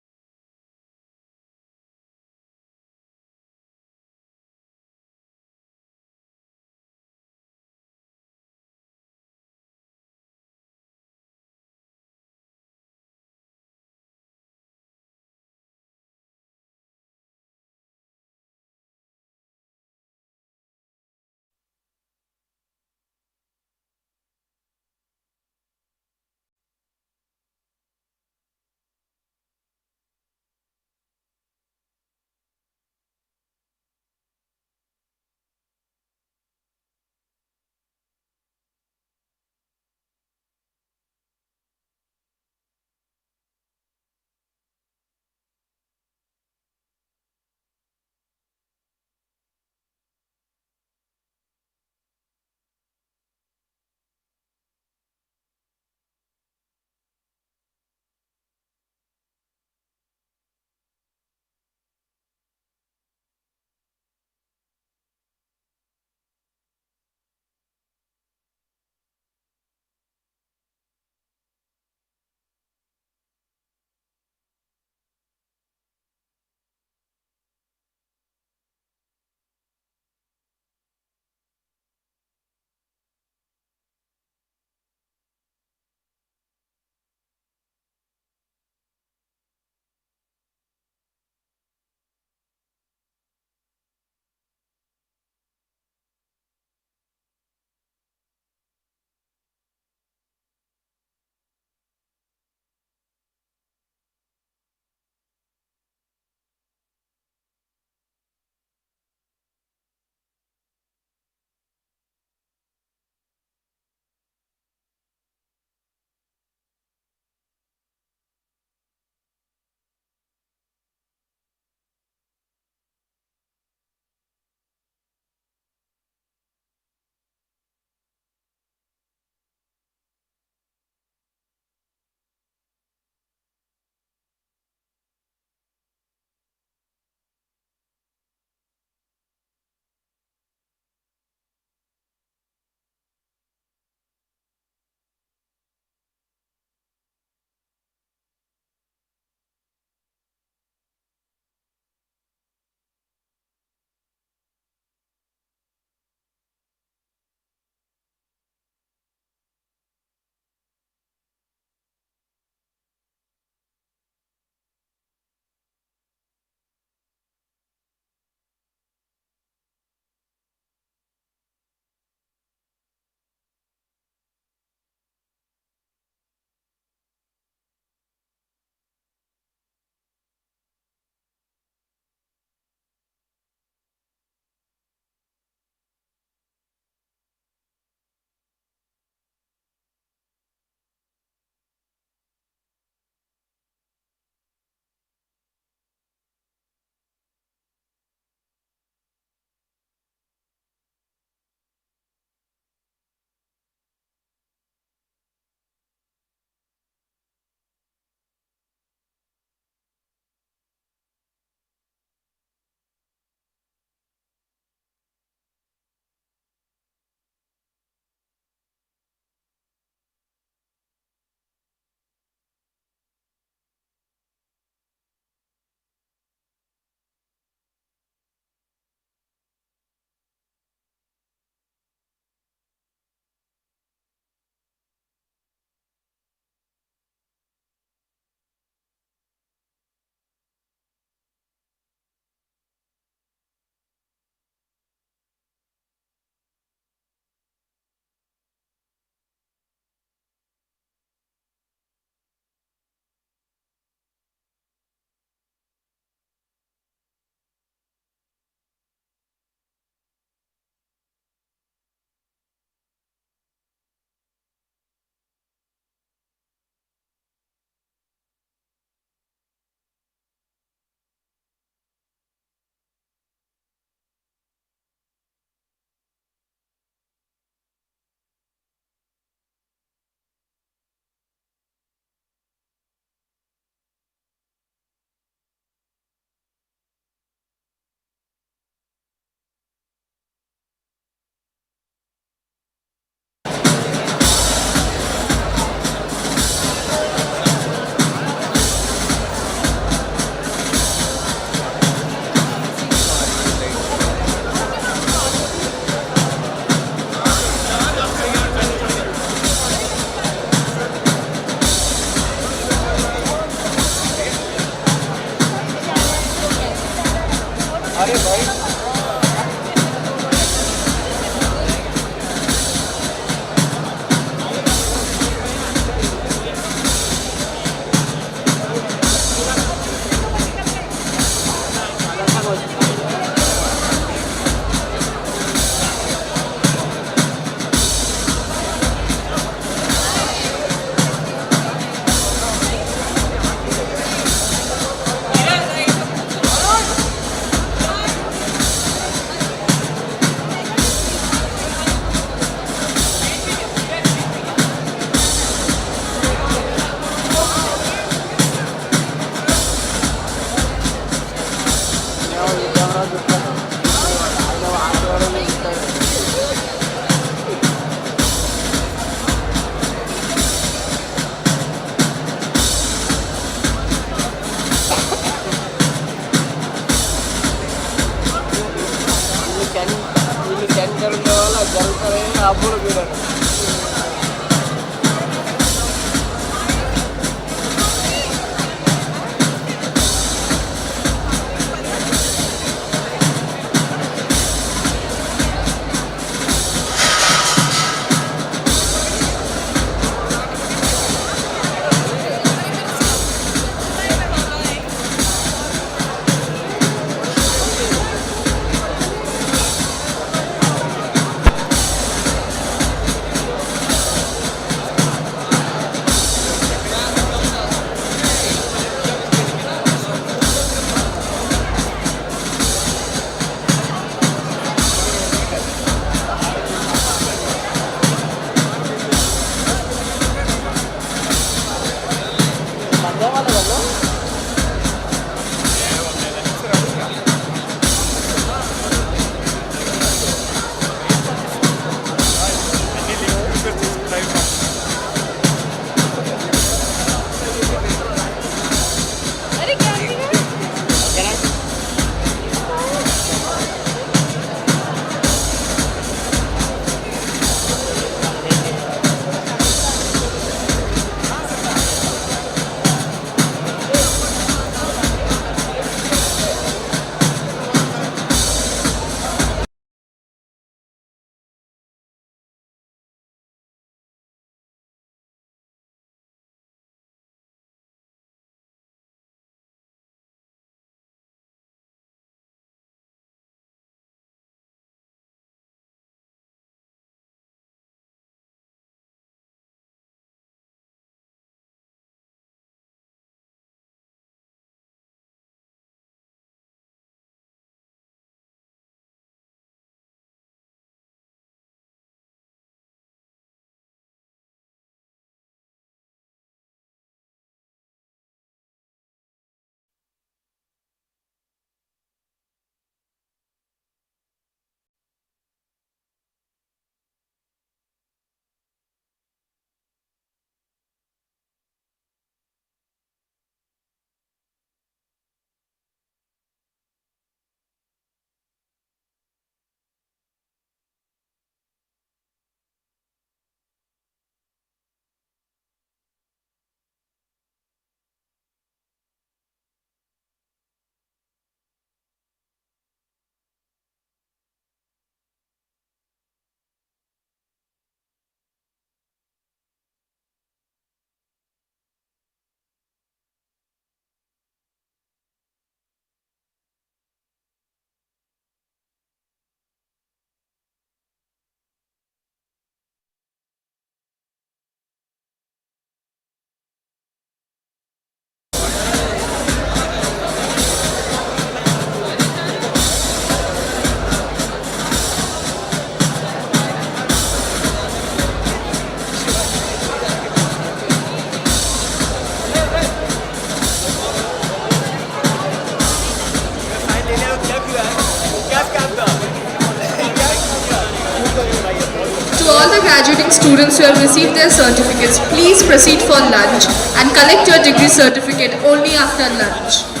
all the graduating students who have received their certificates, please proceed for lunch and collect your degree certificate only after lunch.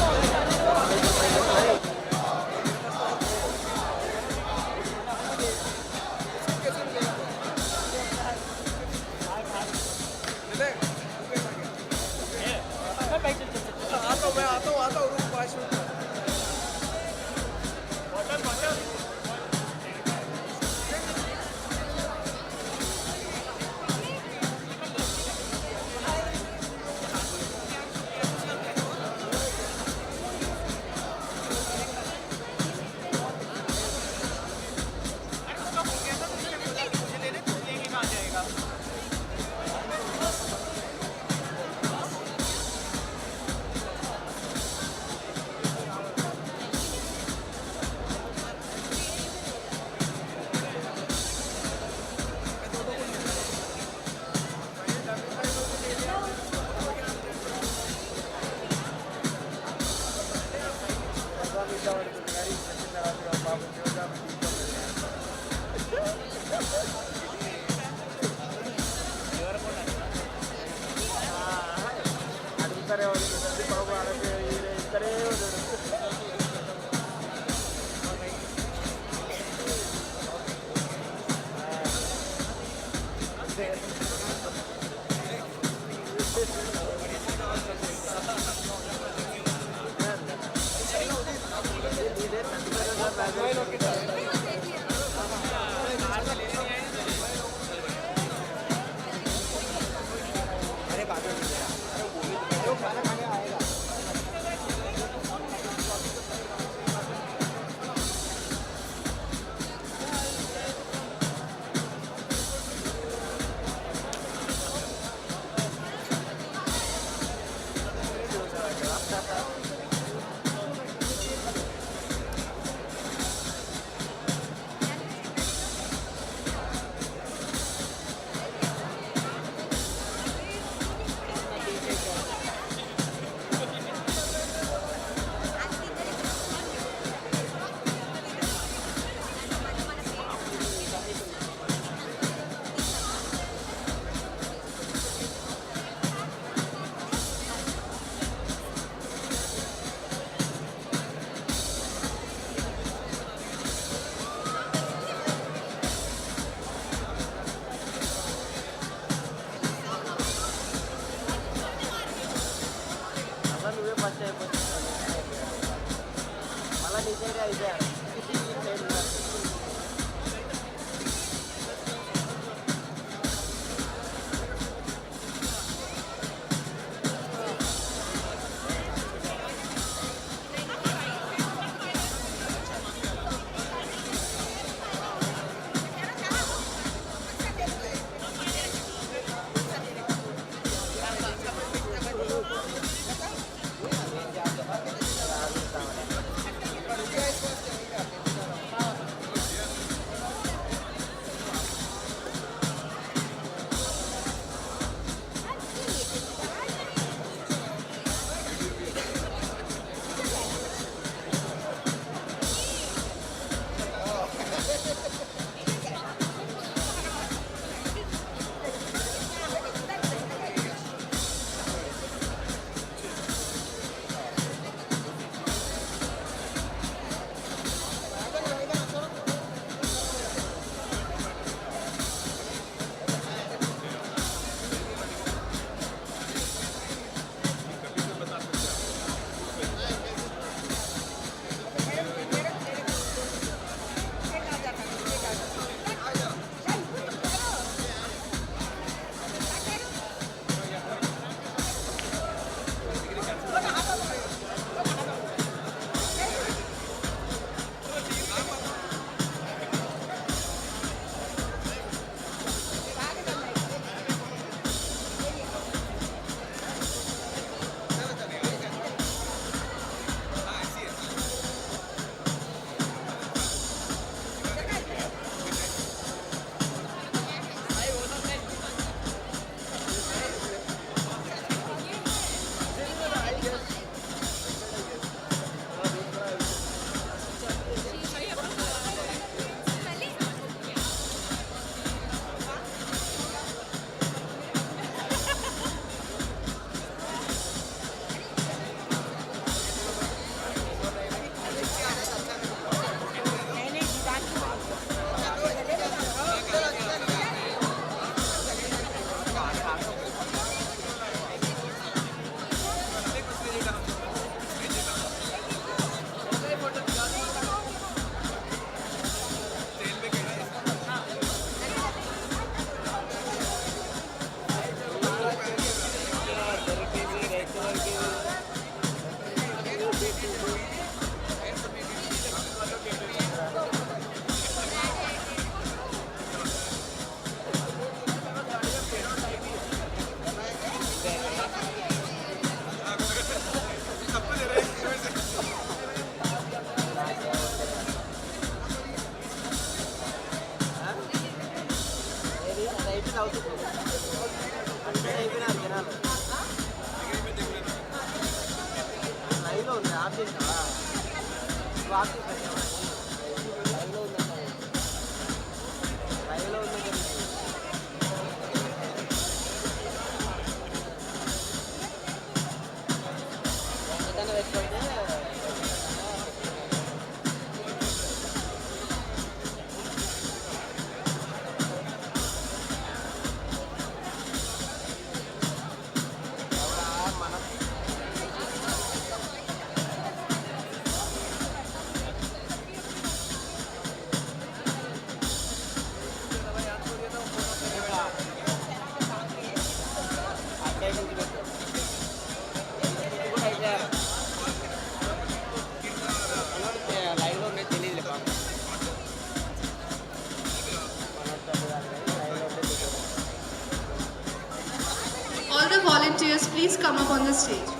please come up on the stage.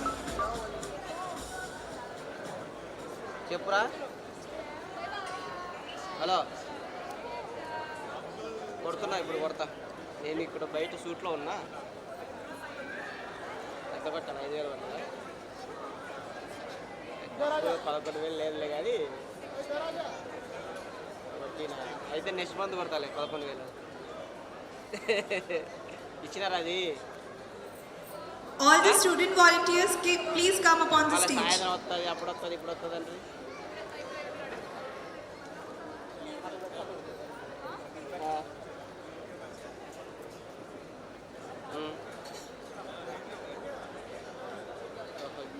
చెప్పురా. Hello, కొడుతున్నా, ఇప్పుడు కొడతా. నేను ఇక్కడ బయట షూట్లో ఉన్నా. ఎంత పట్టాను? 5,000 పట్టాలా? 11,000 లేదులే కానీ కొట్టినా. అయితే నెక్స్ట్ మంత్ కొడతాలే 11,000. ఇచ్చినారా అది? All the student volunteers, please come up on the మళ్ళీ stage. సాయంత్రం వస్తుంది, అప్పుడు వస్తుంది, ఇప్పుడు వస్తుంది అంటే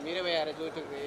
మీరే పోయారా డ్యూటీకి?